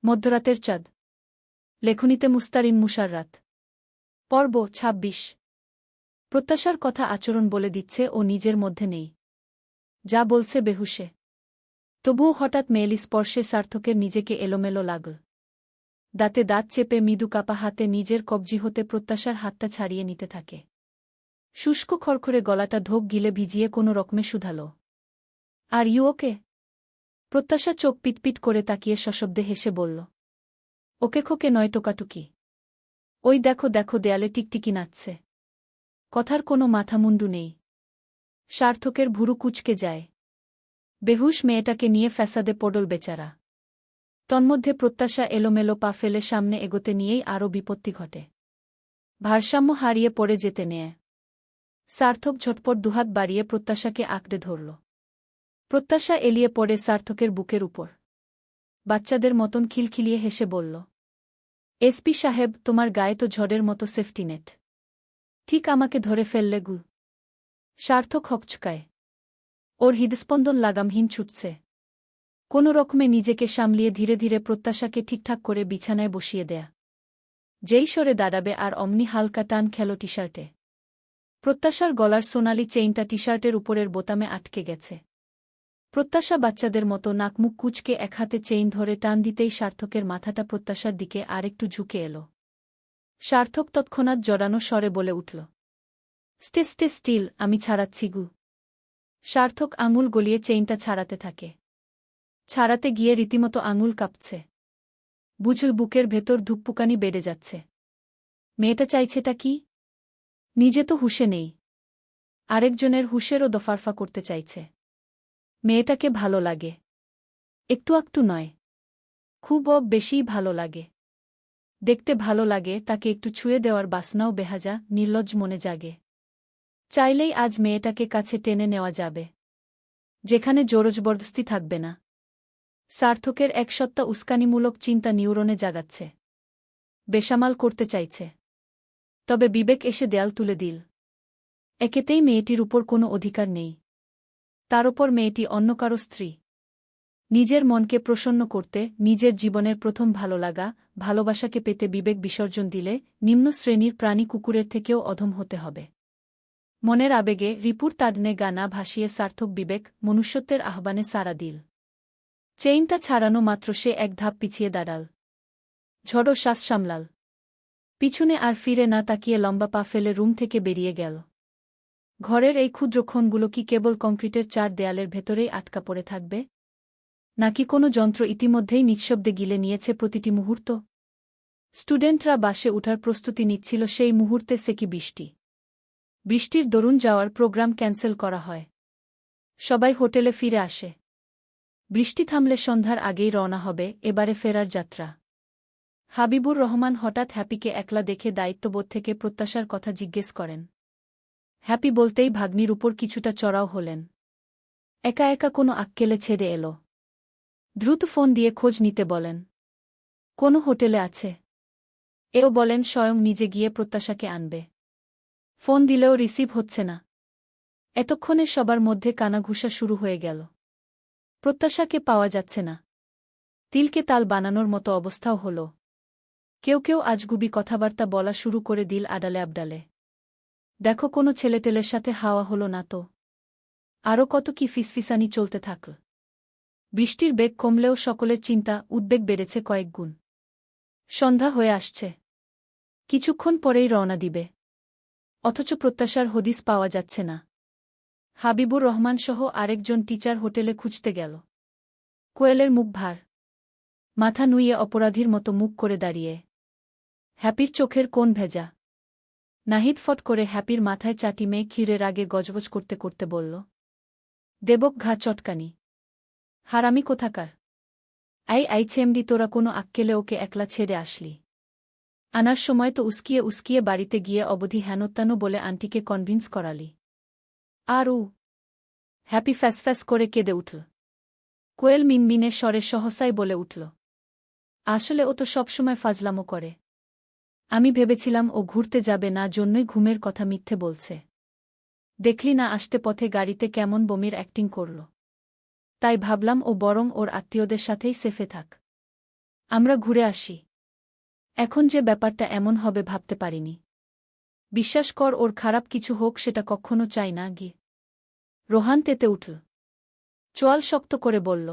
মধ্যরাতের চাঁদ। লেখনীতে মুস্তারিন মুশাররাত। পর্ব ২৬। প্রত্যাশার কথা আচরণ বলে দিচ্ছে ও নিজের মধ্যে নেই। যা বলছে বেহুশে। তবুও হঠাৎ মেয়েলি স্পর্শে সার্থকের নিজেকে এলোমেলো লাগল। দাঁতে দাঁত চেপে মৃদু কাপা হাতে নিজের কবজি হতে প্রত্যাশার হাতটা ছাড়িয়ে নিতে থাকে। শুষ্ক খড়খড়ে গলাটা ঢোক গিলে ভিজিয়ে কোনো রকমে শুধাল। Are you okay? প্রত্যাশা চোখ পিটপিট করে তাকিয়ে সশব্দে হেসে বলল। ওকে খোকে নয়, টোকাটুকি। ওই দেখো দেখো, দেয়ালে টিকটিকি নাচছে। কথার কোনো মাথামুন্ডু নেই। সার্থকের ভুরু কুঁচকে যায়। বেহুশ মেয়েটাকে নিয়ে ফ্যাসাদে পড়ল বেচারা। তন্মধ্যে প্রত্যাশা এলোমেলো পা ফেলে সামনে এগোতে নিয়েই আরও বিপত্তি ঘটে। ভারসাম্য হারিয়ে পড়ে যেতে নেয়। সার্থক ঝটপট দুহাত বাড়িয়ে প্রত্যাশাকে আঁকড়ে ধরল। প্রত্যাশা এলিয়ে পড়ে সার্থকের বুকের উপর। বাচ্চাদের মতন খিলখিলিয়ে হেসে বলল, এসপি সাহেব, তোমার গায়ে তো ঝড়ের মতো সেফটিনেট। ঠিক আমাকে ধরে ফেললে গু। সার্থক হকচকায়। ওর হৃদস্পন্দন লাগামহীন ছুটছে। কোনো রকমে নিজেকে সামলিয়ে ধীরে ধীরে প্রত্যাশাকে ঠিকঠাক করে বিছানায় বসিয়ে দেয়া। যেই সরে দাঁড়াবে আর অমনি হালকা টান খেল টি-শার্টে। প্রত্যাশার গলার সোনালি চেইনটা টি-শার্টের উপরের বোতামে আটকে গেছে। প্রত্যাশা বাচ্চাদের মতো নাকমুখ কুঁচকে এক হাতে চেইন ধরে টান দিতেই সার্থকের মাথাটা প্রত্যাশার দিকে আরেকটু ঝুঁকে এল। সার্থক তৎক্ষণাৎ জড়ানো স্বরে বলে উঠল, স্টে স্টে স্টিল, আমি ছাড়াচ্ছি গু। সার্থক আঙুল গলিয়ে চেইনটা ছাড়াতে থাকে। ছাড়াতে গিয়ে রীতিমতো আঙুল কাঁপছে। বুঝল বুকের ভেতর ধুকপুকানি বেড়ে যাচ্ছে। মেয়েটা চাইছেটা কি? নিজে তো হুঁশে নেই। আরেকজনের হুঁশেরও দফারফা করতে চাইছে। মেয়েটাকে ভালো লাগে। একটু একটু নয়, খুব বেশিই ভালো লাগে। দেখতে ভালো লাগে, তাকে একটু ছুঁয়ে দেওয়ার বাসনাও বেহাজা নির্লজ্জ মনে জাগে। চাইলেই আজ মেয়েটাকে কাছে টেনে নেওয়া যাবে, যেখানে জোরজবরদস্তি থাকবে না। সার্থকের এক সত্তা উস্কানিমূলক চিন্তা নিউরনে জাগাচ্ছে। বেসামাল করতে চাইছে। তবে বিবেক এসে দেয়াল তুলে দিল। একেতেই মেয়েটির উপর কোনো অধিকার নেই। তার ওপর মেয়েটি অন্য কারো স্ত্রী। নিজের মনকে প্রসন্ন করতে, নিজের জীবনের প্রথম ভালো লাগা, ভালোবাসাকে পেতে বিবেক বিসর্জন দিলে নিম্ন শ্রেণীর প্রাণী কুকুরের থেকেও অধম হতে হবে। মনের আবেগে রিপুর তাডনে গানা ভাসিয়ে সার্থক বিবেক মনুষ্যত্বের আহ্বানে সাড়া দিল। চেইনটা ছাড়ানো মাত্র সে এক ধাপ পিছিয়ে দাঁড়াল। ঝড়ো শ্বাস সামলাল। পিছনে আর ফিরে না তাকিয়ে লম্বা পা ফেলে রুম থেকে বেরিয়ে গেল। ঘরের এই ক্ষুদ্রক্ষণগুলো কি কেবল কংক্রিটের চার দেয়ালের ভেতরেই আটকা পড়ে থাকবে? নাকি কোনো যন্ত্র ইতিমধ্যেই নিঃশব্দে গিলে নিয়েছে প্রতিটি মুহূর্ত? স্টুডেন্টরা বাসে উঠার প্রস্তুতি নিচ্ছিল সেই মুহূর্তে সেকি বৃষ্টি। বৃষ্টির দরুন যাওয়ার প্রোগ্রাম ক্যান্সেল করা হয়। সবাই হোটেলে ফিরে আসে। বৃষ্টি থামলে সন্ধ্যার আগেই রওনা হবে এবারে ফেরার যাত্রা। হাবিবুর রহমান হঠাৎ হ্যাপিকে একলা দেখে দায়িত্ববোধ থেকে প্রত্যাশার কথা জিজ্ঞেস করেন। হ্যাপি বলতেই ভাগ্নির উপর কিছুটা চড়াও হলেন। একা একা কোনো আক্কেলে ছেড়ে এলো। দ্রুত ফোন দিয়ে খোঁজ নিতে বলেন। কোনো হোটেলে আছে। এও বলেন স্বয়ং নিজে গিয়ে প্রত্যাশাকে আনবে। ফোন দিলেও রিসিভ হচ্ছে না। এতক্ষণে সবার মধ্যে কানাঘুষা শুরু হয়ে গেল। প্রত্যাশাকে পাওয়া যাচ্ছে না। তিলকে তাল বানানোর মতো অবস্থাও হল। কেউ কেউ আজগুবি কথাবার্তা বলা শুরু করে দিল আডালে আবডালে। দেখো, কোনো ছেলেটেলের সাথে হাওয়া হলো না তো। আরও কত কি ফিসফিসানি চলতে থাকল। বৃষ্টির বেগ কমলেও সকলের চিন্তা উদ্বেগ বেড়েছে কয়েক গুণ। সন্ধ্যা হয়ে আসছে। কিছুক্ষণ পরেই রওনা দিবে। অথচ প্রত্যাশার হদিস পাওয়া যাচ্ছে না। হাবিবুর রহমান সহ আরেকজন টিচার হোটেলে খুঁজতে গেল। কোয়েলের মুখ ভার। মাথা নুইয়ে অপরাধীর মতো মুখ করে দাঁড়িয়ে। হ্যাপির চোখের কোণ ভেজা। নাহিদ ফট করে হ্যাপির মাথায় চাটি মেয়ে ক্ষীরের আগে গজগজ করতে করতে বলল, দেবক ঘা চটকানি। হারামি কোথাকার। আই ছেমডি, তোরা কোনো আক্কেলে ওকে একলা ছেড়ে আসলি। আনার সময় তো উস্কিয়ে উস্কিয়ে বাড়িতে গিয়ে অবধি হেনত্যানো বলে আন্টিকে কনভিন্স করালি। আর ও? হ্যাপি ফ্যাসফ্যাস করে কেঁদে উঠল। কোয়েল মিনমিনে স্বরে সহসাই বলে উঠল, আসলে ও তো সবসময় ফাজলামো করে। আমি ভেবেছিলাম ও ঘুরতে যাবে না, জন্যই ঘুমের কথা মিথ্যে বলছে। দেখলি না আসতে পথে গাড়িতে কেমন বমির অ্যাক্টিং করল। তাই ভাবলাম ও বরং ওর আত্মীয়দের সাথেই সেফে থাক। আমরা ঘুরে আসি। এখন যে ব্যাপারটা এমন হবে ভাবতে পারিনি। বিশ্বাস কর, ওর খারাপ কিছু হোক সেটা কখনো চাই না। গি রোহান তেতে উঠল। চোয়াল শক্ত করে বলল,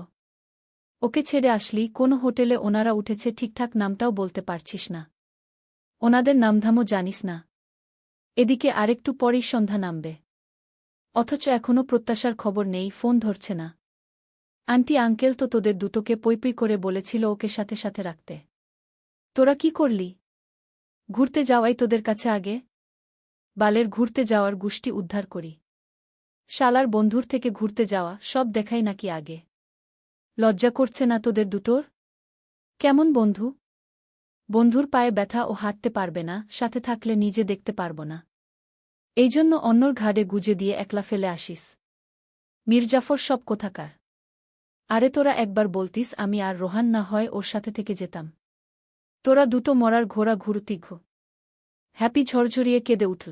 ওকে ছেড়ে আসলি? কোনো হোটেলে ওনারা উঠেছে, ঠিকঠাক নামটাও বলতে পারছিস না। ওনাদের নামধামও জানিস না। এদিকে আরেকটু পরেই সন্ধ্যা নামবে, অথচ এখনও প্রত্যাশার খবর নেই, ফোন ধরছে না। আন্টি আঙ্কেল তো তোদের দুটোকে পইপই করে বলেছিল ওকে সাথে সাথে রাখতে। তোরা কি করলি? ঘুরতে যাওয়াই তোদের কাছে আগে? বালের ঘুরতে যাওয়ার গুষ্টি উদ্ধার করি। শালার বন্ধুর থেকে ঘুরতে যাওয়া সব দেখাই নাকি আগে? লজ্জা করছে না তোদের দুটোর? কেমন বন্ধু? বন্ধুর পায়ে ব্যথা ও হাঁটতে পারবে না, সাথে থাকলে নিজে দেখতে পারব না। এই জন্য অন্যর ঘাড়ে গুজে দিয়ে একলা ফেলে আসিস। মির্জাফর সব কোথাকার। আরে তোরা একবার বলতিস আমি আর রোহান না হয় ওর সাথে থেকে যেতাম। তোরা দুটো মরার ঘোড়া ঘুরতি ঘো। হ্যাপি ঝরঝরিয়ে কেঁদে উঠল।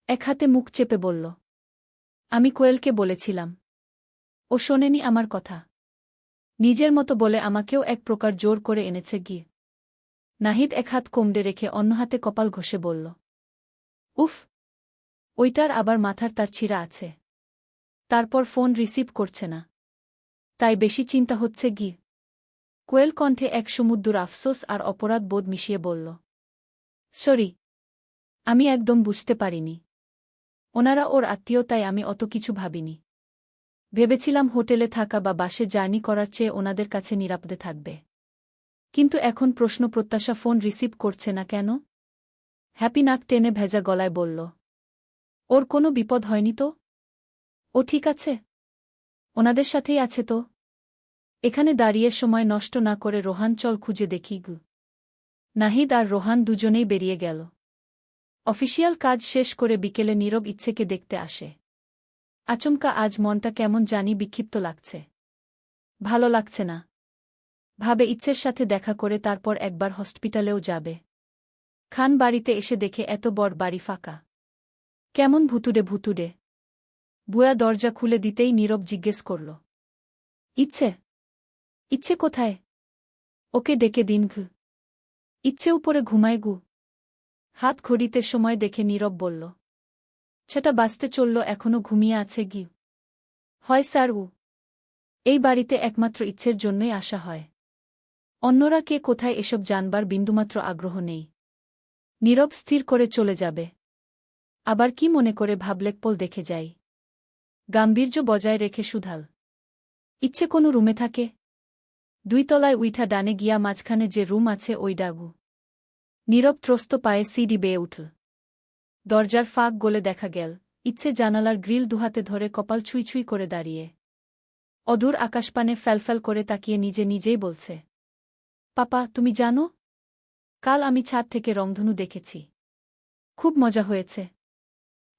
এক হাতে মুখ চেপে বলল, আমি কোয়েলকে বলেছিলাম। ও শোনেনি আমার কথা। নিজের মতো বলে আমাকেও এক প্রকার জোর করে এনেছে গিয়ে। নাহিদ এক হাত কোমড়ে রেখে অন্য হাতে কপাল ঘষে বলল, উফ, ওইটার আবার মাথার তার ছিঁড়া আছে। তারপর ফোন রিসিভ করছে না, তাই বেশি চিন্তা হচ্ছে গি। কোয়েল কণ্ঠে এক সমুদ্র আফসোস আর অপরাধ বোধ মিশিয়ে বলল, সরি, আমি একদম বুঝতে পারিনি। ওনারা ওর আত্মীয়, তাই আমি অত কিছু ভাবিনি। ভেবেছিলাম হোটেলে থাকা বা বাসে জার্নি করার চেয়ে ওনাদের কাছে নিরাপদে থাকবে। কিন্তু এখন প্রশ্ন, প্রত্যাশা ফোন রিসিভ করছে না কেন? হ্যাপি নাক টেনে ভেজা গলায় বলল, ওর কোনো বিপদ হয়নি তো? ও ঠিক আছে? ওনাদের সাথেই আছে তো? এখানে দাঁড়িয়ে সময় নষ্ট না করে রোহান চল খুঁজে দেখি গু। নাহিদ আর রোহান দুজনেই বেরিয়ে গেল। অফিসিয়াল কাজ শেষ করে বিকেলে নীরব ইচ্ছেকে দেখতে আসে। আচমকা আজ মনটা কেমন জানি বিক্ষিপ্ত লাগছে। ভালো লাগছে না। ভাবে ইচ্ছের সাথে দেখা করে তারপর একবার হসপিটালেও যাবে। খান বাড়িতে এসে দেখে এত বড় বাড়ি ফাঁকা। কেমন ভুতুড়ে ভুতুড়ে। বুয়া দরজা খুলে দিতেই নীরব জিজ্ঞেস করল, ইচ্ছে? ইচ্ছে কোথায়? ওকে ডেকে দিন ঘু। ইচ্ছে উপরে ঘুমায় গু। হাত ঘড়িতে সময় দেখে নীরব বলল, সেটা বাঁচতে চলল, এখনো ঘুমিয়ে আছে গি। হয় স্যার, এই বাড়িতে একমাত্র ইচ্ছের জন্যই আসা হয়। অন্যরা কে কোথায় এসব জানবার বিন্দুমাত্র আগ্রহ নেই। নীরব স্থির করে চলে যাবে। আবার কি মনে করে ভাবলেকপল দেখে যাই। গাম্ভীর্য বজায় রেখে শুধাল, ইচ্ছে কোনো রুমে থাকে? 2 তলায় উইঠা ডানে গিয়া মাঝখানে যে রুম আছে ওই ডাগু। নীরব ত্রস্ত পায়ে সিঁড়ি বেয়ে উঠল। দরজার ফাঁক গলে দেখা গেল ইচ্ছে জানালার গ্রিল দুহাতে ধরে কপাল ছুঁই ছুঁই করে দাঁড়িয়ে। অদূর আকাশপানে ফ্যালফ্যাল করে তাকিয়ে নিজে নিজেই বলছে, পাপা তুমি জানো, কাল আমি ছাদ থেকে রংধনু দেখেছি। খুব মজা হয়েছে।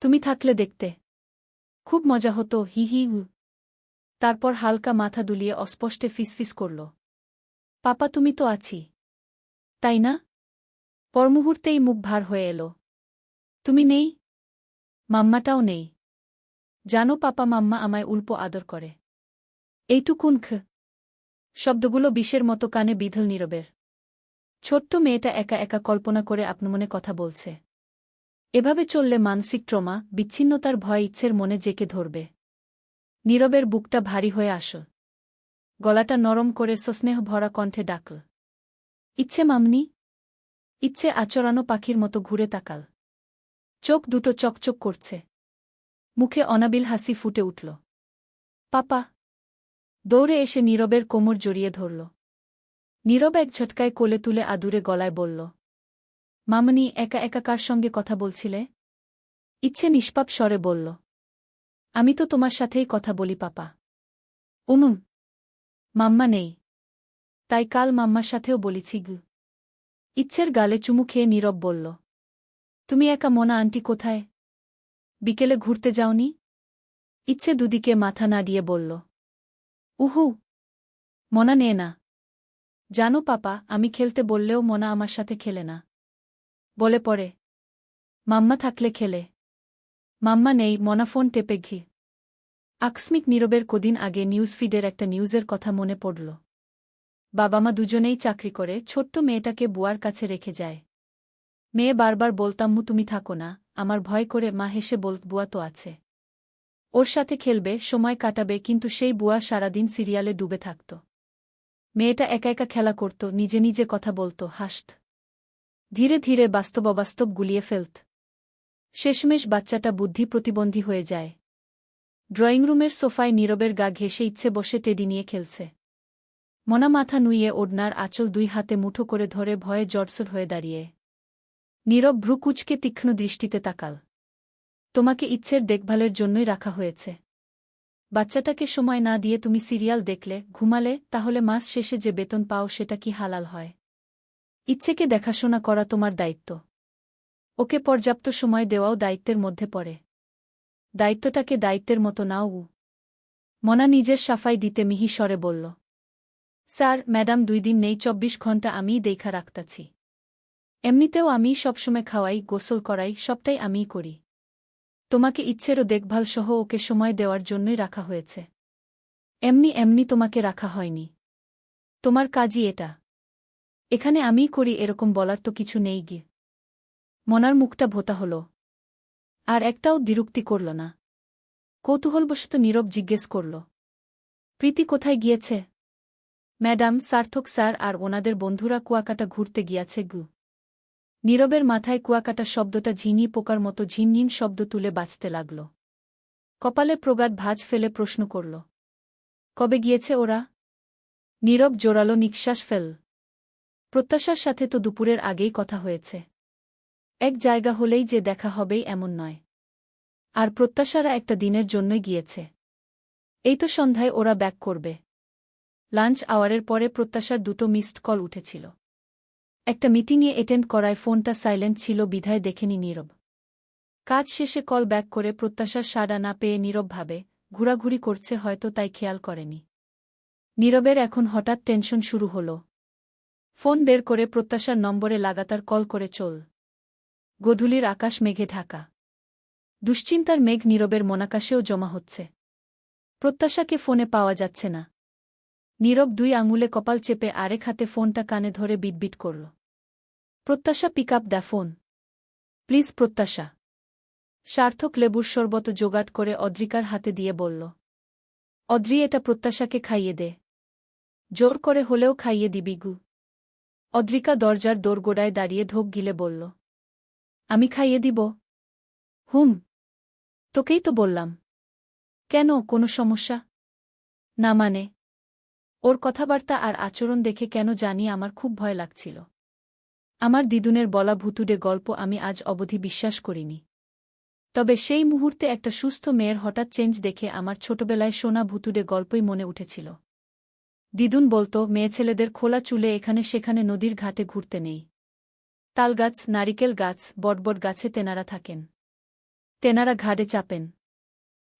তুমি থাকলে দেখতে খুব মজা হতো, হি হি উ। তারপর হালকা মাথা দুলিয়ে অস্পষ্টে ফিসফিস করল, পাপা তুমি তো আছি, তাই না? পরমুহূর্তেই মুখ ভার হয়ে এলো, তুমি নেই? মাম্মাটাও নেই। জানো পাপা, মাম্মা আমায় উল্পো আদর করে। এইটুকুন শব্দগুলো বিষের মতো কানে বিঁধল নীরবের। ছোট্ট মেয়েটা একা একা কল্পনা করে আপনমনে কথা বলছে। এভাবে চললে মানসিক ট্রমা, বিচ্ছিন্নতার ভয় ইচ্ছের মনে জেকে ধরবে। নীরবের বুকটা ভারী হয়ে আসল। গলাটা নরম করে সস্নেহ ভরা কণ্ঠে ডাকল, ইচ্ছে মামনি। ইচ্ছে আচরানো পাখির মতো ঘুরে তাকাল। চোখ দুটো চকচক করছে। মুখে অনাবিল হাসি ফুটে উঠল। পাপা। দৌড়ে এসে নীরবের কোমর জড়িয়ে ধরল। নীরব এক ঝটকায় কোলে তুলে আদুরে গলায় বলল, মামনি, একা একা কার সঙ্গে কথা বলছিলে? ইচ্ছে নিষ্পাপ স্বরে বলল, আমি তো তোমার সাথেই কথা বলি পাপা। উনুম। মাম্মা নেই, তাই কাল মাম্মার সাথেও বলেছি গু। ইচ্ছের গালে চুমু খেয়ে নীরব বলল, তুমি একা? মোনা আন্টি কোথায়? বিকেলে ঘুরতে যাওনি? ইচ্ছে দুদিকে মাথা নাড়িয়ে বলল, উহু, মোনা নেয় না। জানো পাপা, আমি খেলতে বললেও মোনা আমার সাথে খেলে না, বলে পড়ে মাম্মা থাকলে খেলে। মাম্মা নেই। মোনা ফোন টেপে ঘি। আকস্মিক নীরবের কদিন আগে নিউজফিডের একটা নিউজের কথা মনে পড়ল। বাবা মা দুজনেই চাকরি করে, ছোট্ট মেয়েটাকে বুয়ার কাছে রেখে যায়। মেয়ে বারবার বলতাম্মু তুমি থাকো না, আমার ভয় করে। মা হেসে বুয়া তো আছে, ওর সাথে খেলবে, সময় কাটাবে, কিন্তু সেই বুয়া সারাদিন সিরিয়ালে ডুবে থাকত। মেয়েটা একা একা খেলা করত, নিজে নিজে কথা বলত, হাসত। ধীরে ধীরে বাস্তব গুলিয়ে ফেলত। শেষমেশ বাচ্চাটা বুদ্ধি প্রতিবন্ধী হয়ে যায়। ড্রয়িংরুমের সোফায় নীরবের গা ঘেঁষে ইচ্ছে বসে টেডি নিয়ে খেলছে। মনা মাথা নুইয়ে ওড়নার আঁচল 2 হাতে মুঠো করে ধরে ভয়ে জড়সড় হয়ে দাঁড়িয়ে। নীরব ভ্রু কুঁচকে তীক্ষ্ণ দৃষ্টিতে তাকাল। তোমাকে ইচ্ছের দেখভালের জন্যই রাখা হয়েছে। বাচ্চাটাকে সময় না দিয়ে তুমি সিরিয়াল দেখলে, ঘুমালে, তাহলে মাস শেষে যে বেতন পাও সেটা কি হালাল হয়? ইচ্ছেকে দেখাশোনা করা তোমার দায়িত্ব। ওকে পর্যাপ্ত সময় দেওয়াও দায়িত্বের মধ্যে পড়ে। দায়িত্বটাকে দায়িত্বের মতো নাও। মনা নিজের সাফাই দিতে মিহি স্বরে বলল, স্যার ম্যাডাম 2 দিন নেই, 24 ঘণ্টা আমিই দেখা রাখতাছি। এমনিতেও আমিই সবসময় খাওয়াই, গোসল করাই, সবটাই আমিই করি। তোমাকে ইচ্ছেরও দেখভাল সহ ওকে সময় দেওয়ার জন্যই রাখা হয়েছে। এমনি তোমাকে রাখা হয়নি। তোমার কাজই এটা। এখানে আমিই করি এরকম বলার তো কিছু নেই গি। মনার মুখটা ভোতা হল, আর একটাও দ্বিরুক্তি করল না। কৌতূহলবশত নীরব জিজ্ঞেস করল, প্রীতি কোথায় গিয়েছে? ম্যাডাম, সার্থক স্যার আর ওনাদের বন্ধুরা কুয়াকাটা ঘুরতে গিয়াছে গু। নীরবের মাথায় কুয়াকাটা শব্দটা ঝিনি পোকার মতো ঝিনঝিন শব্দ তুলে বাজতে লাগল। কপালে প্রগাঢ় ভাঁজ ফেলে প্রশ্ন করল, কবে গিয়েছে ওরা? নীরব জোরালো নিঃশ্বাস ফেল। প্রত্যাশার সাথে তো দুপুরের আগেই কথা হয়েছে। এক জায়গা হলেই যে দেখা হবেই এমন নয়। আর প্রত্যাশারা একটা দিনের জন্যই গিয়েছে। এই তো সন্ধ্যায় ওরা ব্যাক করবে। লাঞ্চ আওয়ারের পরে প্রত্যাশার 2টো মিসড কল উঠেছিল। একটা মিটিংয়ে অ্যাটেন্ড করায় ফোনটা সাইলেন্ট ছিল বিধায় দেখেনি নীরব। কাজ শেষে কল ব্যাক করে প্রত্যাশার সাড়া না পেয়ে নীরব ভাবে, ঘোরাঘুরি করছে হয়তো, তাই খেয়াল করেনি। নীরবের এখন হঠাৎ টেনশন শুরু হল। ফোন বের করে প্রত্যাশার নম্বরে লাগাতার কল করে চল। গোধূলির আকাশ মেঘে ঢাকা। দুশ্চিন্তার মেঘ নীরবের মনাকাশেও জমা হচ্ছে। প্রত্যাশাকে ফোনে পাওয়া যাচ্ছে না। নীরব 2 আঙুলে কপাল চেপে আরেক হাতে ফোনটা কানে ধরে বিটবিট করল। Pratyasha, pick up the phone please Pratyasha. সার্থক লেবুর শরবত জোগাড় করে অদ্রিকার হাতে দিয়ে বলল, অদ্রি, এটা প্রত্যাশাকে খাইয়ে দে। জোর করে হলেও খাইয়ে দিবি গু। অদ্রিকা দরজার দোরগোড়ায় দাঁড়িয়ে ঢোক গিলে বলল, আমি খাইয়ে দিব? হুম, তোকেই তো বললাম। কেন, কোনো সমস্যা? না মানে? ওর কথাবার্তা আর আচরণ দেখে কেন জানি আমার খুব ভয় লাগছিল। আমার দিদুনের বলা ভুতুড়ে গল্প আমি আজ অবধি বিশ্বাস করিনি। তবে সেই মুহূর্তে একটা সুস্থ মেয়ের হঠাৎ চেঞ্জ দেখে আমার ছোটবেলায় শোনা ভুতুড়ে গল্পই মনে উঠেছিল। দিদুন বলতো, মেয়েছেলেদের খোলা চুলে এখানে সেখানে নদীর ঘাটে ঘুরতে নেই। তালগাছ, নারিকেল গাছ, বটবট গাছে তেনারা থাকেন। তেনারা ঘাড়ে চাপেন।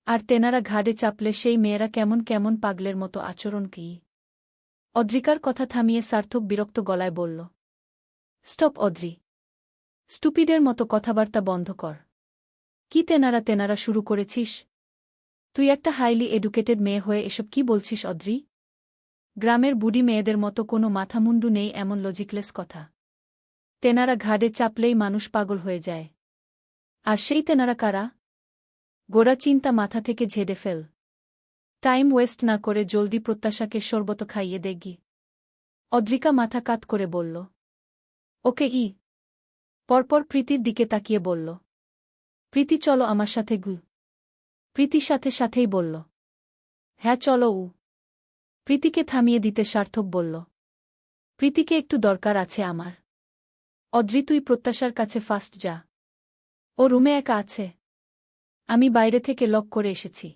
আর তেনারা ঘাড়ে চাপলে সেই মেয়েরা কেমন কেমন পাগলের মতো আচরণ কি। অদ্রিকার কথা থামিয়ে সার্থক বিরক্ত গলায় বলল, স্টপ অদ্রি। স্টুপিডের মতো কথাবার্তা বন্ধ কর। কি তেনারা শুরু করেছিস? তুই একটা হাইলি এডুকেটেড মেয়ে হয়ে এসব কি বলছিস অদ্রি? গ্রামের বুড়ি মেয়েদের মতো কোনো মাথামুন্ডু নেই এমন লজিকলেস কথা। তেনারা ঘাড়ে চাপলেই মানুষ পাগল হয়ে যায়। আর সেই তেনারা কারা? গোড়া চিন্তা মাথা থেকে ঝেড়ে ফেল। টাইম ওয়েস্ট না করে জলদি প্রত্যাশাকে শরবত খাইয়ে দেগি। অদ্রিকা মাথা কাত করে বলল, ওকে। পরপর প্রীতির দিকে তাকিয়ে বলল, প্রীতি চলো আমার সাথে গু। প্রীতি সাথেই বলল, হ্যাঁ চলো। প্রীতিকে থামিয়ে দিতে সার্থক বলল, প্রীতিকে একটু দরকার আছে আমার। অদ্রি, তুই প্রত্যাশার কাছে ফাস্ট যা। ও রুমে একা আছে। আমি বাইরে থেকে লক করে এসেছি।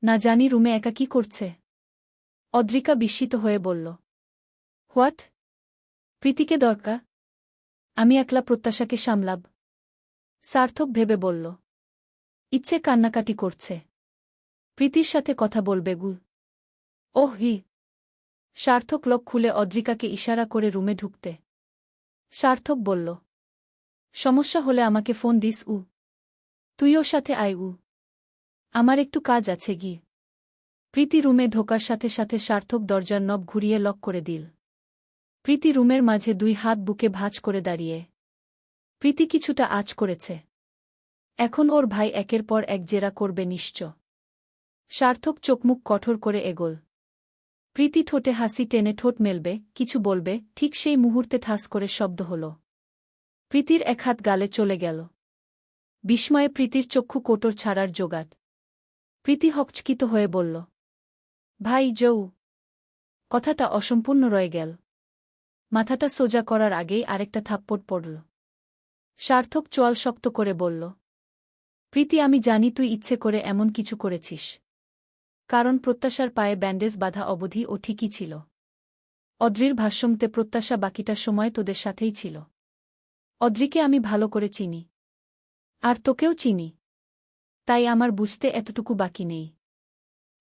না জানি রুমে একা কি করছে। অদ্রিকা বিস্মিত হয়ে বলল, হোয়াট? প্রীতিকে দরকার? আমি একলা প্রত্যাশাকে সামলাব। সার্থক ভেবে বলল, ইচ্ছে কান্নাকাটি করছে। প্রীতির সাথে কথা বলবে গু। ওহ সার্থক লক খুলে অদ্রিকাকে ইশারা করে রুমে ঢুকতে। সার্থক বলল, সমস্যা হলে আমাকে ফোন দিস। তুই ওর সাথে আয়। আমার একটু কাজ আছে গি। প্রীতি রুমে ঢোকার সাথে সাথে সার্থক দরজার নব ঘুরিয়ে লক করে দিল। প্রীতি রুমের মাঝে 2 হাত বুকে ভাঁজ করে দাঁড়িয়ে। প্রীতি কিছুটা আঁচ করেছে। এখন ওর ভাই একের পর এক জেরা করবে নিশ্চয়। সার্থক চোখমুখ কঠোর করে এগোল। প্রীতি ঠোঁটে হাসি টেনে ঠোঁট মেলবে, কিছু বলবে, ঠিক সেই মুহূর্তে ঠাস করে শব্দ হল। প্রীতির এক হাত গালে চলে গেল। বিস্ময়ে প্রীতির চক্ষু কোটর ছাড়ার জোগাড়। প্রীতি হকচকিত হয়ে বলল, ভাই জৌ। কথাটা অসম্পূর্ণ রয়ে গেল। মাথাটা সোজা করার আগেই আরেকটা থাপ্পড় পড়ল। সার্থক চোয়াল শক্ত করে বলল, প্রীতি আমি জানি তুই ইচ্ছে করে এমন কিছু করেছিস। কারণ প্রত্যাশার পায়ে ব্যান্ডেজ বাঁধা অবধি ও ঠিকই ছিল। অদ্রির ভাষ্যমতে প্রত্যাশা বাকিটা সময় তোদের সাথেই ছিল। অদ্রিকে আমি ভালো করে চিনি। আর তোকেও চিনি। তাই আমার বুঝতে এতটুকু বাকি নেই।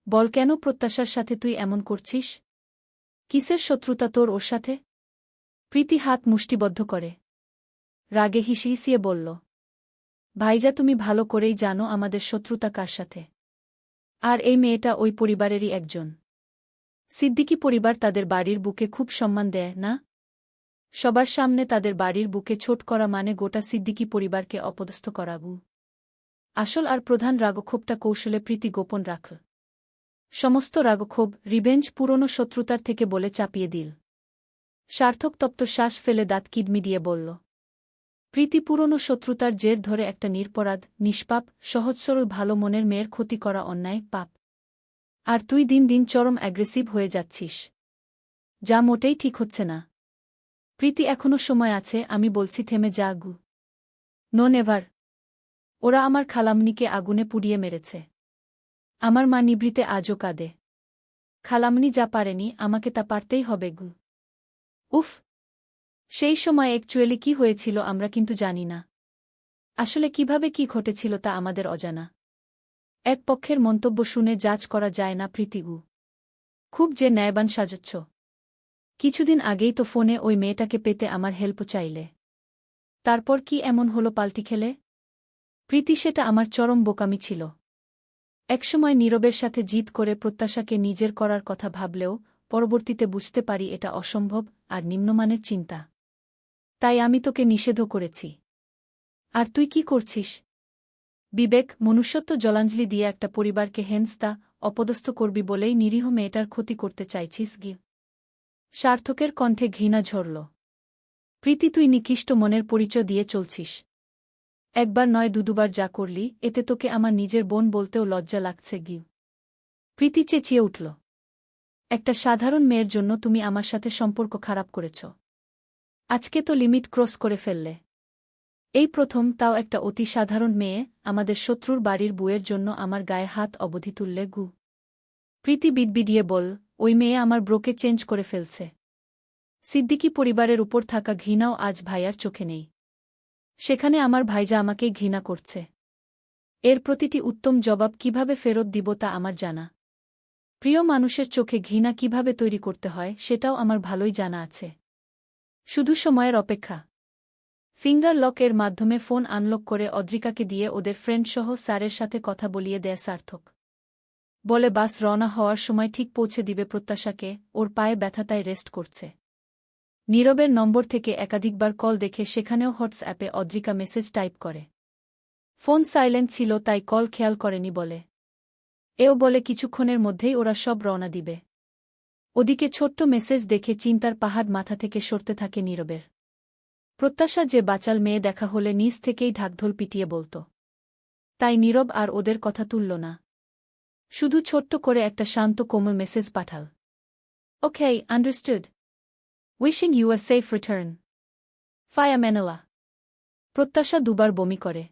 বল কেন প্রত্যাশার সাথে তুই এমন করছিস? কিসের শত্রুতা তোর ওর সাথে? প্রীতি হাত মুষ্টিবদ্ধ করে রাগে হিসিয়ে বলল, ভাইজা তুমি ভালো করেই জানো আমাদের শত্রুতা কার সাথে। আর এই মেয়েটা ওই পরিবারেরই একজন। সিদ্দিকী পরিবার তাদের বাড়ির বুকে খুব সম্মান দেয় না? সবার সামনে তাদের বাড়ির বুকে ছোট করা মানে গোটা সিদ্দিকী পরিবারকে অপদস্থ করাগু। আসল আর প্রধান রাগক্ষোভটা কৌশলে প্রীতি গোপন রাখল। সমস্ত রাগক্ষোভ, রিভেঞ্জ পুরনো শত্রুতার থেকে বলে চাপিয়ে দিল। সার্থক তপ্ত শ্বাস ফেলে দাঁত কিডমিডিয়ে বলল, প্রীতি পুরনো শত্রুতার জের ধরে একটা নিরপরাধ, নিষ্পাপ, সহজ-সরল ভালো মনের মেয়ের ক্ষতি করা অন্যায়, পাপ। আর তুই দিন দিন চরম অ্যাগ্রেসিভ হয়ে যাচ্ছিস। যা মোটেই ঠিক হচ্ছে না। প্রীতি এখনো সময় আছে, আমি বলছি থেমে যা গু। No never. ওরা আমার খালামনিকে আগুনে পুড়িয়ে মেরেছে। আমার মা নিভৃতে আজও কাঁদে। খালামনি যা পারেনি আমাকে তা পারতেই হবে গু। উফ। সেই সময় অ্যাকচুয়ালি কি হয়েছিল আমরা কিন্তু জানি না। আসলে কিভাবে কি ঘটেছিল তা আমাদের অজানা। এক পক্ষের মন্তব্য শুনে জাজ করা যায় না প্রীতিগু। খুব যে ন্যায়বান সাজাচ্ছ। কিছুদিন আগেই তো ফোনে ওই মেয়েটাকে পেতে আমার হেল্প চাইলে। তারপর কি এমন হলো পাল্টি খেলে? প্রীতি সেটা আমার চরম বোকামি ছিল। একসময় নীরবের সাথে জিদ করে প্রত্যাশাকে নিজের করার কথা ভাবলেও পরবর্তীতে বুঝতে পারি এটা অসম্ভব আর নিম্নমানের চিন্তা। তাই আমি তোকে নিষেধও করেছি। আর তুই কি করছিস? বিবেক, মনুষ্যত্ব জলাঞ্জলি দিয়ে একটা পরিবারকে হেনস্তা, অপদস্থ করবি বলেই নিরীহ মেয়েটার ক্ষতি করতে চাইছিস গি? সার্থকের কণ্ঠে ঘৃণা ঝরল। প্রীতি তুই নিকৃষ্ট মনের পরিচয় দিয়ে চলছিস। একবার নয় দুবার যা করলি, এতে তোকে আমার নিজের বোন বলতেও লজ্জা লাগছে গি। প্রীতি চেঁচিয়ে উঠল, একটা সাধারণ মেয়ের জন্য তুমি আমার সাথে সম্পর্ক খারাপ করেছ। আজকে তো লিমিট ক্রস করে ফেললে। এই প্রথম, তাও একটা অতি সাধারণ মেয়ে আমাদের শত্রুর বাড়ির বুয়ের জন্য আমার গায়ে হাত অবধি তুললে গু। প্রীতি বিড়বিড়িয়ে বল, ওই মেয়ে আমার ব্রোকে চেঞ্জ করে ফেলছে। সিদ্দিকী পরিবারের উপর থাকা ঘৃণাও আজ ভাইয়ার চোখে নেই। সেখানে আমার ভাইজা আমাকেই ঘৃণা করছে। এর প্রতিটি উত্তম জবাব কিভাবে ফেরত দিব তা আমার জানা। প্রিয় মানুষের চোখে ঘৃণা কিভাবে তৈরি করতে হয় সেটাও আমার ভালোই জানা আছে। শুধু সময়ের অপেক্ষা। ফিঙ্গার লক এর মাধ্যমে ফোন আনলক করে অদ্রিকাকে দিয়ে ওদের ফ্রেন্ডসহ স্যারের সাথে কথা বলিয়ে দেয় সার্থক। বলে বাস রওনা হওয়ার সময় ঠিক পৌঁছে দিবে প্রত্যাশাকে, ওর পায়ে ব্যথা তাই রেস্ট করছে। নীরবের নম্বর থেকে একাধিকবার কল দেখে সেখানেও হোয়াটসঅ্যাপে অদ্রিকা মেসেজ টাইপ করে। ফোন সাইলেন্ট ছিল তাই কল খেয়াল করেনি বলে। এও বলে কিছুক্ষণের মধ্যেই ওরা সব রওনা দিবে। ওদিকে ছোট্ট মেসেজ দেখে চিন্তার পাহাড় মাথা থেকে সরতে থাকে নীরবের। প্রত্যাশা যে বাচাল মেয়ে দেখা হলে নিজ থেকেই ঢাকঢোল পিটিয়ে বলত। তাই নীরব আর ওদের কথা তুলল না। শুধু ছোট্ট করে একটা শান্ত কোমল মেসেজ পাঠাল। Okay, understood. Wishing you a safe return. ফায়া ম্যানেলা। প্রত্যাশা দুবার বমি করে।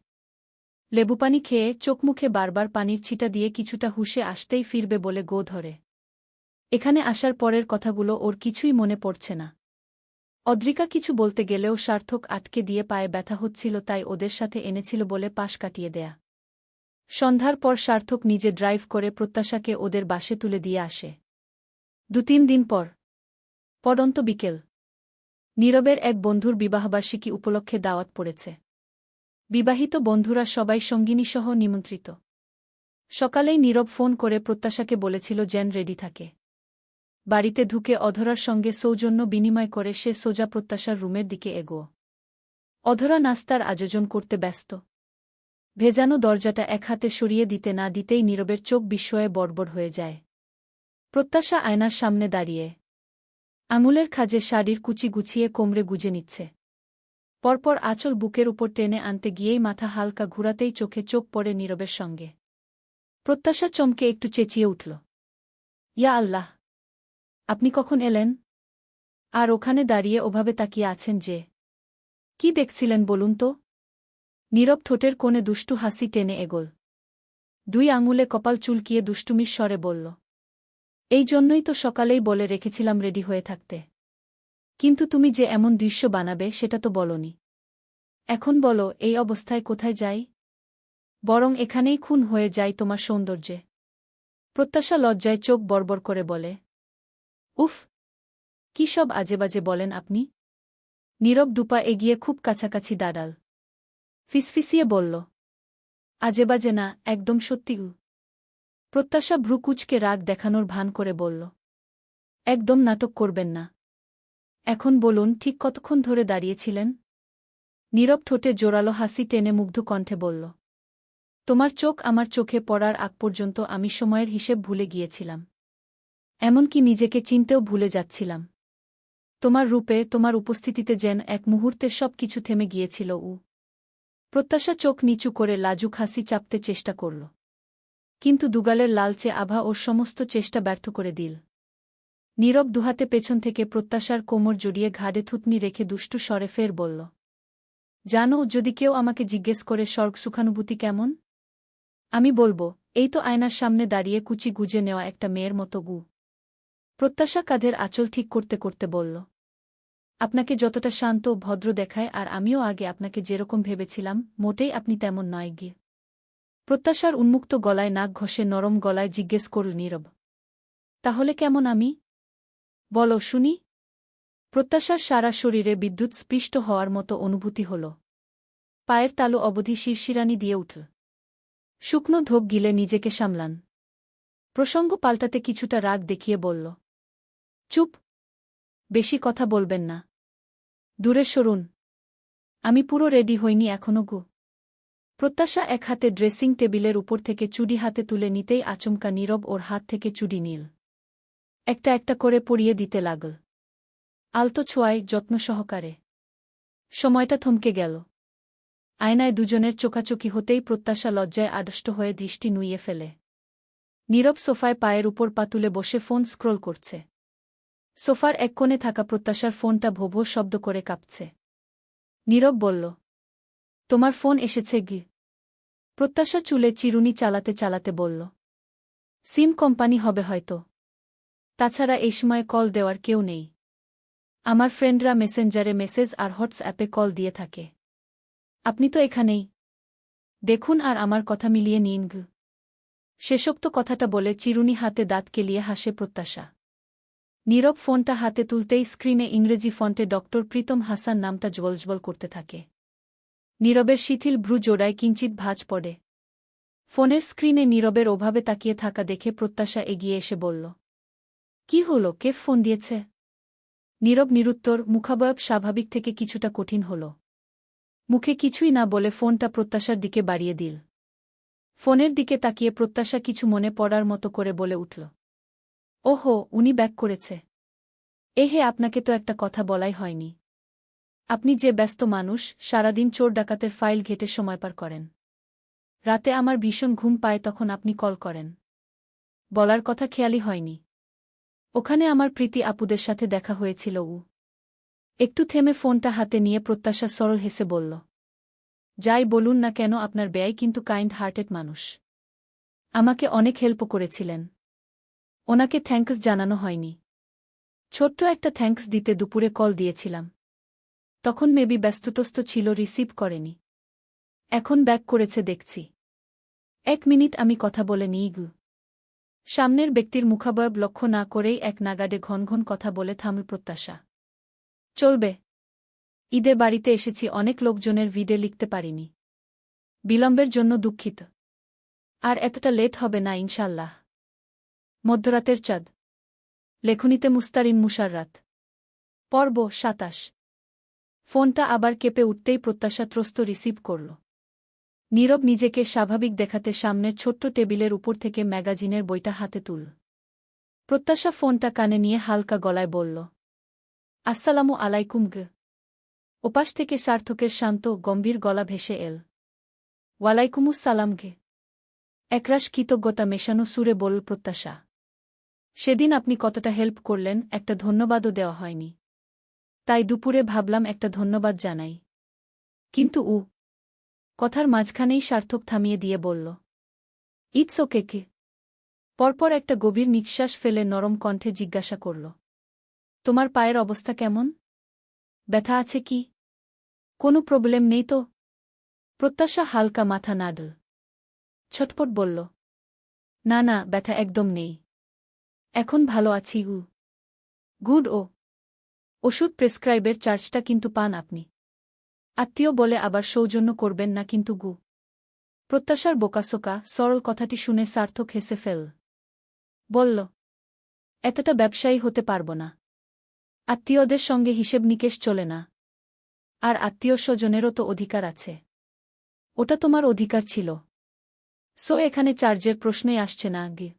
লেবুপানি খেয়ে চোখমুখে বারবার পানির ছিটা দিয়ে কিছুটা হুঁশে আসতেই ফিরবে বলে গো ধরে। এখানে আসার পরের কথাগুলো ওর কিছুই মনে পড়ছে না। অদ্রিকা কিছু বলতে গেলেও সার্থক আটকে দিয়ে পায়ে ব্যথা হচ্ছিল তাই ওদের সাথে এনেছিল বলে পাশ কাটিয়ে দেয়া। সন্ধ্যার পর সার্থক নিজে ড্রাইভ করে প্রত্যাশাকে ওদের বাসে তুলে দিয়ে আসে। 2-3 দিন পর পড়ন্ত বিকেল। নীরবের এক বন্ধুর বিবাহবার্ষিকী উপলক্ষে দাওয়াত পড়েছে। বিবাহিত বন্ধুরা সবাই সঙ্গিনীসহ নিমন্ত্রিত। সকালেই নীরব ফোন করে প্রত্যাশাকে বলেছিল যেন রেডি থাকে। বাড়িতে ঢুকে অধরার সঙ্গে সৌজন্য বিনিময় করে সে সোজা প্রত্যাশার রুমের দিকে এগোয়। অধরা নাস্তার আয়োজন করতে ব্যস্ত। ভেজানো দরজাটা এক হাতে সরিয়ে দিতে না দিতেই নীরবের চোখ বিস্ময়ে বড়বড় হয়ে যায়। প্রত্যাশা আয়নার সামনে দাঁড়িয়ে আঙুলের খাজে শাড়ির কুচি গুছিয়ে কোমরে গুজে নিচ্ছে। পরপর আঁচল বুকের উপর টেনে আনতে গিয়েই মাথা হালকা ঘুরাতেই চোখে চোখ পড়ে নীরবের সঙ্গে। প্রত্যাশা চমকে একটু চেঁচিয়ে উঠল, ইয়া আল্লাহ! আপনি কখন এলেন? আর ওখানে দাঁড়িয়ে ওভাবে তাকিয়ে আছেন যে? কি দেখছিলেন বলুন তো? নীরব ঠোঁটের কোণে দুষ্টু হাসি টেনে এগোল। দুই আঙুলে কপাল চুলকিয়ে দুষ্টুমির স্বরে বলল, এই জন্যই তো সকালেই বলে রেখেছিলাম রেডি হয়ে থাকতে। কিন্তু তুমি যে এমন দৃশ্য বানাবে সেটা তো বলনি। এখন বলো এই অবস্থায় কোথায় যাই? বরং এখানেই খুন হয়ে যাই তোমার সৌন্দর্যে। প্রত্যাশা লজ্জায় চোখ বড়বড় করে বলে, উফ, কি সব আজেবাজে বলেন আপনি? নীরব দুপা এগিয়ে খুব কাছাকাছি দাঁড়াল। ফিসফিসিয়ে বলল, আজেবাজে না, একদম সত্যি। প্রত্যাশা ভ্রুকুচকে রাগ দেখানোর ভান করে বলল, একদম নাটক করবেন না। এখন বলুন ঠিক কতক্ষণ ধরে দাঁড়িয়েছিলেন? নীরব ঠোঁটে জোরালো হাসি টেনে মুগ্ধ কণ্ঠে বলল, তোমার চোখ আমার চোখে পড়ার আগ পর্যন্ত আমি সময়ের হিসেব ভুলে গিয়েছিলাম। এমনকি নিজেকে চিনতেও ভুলে যাচ্ছিলাম। তোমার রূপে, তোমার উপস্থিতিতে যেন এক মুহূর্তে সব কিছু থেমে গিয়েছিল। প্রত্যাশা চোখ নিচু করে লাজুক হাসি চাপতে চেষ্টা করল। কিন্তু দুগালের লালচে আভা ওর সমস্ত চেষ্টা ব্যর্থ করে দিল। নীরব দুহাতে পেছন থেকে প্রত্যাশার কোমর জড়িয়ে ঘাড়ে থুতনি রেখে দুষ্টু স্বরে ফের বলল, জানো, যদি কেউ আমাকে জিজ্ঞেস করে স্বর্গ সুখানুভূতি কেমন, আমি বলবো, এই তো আয়নার সামনে দাঁড়িয়ে কুচি গুজে নেওয়া একটা মেয়ের মতো গু। প্রত্যাশা কাঁধের আঁচল ঠিক করতে করতে বলল, আপনাকে যতটা শান্ত ভদ্র দেখায় আর আমিও আগে আপনাকে যেরকম ভেবেছিলাম মোটেই আপনি তেমন নয় গিয়ে। প্রত্যাশার উন্মুক্ত গলায় নাক ঘষে নরম গলায় জিজ্ঞেস করল নীরব, তাহলে কেমন আমি? বলো শুনি। প্রত্যাশার সারা শরীরে বিদ্যুৎ স্পৃষ্ট হওয়ার মতো অনুভূতি হল। পায়ের তালু অবধি শিরশিরানি দিয়ে উঠল। শুকনো ঢোক গিলে নিজেকে সামলান। প্রসঙ্গ পাল্টাতে কিছুটা রাগ দেখিয়ে বলল, চুপ, বেশি কথা বলবেন না। দূরে সরুন, আমি পুরো রেডি হইনি এখনো গো। প্রত্যাশা এক হাতে ড্রেসিং টেবিলের উপর থেকে চুড়ি হাতে তুলে নিতেই আচমকা নীরব ওর হাত থেকে চুড়ি নিল। একটা একটা করে পরিয়ে দিতে লাগল, আলতো ছোঁয়ায়, যত্ন সহকারে। সময়টা থমকে গেল। আয়নায় দুজনের চোখাচোখি হতেই প্রত্যাশা লজ্জায় আড়ষ্ট হয়ে দৃষ্টি নুইয়ে ফেলে। নীরব সোফায় পায়ের উপর পা তুলে বসে ফোন স্ক্রোল করছে। সোফার এক কোণে থাকা প্রত্যাশার ফোনটা ভো ভো শব্দ করে কাঁপছে। নীরব বলল, তোমার ফোন এসেছে গি। প্রত্যাশা চুলে চিরুনি চালাতে চালাতে বলল, সিম কোম্পানি হবে হয়তো। তাছাড়া এই সময় কল দেওয়ার কেউ নেই। আমার ফ্রেন্ডরা মেসেঞ্জারে মেসেজ আর হোয়াটসঅ্যাপে কল দিয়ে থাকে। আপনি তো এখানেই, দেখুন আর আমার কথা মিলিয়ে নিন গু। শেষোক্ত কথাটা বলে চিরুনি হাতে দাঁত কেলিয়ে হাসে প্রত্যাশা। নীরব ফোনটা হাতে তুলতেই স্ক্রিনে ইংরেজি ফন্টে ডক্টর প্রীতম হাসান নামটা জ্বলজ্বল করতে থাকে। নীরবের শিথিল ভ্রু জোড়ায় কিঞ্চিত ভাঁজ পড়ে। ফোনের স্ক্রিনে নীরবের ওভাবে তাকিয়ে থাকা দেখে প্রত্যাশা এগিয়ে এসে বলল, কি হল, কে ফোন দিয়েছে? নীরব নিরুত্তর, মুখাবয়ব স্বাভাবিক থেকে কিছুটা কঠিন হল। মুখে কিছুই না বলে ফোনটা প্রত্যাশার দিকে বাড়িয়ে দিল। ফোনের দিকে তাকিয়ে প্রত্যাশা কিছু মনে পড়ার মতো করে বলে উঠল, ওহো, উনি ব্যাক করেছে। এহে, আপনাকে তো একটা কথা বলাই হয়নি। আপনি যে ব্যস্ত মানুষ, সারাদিন চোর ডাকাতের ফাইল ঘেঁটে সময় পার করেন। রাতে আমার ভীষণ ঘুম পায়, তখন আপনি কল করেন। বলার কথা খেয়ালই হয়নি। ওখানে আমার প্রীতি আপুদের সাথে দেখা হয়েছিল। একটু থেমে ফোনটা হাতে নিয়ে প্রত্যাশা সরল হেসে বলল, যাই বলুন না কেন, আপনার ব্যয় কিন্তু কাইন্ড হার্টেড মানুষ। আমাকে অনেক হেল্প করেছিলেন। ওনাকে থ্যাঙ্কস জানানো হয়নি। ছোট্ট একটা থ্যাঙ্কস দিতে দুপুরে কল দিয়েছিলাম। তখন মেবি ব্যস্তটস্ত ছিল, রিসিভ করেনি। এখন ব্যাক করেছে দেখছি। 1 মিনিট আমি কথা বলে নিই গু। সামনের ব্যক্তির মুখাবয়ব লক্ষ্য না করেই এক নাগাডে ঘন ঘন কথা বলে থামল প্রত্যাশা। চলবে। ঈদে বাড়িতে এসেছি, অনেক লোকজনের ভিডে লিখতে পারিনি। বিলম্বের জন্য দুঃখিত। আর এতটা লেট হবে না ইনশাল্লাহ। মধ্যরাতের চাঁদ। লেখনীতে মুস্তারিন মুশাররাত। পর্ব ২৭। ফোনটা আবার কেঁপে উঠতেই প্রত্যাশাত্রস্ত রিসিভ করল। নীরব নিজেকে স্বাভাবিক দেখাতে সামনের ছোট্ট টেবিলের উপর থেকে ম্যাগাজিনের বইটা হাতে তুল। প্রত্যাশা ফোনটা কানে নিয়ে হালকা গলায় বলল, আসসালামু আলাইকুম গ। ওপাশ থেকে সার্থকের শান্ত গম্ভীর গলা ভেসে এল, ওয়ালাইকুমুসসালাম গে। একরাশ কৃতজ্ঞতা মেশানো সুরে বলল প্রত্যাশা, সেদিন আপনি কতটা হেল্প করলেন, একটা ধন্যবাদও দেওয়া হয়নি। তাই দুপুরে ভাবলাম একটা ধন্যবাদ জানাই। কিন্তু কথার মাঝখানেই সার্থক থামিয়ে দিয়ে বলল, ইটস ওকে কে। পরপর একটা গভীর নিঃশ্বাস ফেলে নরম কণ্ঠে জিজ্ঞাসা করল, তোমার পায়ের অবস্থা কেমন? ব্যথা আছে কি? কোনো প্রবলেম নেই তো? প্রত্যাশা হালকা মাথা নাড়ল। ছটপট বলল, না না, ব্যথা একদম নেই। এখন ভালো আছি। গুড। ওষুধ প্রেসক্রাইবের চার্জটা কিন্তু পান আপনি। আত্মীয় বলে আবার সৌজন্য করবেন না কিন্তু প্রত্যাশার বোকাসোকা সরল কথাটি শুনে সার্থক হেসে ফেল। বলল, এতটা ব্যবসায়ী হতে পারব না। আত্মীয়দের সঙ্গে হিসেব নিকেশ চলে না। আর আত্মীয় স্বজনেরও তো অধিকার আছে। ওটা তোমার অধিকার ছিল। এখানে চার্জের প্রশ্নই আসছে না আগে।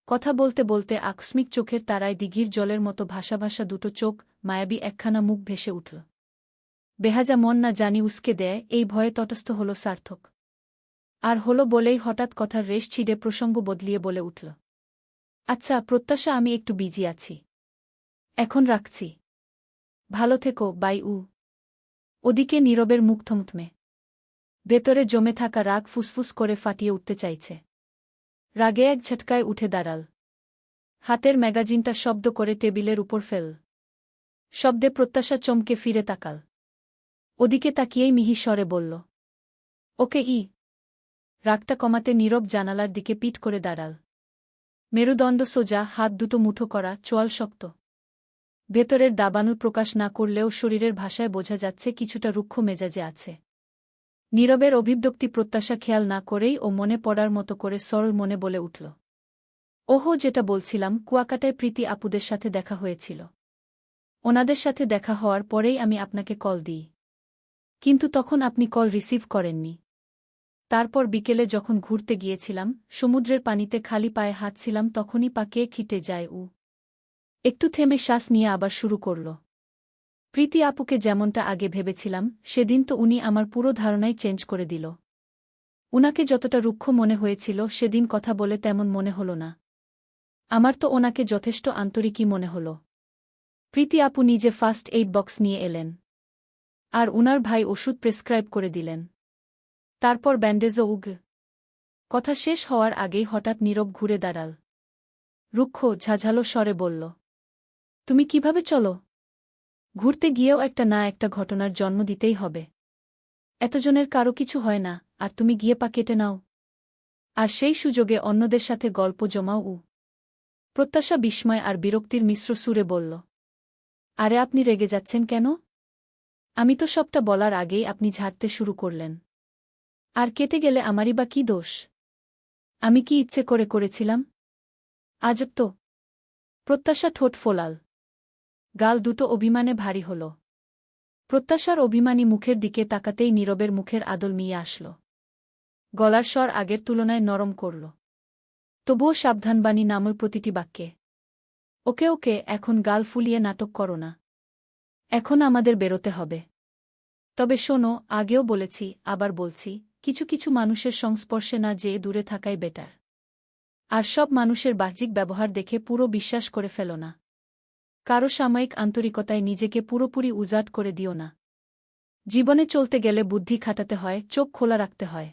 কথা বলতে বলতে আকস্মিক চোখের তারায় দিঘির জলের মতো ভাসা ভাসা দুটো চোখ, মায়াবী একখানা মুখ ভেসে উঠল। বেহাজা মন না জানি উসকে দেয়, এই ভয়ে তটস্থ হল সার্থক। আর হল বলেই হঠাৎ কথার রেশ ছিঁড়ে প্রসঙ্গ বদলিয়ে বলে উঠল, আচ্ছা প্রত্যাশা, আমি একটু বিজি আছি। এখন রাখছি। ভালো থেকো, বাই। ওদিকে নীরবের মুখ থমথমে। ভেতরে জমে থাকা রাগ ফুসফুস করে ফাটিয়ে উঠতে চাইছে। রাগে এক ঝটকায় উঠে দাঁড়াল। হাতের ম্যাগাজিনটা শব্দ করে টেবিলের উপর ফেল। শব্দে প্রত্যাশা চমকে ফিরে তাকাল। ওদিকে তাকিয়েই মিহি স্বরে বলল, ওকে। রাগটা কমাতে নীরব জানালার দিকে পিঠ করে দাঁড়াল। মেরুদণ্ড সোজা, হাত দুটো মুঠো করা, চোয়াল শক্ত। ভেতরের দাবানল প্রকাশ না করলেও শরীরের ভাষায় বোঝা যাচ্ছে কিছুটা রুক্ষ মেজাজে আছে। নীরবের অভিব্যক্তি প্রত্যাশা খেয়াল না করেই ও মনে পড়ার মতো করে সরল মনে বলে উঠল, ওহো, যেটা বলছিলাম, কুয়াকাটায় প্রীতি আপুদের সাথে দেখা হয়েছিল। ওনাদের সাথে দেখা হওয়ার পরেই আমি আপনাকে কল দিই। কিন্তু তখন আপনি কল রিসিভ করেননি। তারপর বিকেলে যখন ঘুরতে গিয়েছিলাম, সমুদ্রের পানিতে খালি পায়ে হাঁটছিলাম, তখনই পা কে খিটে যায়। একটু থেমে শ্বাস নিয়ে আবার শুরু করল। প্রীতি আপুকে যেমনটা আগে ভেবেছিলাম, সেদিন তো উনি আমার পুরো ধারণাই চেঞ্জ করে দিল। উনাকে যতটা রুক্ষ মনে হয়েছিল সেদিন, কথা বলে তেমন মনে হল না। আমার তো ওনাকে যথেষ্ট আন্তরিকই মনে হল। প্রীতি আপু নিজে ফার্স্ট এইড বক্স নিয়ে এলেন। আর উনার ভাই ওষুধ প্রেসক্রাইব করে দিলেন। তারপর ব্যান্ডেজও। কথা শেষ হওয়ার আগেই হঠাৎ নীরব ঘুরে দাঁড়াল। রুক্ষ ঝাঝালো স্বরে বলল, তুমি কিভাবে চলো? ঘুরতে গিয়েও একটা না একটা ঘটনার জন্ম দিতেই হবে। এতজনের কারো কিছু হয় না, আর তুমি গিয়ে পা কেটে নাও। আর সেই সুযোগে অন্যদের সাথে গল্প জমাও। প্রত্যাশা বিস্ময় আর বিরক্তির মিশ্র সুরে বলল, আরে আপনি রেগে যাচ্ছেন কেন? আমি তো সবটা বলার আগেই আপনি ঝাড়তে শুরু করলেন। আর কেটে গেলে আমারই বা কী দোষ? আমি কি ইচ্ছে করে করেছিলাম? আজব তো। প্রত্যাশা ঠোঁট ফোলাল। গাল দুটো অভিমানে ভারী হল। প্রত্যাশার অভিমানী মুখের দিকে তাকাতেই নীরবের মুখের আদল মিয়ে আসল। গলার স্বর আগের তুলনায় নরম করল। তবুও সাবধানবাণী নামল প্রতিটি বাক্যে। ওকে ওকে, এখন গাল ফুলিয়ে নাটক করো না। এখন আমাদের বেরোতে হবে। তবে শোনো, আগেও বলেছি, আবার বলছি, কিছু কিছু মানুষের সংস্পর্শে না যেয়ে দূরে থাকাই বেটার। আর সব মানুষের বাহ্যিক ব্যবহার দেখে পুরো বিশ্বাস করে ফেলো না। কারো সাময়িক আন্তরিকতায় নিজেকে পুরোপুরি উজাট করে দিও না। জীবনে চলতে গেলে বুদ্ধি খাটাতে হয়, চোখ খোলা রাখতে হয়।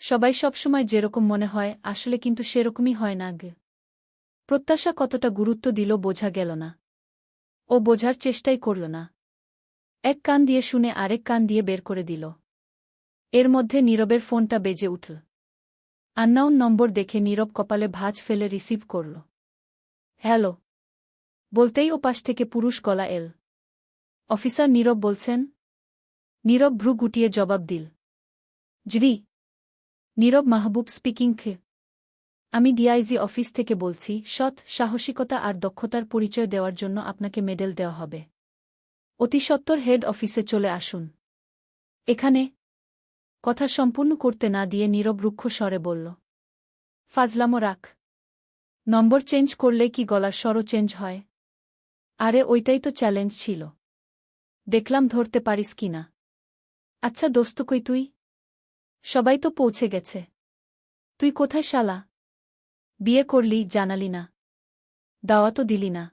সবাই সবসময় যেরকম মনে হয় আসলে কিন্তু সেরকমই হয় না। প্রত্যাশা কতটা গুরুত্ব দিল বোঝা গেল না। ও বোঝার চেষ্টাই করল না। এক কান দিয়ে শুনে আরেক কান দিয়ে বের করে দিল। এর মধ্যে নীরবের ফোনটা বেজে উঠল। আননাউন নম্বর দেখে নীরব কপালে ভাঁজ ফেলে রিসিভ করল। হ্যালো বলতেই ওপাশ থেকে পুরুষ গলা এল। অফিসার নীরব বলছেন? নীরব ভ্রু গুটিয়ে জবাব দিল, জি। নীরব মাহবুব স্পিকিং। আমি ডিআইজি অফিস থেকে বলছি, সৎ, সাহসিকতা আর দক্ষতার পরিচয় দেওয়ার জন্য আপনাকে মেডেল দেওয়া হবে। অতি সত্বর হেড অফিসে চলে আসুন। এখানে। কথা সম্পূর্ণ করতে না দিয়ে নীরব রুক্ষ স্বরে বলল, ফাজলামো রাখ। নম্বর চেঞ্জ করলে কি গলার স্বরও চেঞ্জ হয়? আরে ওইটাই তো চ্যালেঞ্জ ছিল। দেখলাম ধরতে পারিস কিনা। আচ্ছা দোস্ত, কই তুই? সবাই তো পৌঁছে গেছে। তুই কোথায় শালা? বিয়ে করলি, জানালি না। দাওয়াতও দিলি না।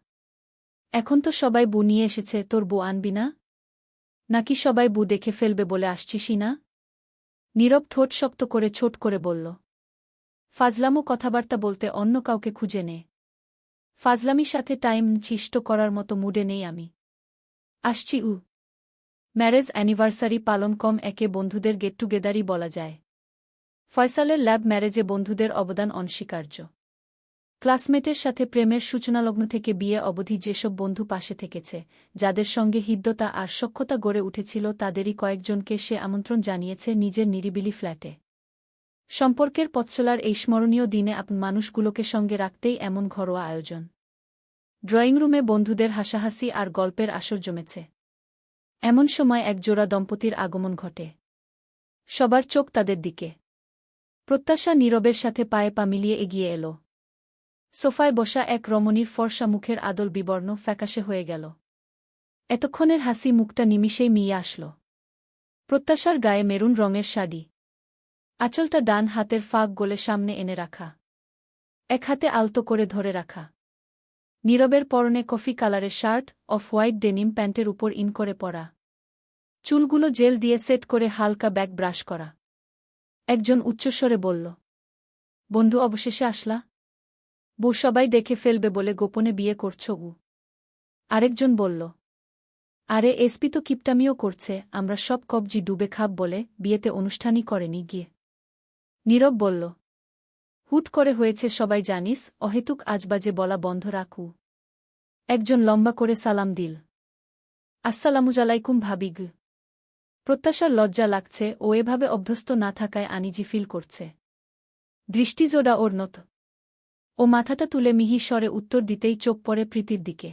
এখন তো সবাই বউ নিয়ে এসেছে, তোর বউ আনবি না? নাকি সবাই বউ দেখে ফেলবে বলে আসছিসই না? নীরব ঠোঁট শক্ত করে ছোট করে বলল, ফাজলামো কথাবার্তা বলতে অন্য কাউকে খুঁজে নে। ফাজলামির সাথে টাইম ছিষ্ট করার মতো মুডে নেই আমি। আসছি। ম্যারেজ অ্যানিভার্সারি পালন কম একে বন্ধুদের গেট টুগেদারই বলা যায়। ফয়সালের ল্যাব ম্যারেজে বন্ধুদের অবদান অনস্বীকার্য। ক্লাসমেটের সাথে প্রেমের সূচনালগ্ন থেকে বিয়ে অবধি যেসব বন্ধু পাশে থেকেছে, যাদের সঙ্গে হৃদ্যতা আর সখ্যতা গড়ে উঠেছিল, তাদেরই কয়েকজনকে সে আমন্ত্রণ জানিয়েছে নিজের নিরিবিলি ফ্ল্যাটে। সম্পর্কের পথচলার এই স্মরণীয় দিনে আপন মানুষগুলোকে সঙ্গে রাখতেই এমন ঘরোয়া আয়োজন। ড্রয়িংরুমে বন্ধুদের হাসাহাসি আর গল্পের আসর জমেছে। এমন সময় একজোড়া দম্পতির আগমন ঘটে। সবার চোখ তাদের দিকে। প্রত্যাশা নীরবের সাথে পায়ে পা মিলিয়ে এগিয়ে এল। সোফায় বসা এক রমণীর ফর্সা মুখের আদল বিবর্ণ ফ্যাকাশে হয়ে গেল। এতক্ষণের হাসি মুখটা নিমিষেই মিয়ে আসল। প্রত্যাশার গায়ে মেরুন রঙের শাড়ি। আঁচলটা ডান হাতের ফাঁক গলে সামনে এনে রাখা। এক হাতে আলতো করে ধরে রাখা। নীরবের পরনে কফি কালারের শার্ট, অফ হোয়াইট ডেনিম প্যান্টের উপর ইন করে পরা। চুলগুলো জেল দিয়ে সেট করে হালকা ব্যাক ব্রাশ করা। একজন উচ্চস্বরে বলল, বন্ধু অবশেষে আসলা? বউ সবাই দেখে ফেলবে বলে গোপনে বিয়ে করছ গু? আরেকজন বলল, আরে এসপি তো কিপটামিও করছে, আমরা সব কবজি ডুবে খাব বলে বিয়েতে অনুষ্ঠানই করেনি গিয়ে। নীরব বলল, হুট করে হয়েছে সবাই জানিস, অহেতুক আজবাজে বলা বন্ধ রাখু। একজন লম্বা করে সালাম দিল, আসসালামুজালাইকুম ভাবিগ। প্রত্যাশার লজ্জা লাগছে, ও এভাবে অভ্যস্ত না থাকায় আনিজি ফিল করছে। দৃষ্টিজোড়া ওর নত। ও মাথাটা তুলে মিহি স্বরে উত্তর দিতেই চোখ পড়ে প্রীতির দিকে।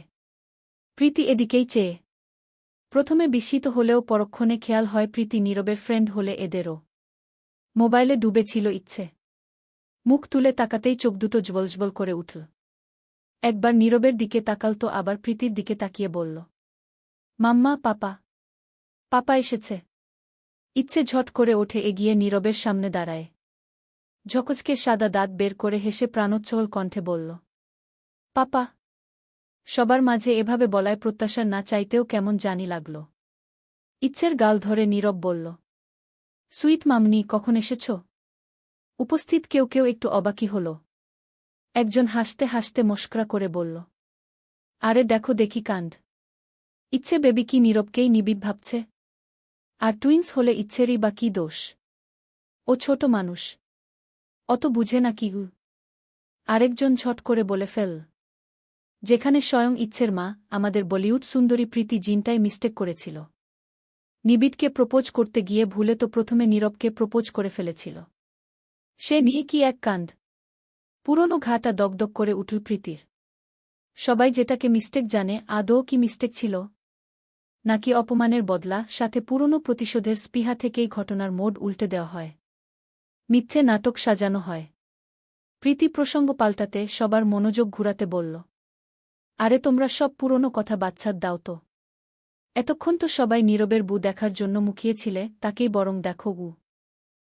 প্রীতি এদিকেই চেয়ে। প্রথমে বিস্মিত হলেও পরক্ষণে খেয়াল হয় প্রীতি নীরবের ফ্রেন্ড হলে এদেরও। মোবাইলে ডুবে ছিল ইচ্ছে। মুখ তুলে তাকাতেই চোখ দুটো জ্বলজ্বল করে উঠল। একবার নীরবের দিকে তাকাল তো আবার প্রীতির দিকে তাকিয়ে বলল, মাম্মা, পাপা। পাপা এসেছে। ইচ্ছে ঝট করে ওঠে এগিয়ে নীরবের সামনে দাঁড়ায়। ঝকচকে সাদা দাঁত বের করে হেসে প্রাণোচ্ছল কণ্ঠে বলল, পাপা। সবার মাঝে এভাবে বলায় প্রত্যাশার না চাইতেও কেমন জানি লাগল। ইচ্ছের গাল ধরে নীরব বলল, সুইট মামনি, কখন এসেছ? উপস্থিত কেউ কেউ একটু অবাকি হল। একজন হাসতে হাসতে মস্করা করে বলল, আরে দেখো দেখি কাণ্ড। ইচ্ছে বেবি কি নীরবকেই নিবিড় ভাবছে? আর টুইন্স হলে ইচ্ছেরই বা কি দোষ? ও ছোট মানুষ, অত বুঝে না কি গু। আরেকজন ঝট করে বলে ফেল, যেখানে স্বয়ং ইচ্ছের মা, আমাদের বলিউড সুন্দরী প্রীতি জিনটাই মিস্টেক করেছিল। নিবিড়কে প্রপোজ করতে গিয়ে ভুলে তো প্রথমে নীরবকে প্রপোজ করে ফেলেছিল। সে নিয়ে কি এক কাণ্ড। পুরনো ঘাটা দগদগ করে উঠল প্রীতির। সবাই যেটাকে মিস্টেক জানে, আদৌ কি মিস্টেক ছিল? নাকি অপমানের বদলা, সাথে পুরনো প্রতিশোধের স্পৃহা থেকেই ঘটনার মোড় উল্টে দেওয়া হয়? মিথ্যে নাটক সাজানো হয়? প্রীতি প্রসঙ্গ পাল্টাতে, সবার মনোযোগ ঘুরাতে বলল, আরে তোমরা সব পুরনো কথা বাচ্চাদ দাও তো। এতক্ষণ তো সবাই নীরবের বউ দেখার জন্য মুখিয়েছিলে, তাকেই বরং দেখো গু।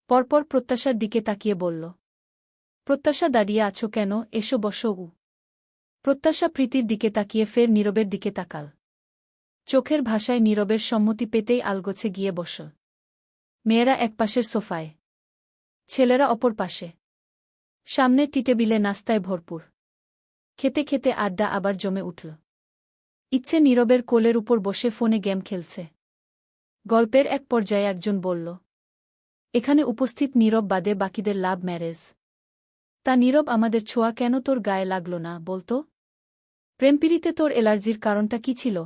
পরপর প্রত্যাশার দিকে তাকিয়ে বলল, প্রত্যাশা দাঁড়িয়ে আছো কেন, এসো বসো গু। প্রত্যাশা প্রীতির দিকে তাকিয়ে ফের নীরবের দিকে তাকাল। চোখের ভাষায় নীরবের সম্মতি পেতেই আলগোছে গিয়ে বসল। মেয়েরা এক পাশের সোফায়, ছেলেরা অপর পাশে। সামনে টিটেবিলে নাস্তায় ভরপুর। খেতে খেতে আড্ডা আবার জমে উঠল। ইচ্ছে নীরবের কোলের উপর বসে ফোনে গেম খেলছে। গল্পের এক পর্যায়ে একজন বলল, এখানে উপস্থিত নীরব বাদে বাকিদের লাভ ম্যারেজ। তা নীরব, আমাদের ছোঁয়া কেন তোর গায়ে লাগল না বলতো? প্রেমপিড়িতে তোর এলার্জির কারণটা কি ছিল?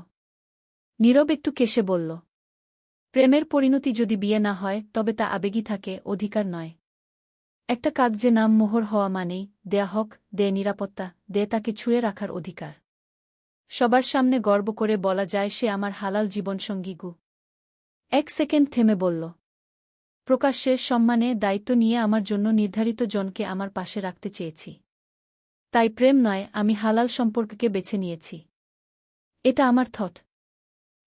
নীরব একটু কেশে বলল, প্রেমের পরিণতি যদি বিয়ে না হয় তবে তা আবেগী থাকে, অধিকার নয়। একটা কাগজে নাম মোহর হওয়া মানেই দেয়া হক, দেয় নিরাপত্তা, দেয় তাকে ছুঁয়ে রাখার অধিকার। সবার সামনে গর্ব করে বলা যায় সে আমার হালাল জীবনসঙ্গী গু। 1 সেকেন্ড থেমে বলল, প্রকাশ্যে সম্মানে দায়িত্ব নিয়ে আমার জন্য নির্ধারিত জনকে আমার পাশে রাখতে চেয়েছি। তাই প্রেম নয়, আমি হালাল সম্পর্ককে বেছে নিয়েছি। এটা আমার থট।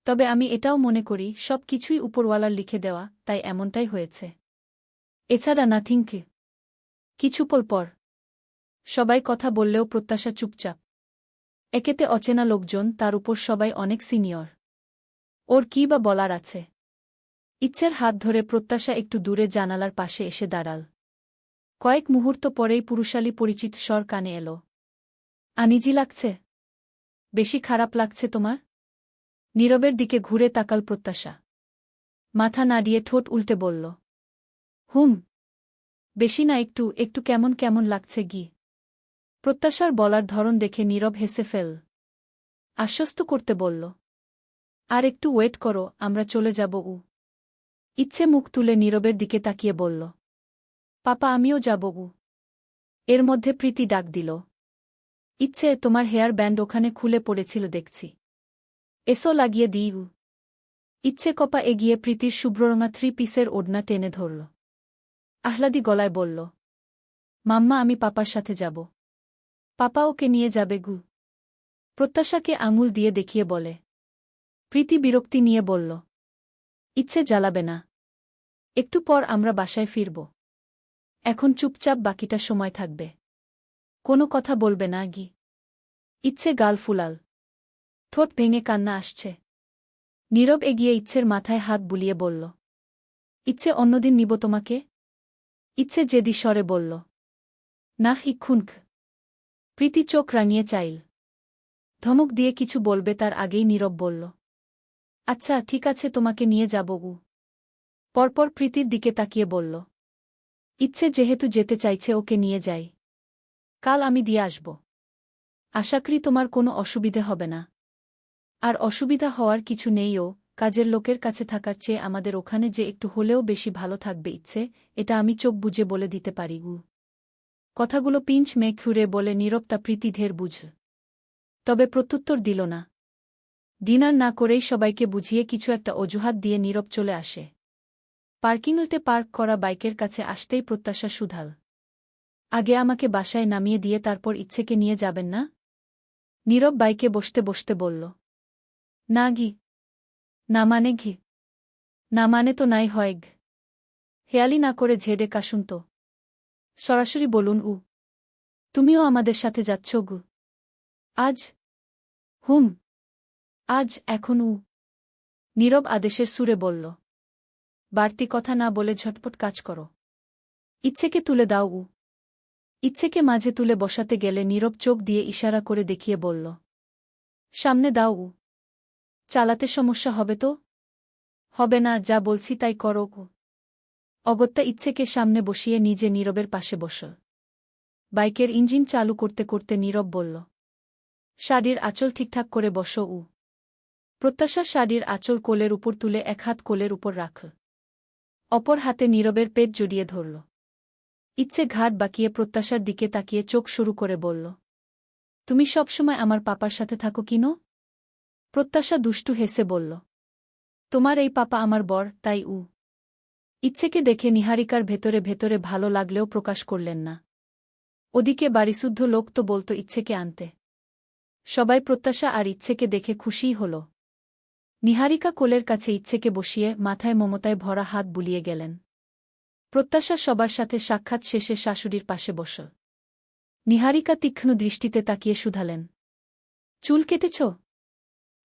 তবে আমি এটাও মনে করি সব কিছুই উপরওয়ালার লিখে দেওয়া, তাই এমনটাই হয়েছে। এছাড়া নাথিং কি। কিছুপল পর সবাই কথা বললেও প্রত্যাশা চুপচাপ। একেতে অচেনা লোকজন, তার উপর সবাই অনেক সিনিয়র। ওর কী বা বলার আছে? ইচ্ছের হাত ধরে প্রত্যাশা একটু দূরে জানালার পাশে এসে দাঁড়াল। কয়েক মুহূর্ত পরেই পুরুষালী পরিচিত স্বর কানে এল। আনিজি লাগছে? বেশি খারাপ লাগছে তোমার? নীরবের দিকে ঘুরে তাকাল প্রত্যাশা। মাথা নাড়িয়ে ঠোঁট উল্টে বলল, হুম, বেশি না, একটু একটু কেমন কেমন লাগছে গি। প্রত্যাশার বলার ধরন দেখে নীরব হেসে ফেল। আশ্বস্ত করতে বলল, আর একটু ওয়েট করো, আমরা চলে যাব। ইচ্ছে মুখ তুলে নীরবের দিকে তাকিয়ে বলল, পাপা আমিও যাব। এর মধ্যে প্রীতি ডাক দিল, ইচ্ছে তোমার হেয়ার ব্যান্ড ওখানে খুলে পড়েছিল দেখছি, এসো লাগিয়ে দিই। ইচ্ছে কপা এগিয়ে প্রীতির শুভ্ররঙা 3 পিসের ওড়না টেনে ধরল। আহ্লাদি গলায় বলল, মাম্মা আমি পাপার সাথে যাব। পাপা ওকে নিয়ে যাবে গু। প্রত্যাশাকে আঙুল দিয়ে দেখিয়ে বলে। প্রীতি বিরক্তি নিয়ে বলল, ইচ্ছে জ্বালাবে না? একটু পর আমরা বাসায় ফিরব। এখন চুপচাপ বাকিটা সময় থাকবে, কোনো কথা বলবে না গি। ইচ্ছে গাল ফুলাল, ঠোঁট ভেঙে কান্না আসছে। নীরব এগিয়ে ইচ্ছের মাথায় হাত বুলিয়ে বলল, ইচ্ছে অন্যদিন নিব তোমাকে। ইচ্ছে জেদি স্বরে বলল, নাহ ইক্ষুনখ। প্রীতি চোখ রাঙিয়ে চাইল, ধমক দিয়ে কিছু বলবে তার আগেই নীরব বলল, আচ্ছা ঠিক আছে তোমাকে নিয়ে যাব। পরপর প্রীতির দিকে তাকিয়ে বলল, ইচ্ছে যেহেতু যেতে চাইছে ওকে নিয়ে যাই। কাল আমি দিয়ে আসব। আশা করি তোমার কোনো অসুবিধে হবে না। আর অসুবিধা হওয়ার কিছু নেইও, কাজের লোকের কাছে থাকার চেয়ে আমাদের ওখানে যে একটু হলেও বেশি ভালো থাকবে ইচ্ছে, এটা আমি চোখ বুজে বলে দিতে পারি। কথাগুলো পিঞ্চ মেয়ে খুঁড়ে বলে নীরব তা প্রীতি ঢের বুঝ। তবে প্রত্যুত্তর দিল না। ডিনার না করেই সবাইকে বুঝিয়ে কিছু একটা অজুহাত দিয়ে নীরব চলে আসে। পার্কিংলটে পার্ক করা বাইকের কাছে আসতেই প্রত্যাশা শুধাল, আগে আমাকে বাসায় নামিয়ে দিয়ে তারপর ইচ্ছেকে নিয়ে যাবেন না? নীরব বাইকে বসতে বসতে বলল, না গি। না মানে ঘি? না মানে তো নাই হয় ঘ। হেয়ালি না করে ঝেড়ে কাশুন তো। সরাসরি বলুন। তুমিও আমাদের সাথে যাচ্ছ গু? আজ? হুম, আজ, এখন। নীরব আদেশের সুরে বলল, বাড়তি কথা না বলে ঝটপট কাজ করো। ইচ্ছেকে তুলে দাও। ইচ্ছেকে মাঝে তুলে বসাতে গেলে নীরব চোখ দিয়ে ইশারা করে দেখিয়ে বলল, সামনে দাও। চালাতে সমস্যা হবে তো? হবে না, যা বলছি তাই করো। অগত্যা ইচ্ছেকে সামনে বসিয়ে নিজে নীরবের পাশে বসল। বাইকের ইঞ্জিন চালু করতে করতে নীরব বলল, শাড়ির আঁচল ঠিকঠাক করে বসো। প্রত্যাশা শাড়ির আঁচল কোলের উপর তুলে এক হাত কোলের উপর রাখল। অপর হাতে নীরবের পেট জড়িয়ে ধরল। ইচ্ছে ঘাট বাঁকিয়ে প্রত্যাশার দিকে তাকিয়ে চোখ শুরু করে বলল, তুমি সবসময় আমার পাপার সাথে থাকো কিনো? প্রত্যাশা দুষ্টু হেসে বলল, তোমার এই পাপা আমার বর, তাই। ইচ্ছেকে দেখে নিহারিকার ভেতরে ভেতরে ভালো লাগলেও প্রকাশ করলেন না। ওদিকে বাড়িশুদ্ধ লোক তো বলতো ইচ্ছেকে আনতে। সবাই প্রত্যাশা আর ইচ্ছেকে দেখে খুশিই হল। নিহারিকা কোলের কাছে ইচ্ছেকে বসিয়ে মাথায় মমতায় ভরা হাত বুলিয়ে গেলেন। প্রত্যাশা সবার সাথে সাক্ষাৎ শেষে শাশুড়ির পাশে বসল। নিহারিকা তীক্ষ্ণ দৃষ্টিতে তাকিয়ে শুধালেন, চুল কেটেছ?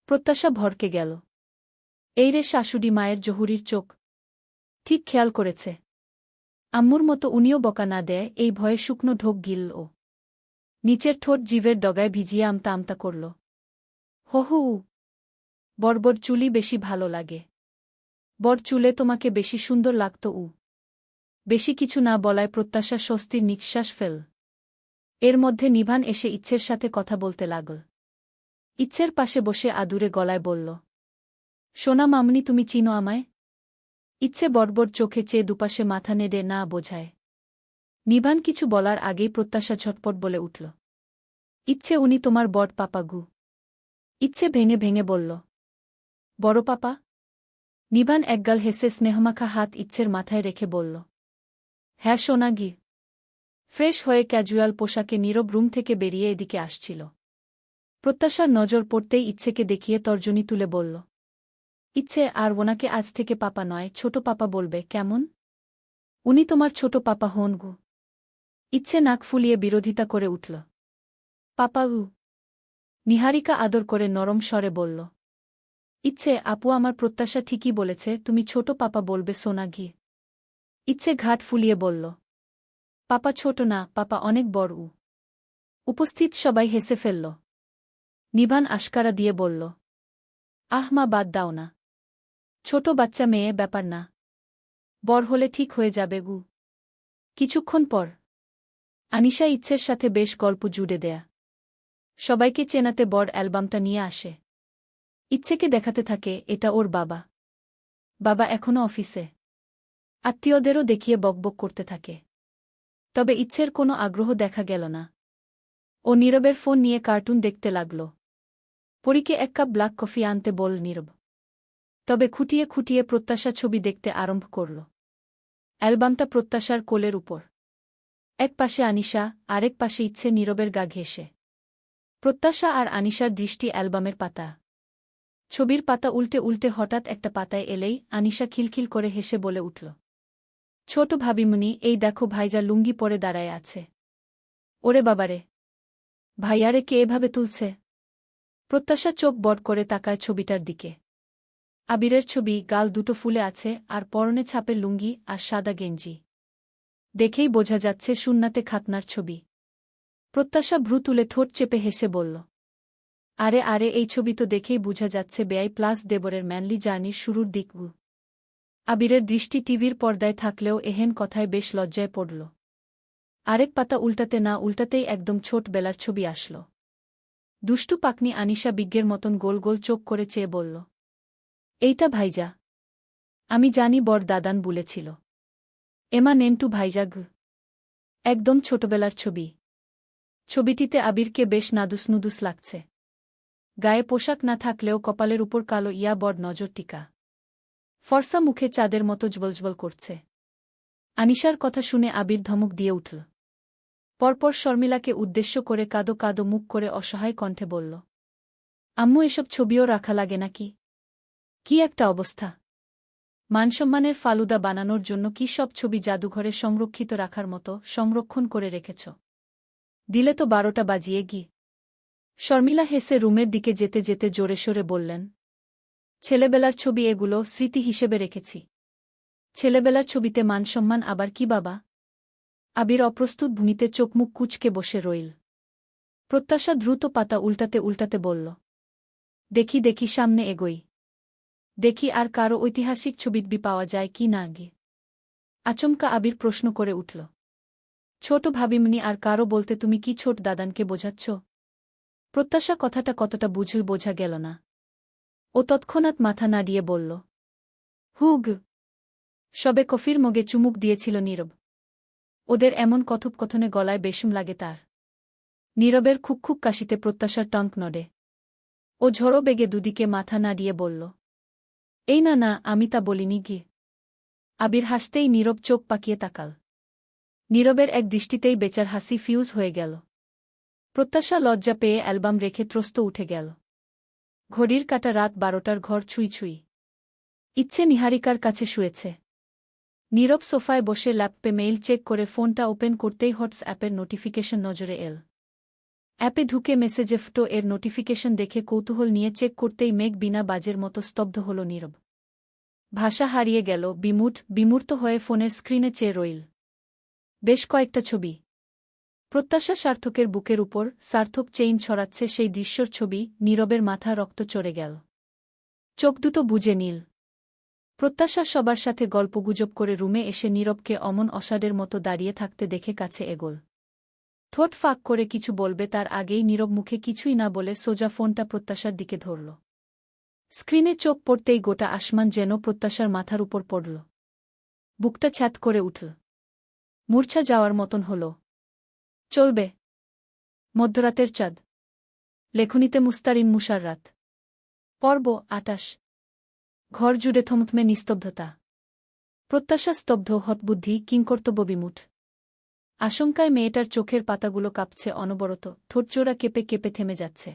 প্রত্যাশা ভরকে গেল। এই রে শাশুড়ি, মায়ের জহুরির চোখ ঠিক খেয়াল করেছে। আম্মুর মতো উনিও বকা না দেয় এই ভয়ে শুকনো ঢোক গিলল ও। নিচের ঠোঁট জিভের ডগায় ভিজিয়ে আমতা আমতা করল। হহু, বড় চুলই বেশি ভালো লাগে। বড় চুলে তোমাকে বেশি সুন্দর লাগত। বেশি কিছু না বলায় প্রত্যাশা স্বস্তির নিঃশ্বাস ফেল। এর মধ্যে নিভান এসে ইচ্ছের সাথে কথা বলতে লাগল। ইচ্ছের পাশে বসে আদুরে গলায় বলল, সোনা মামনি, তুমি চিনো আমায়? ইচ্ছে বড়বড় চোখে চেয়ে দুপাশে মাথা নেড়ে না বোঝায়। নিভান কিছু বলার আগেই প্রত্যাশা ঝটপট বলে উঠল। ইচ্ছে উনি তোমার বড় পাপা গু। ইচ্ছে ভেঙে ভেঙে বলল। বড় পাপা? নিভান একগাল হেসে স্নেহমাখা হাত ইচ্ছের মাথায় রেখে বলল। হ্যাঁ সোনা গি। ফ্রেশ হয়ে ক্যাজুয়াল পোশাকে নীরব রুম থেকে বেরিয়ে এদিকে আসছিল। প্রত্যাশার নজর পড়তেই ইচ্ছেকে দেখিয়ে তর্জনী তুলে বলল। ইচ্ছে আর ওনাকে আজ থেকে পাপা নয় ছোট পাপা বলবে কেমন? উনি তোমার ছোট পাপা হন গু। ইচ্ছে নাক ফুলিয়ে বিরোধিতা করে উঠল। পাপা উ। নিহারিকা আদর করে নরম স্বরে বলল। ইচ্ছে আপু আমার প্রত্যাশা ঠিকই বলেছে তুমি ছোট পাপা বলবে সোনা ঘি। ইচ্ছে ঘাট ফুলিয়ে বলল। পাপা ছোট না পাপা অনেক বড় উ। উপস্থিত সবাই হেসে ফেলল। নিভান আশকারা দিয়ে বলল। আহ মা বাদ দাও না। ছোট বাচ্চা মেয়ে ব্যাপার না। বড় হলে ঠিক হয়ে যাবে গু। কিছুক্ষণ পর আনিশা ইচ্ছের সাথে বেশ গল্প জুড়ে দেয়া। সবাইকে চেনাতে বড় অ্যালবামটা নিয়ে আসে। ইচ্ছেকে দেখাতে থাকে এটা ওর বাবা। বাবা এখনও অফিসে। আত্মীয়দেরও দেখিয়ে বকবক করতে থাকে। তবে ইচ্ছের কোনো আগ্রহ দেখা গেল না। ও নীরবের ফোন নিয়ে কার্টুন দেখতে লাগল। পরীকে এক কাপ ব্ল্যাক কফি আনতে বল নীরব। তবে খুঁটিয়ে খুঁটিয়ে প্রত্যাশা ছবি দেখতে আরম্ভ করল। অ্যালবামটা প্রত্যাশার কোলের উপর। এক পাশে আনিশা আরেক পাশে ইচ্ছে নীরবের গা ঘেঁষে। প্রত্যাশা আর আনিশার দৃষ্টি অ্যালবামের পাতা। ছবির পাতা উল্টে উল্টে হঠাৎ একটা পাতায় এলেই আনিশা খিলখিল করে হেসে বলে উঠল। ছোট ভাবিমুনি এই দেখো ভাইজা লুঙ্গি পরে দাঁড়ায় আছে। ওরে বাবারে! ভাইয়ারে কে এভাবে তুলছে? প্রত্যাশা চোখ বড় করে তাকায় ছবিটার দিকে। আবিরের ছবি, গাল দুটো ফুলে আছে আর পরনে ছাপের লুঙ্গি আর সাদা গেঞ্জি। দেখেই বোঝা যাচ্ছে সুন্নাতে খাতনার ছবি। প্রত্যাশা ভ্রু তুলে ঠোঁট চেপে হেসে বলল। আরে আরে এই ছবি তো দেখেই বোঝা যাচ্ছে বেআই প্লাস দেবরের ম্যানলি জার্নির শুরুর দিকগু। আবিরের দৃষ্টি টিভির পর্দায় থাকলেও এহেন কথায় বেশ লজ্জায় পড়ল। আরেক পাতা উল্টাতে না উল্টাতেই একদম ছোটবেলার ছবি আসল। দুষ্টু পাকনি আনিশা বিজ্ঞের মতন গোল গোল চোখ করে চেয়ে বলল। এইটা ভাইজা। আমি জানি বড় দাদান বলেছিল। এমা নেন্টু ভাইজা গু। একদম ছোটবেলার ছবি। ছবিটিতে আবিরকে বেশ নাদুস নুদুস লাগছে। গায়ে পোশাক না থাকলেও কপালের উপর কালো ইয়া বড় নজর টিকা। ফর্সা মুখে চাঁদের মতো জ্বলজ্বল করছে। আনিশার কথা শুনে আবির ধমক দিয়ে উঠল। পরপর শর্মিলাকে উদ্দেশ্য করে কাদো কাদো মুখ করে অসহায় কণ্ঠে বলল। আম্মু এসব ছবিও রাখা লাগে নাকি? কি একটা অবস্থা! মানসম্মানের ফালুদা বানানোর জন্য কি সব ছবি জাদুঘরে সংরক্ষিত রাখার মতো সংরক্ষণ করে রেখেছ? দিলে তো 12টা বাজিয়ে গি। শর্মিলা হেসে রুমের দিকে যেতে যেতে জোরে সোরে বললেন। ছেলেবেলার ছবি এগুলো স্মৃতি হিসেবে রেখেছি। ছেলেবেলার ছবিতে মানসম্মান আবার কি বাবা? আবির অপ্রস্তুত ভূমিতে চোখমুখ কুঁচকে বসে রইল। প্রত্যাশা দ্রুত পাতা উল্টাতে উল্টাতে বলল। দেখি দেখি সামনে এগোই। দেখি আর কারো ঐতিহাসিক ছবিটবি পাওয়া যায় কি না গে। আচমকা আবির প্রশ্ন করে উঠল। ছোট ভাবিমনি আর কারো বলতে তুমি কি ছোট দাদানকে বোঝাচ্ছ? প্রত্যাশা কথাটা কতটা বুঝল বোঝা গেল না। ও তৎক্ষণাৎ মাথা নাড়িয়ে বলল। হুগ। সবে কফির মগে চুমুক দিয়েছিল নীরব। ওদের এমন কথোপকথনে গলায় বেশুম লাগে তার। নীরবের খুকখুক কাশিতে প্রত্যাশার টঙ্ক নড়ে। ও ঝড়ো বেগে দুদিকে মাথা নাড়িয়ে বলল। এই না না আমি তা বলিনি গি। আবির হাসতেই নীরব চোখ পাকিয়ে তাকাল। নীরবের এক দৃষ্টিতেই বেচার হাসি ফিউজ হয়ে গেল। প্রত্যাশা লজ্জা পেয়ে অ্যালবাম রেখে ত্রস্ত উঠে গেল। ঘড়ির কাটা রাত 12টার ঘর ছুঁই ছুঁই। ইচ্ছে নিহারিকার কাছে শুয়েছে। নীরব সোফায় বসে ল্যাপটপে মেইল চেক করে ফোনটা ওপেন করতেই হোয়াটসঅ্যাপের নোটিফিকেশন নজরে এল। অ্যাপে ঢুকে মেসেজে ফটো এর নোটিফিকেশন দেখে কৌতূহল নিয়ে চেক করতেই মেঘ বিনা বাজের মতো স্তব্ধ হল নীরব। ভাষা হারিয়ে গেল, বিমূর্ত হয়ে ফোনের স্ক্রিনে চেয়ে রইল। বেশ কয়েকটা ছবি। প্রত্যাশা সার্থকের বুকের উপর সার্থক চেইন ছড়াচ্ছে সেই দৃশ্যর ছবি। নীরবের মাথা রক্ত চড়ে গেল। চোখ দুটো বুজে নীল। প্রত্যাশা সবার সাথে গল্পগুজব করে রুমে এসে নীরবকে অমন অষাঢ়ের মতো দাঁড়িয়ে থাকতে দেখে কাছে এগোল। ঠোঁট ফাঁক করে কিছু বলবে তার আগেই নীরব মুখে কিছুই না বলে সোজা ফোনটা প্রত্যাশার দিকে ধরল। স্ক্রিনে চোখ পড়তেই গোটা আসমান যেন প্রত্যাশার মাথার উপর পড়ল। বুকটা ছ্যাঁত করে উঠল। মূর্ছা যাওয়ার মতন হল। চলবে। মধ্যরাতের চাঁদ। লেখনীতে মুস্তারিন মুশাররাত। পর্ব ২৮। ঘর জুড়ে থমথমে নিস্তব্ধতা। প্রত্যাশা স্তব্ধ, হতবুদ্ধি, কিংকর্তব্যবিমূঢ়। আশঙ্কায় মেয়েটার চোখের পাতাগুলো কাঁপছে অনবরত, ঠোঁটজোড়া কেঁপে কেঁপে থেমে যাচ্ছে।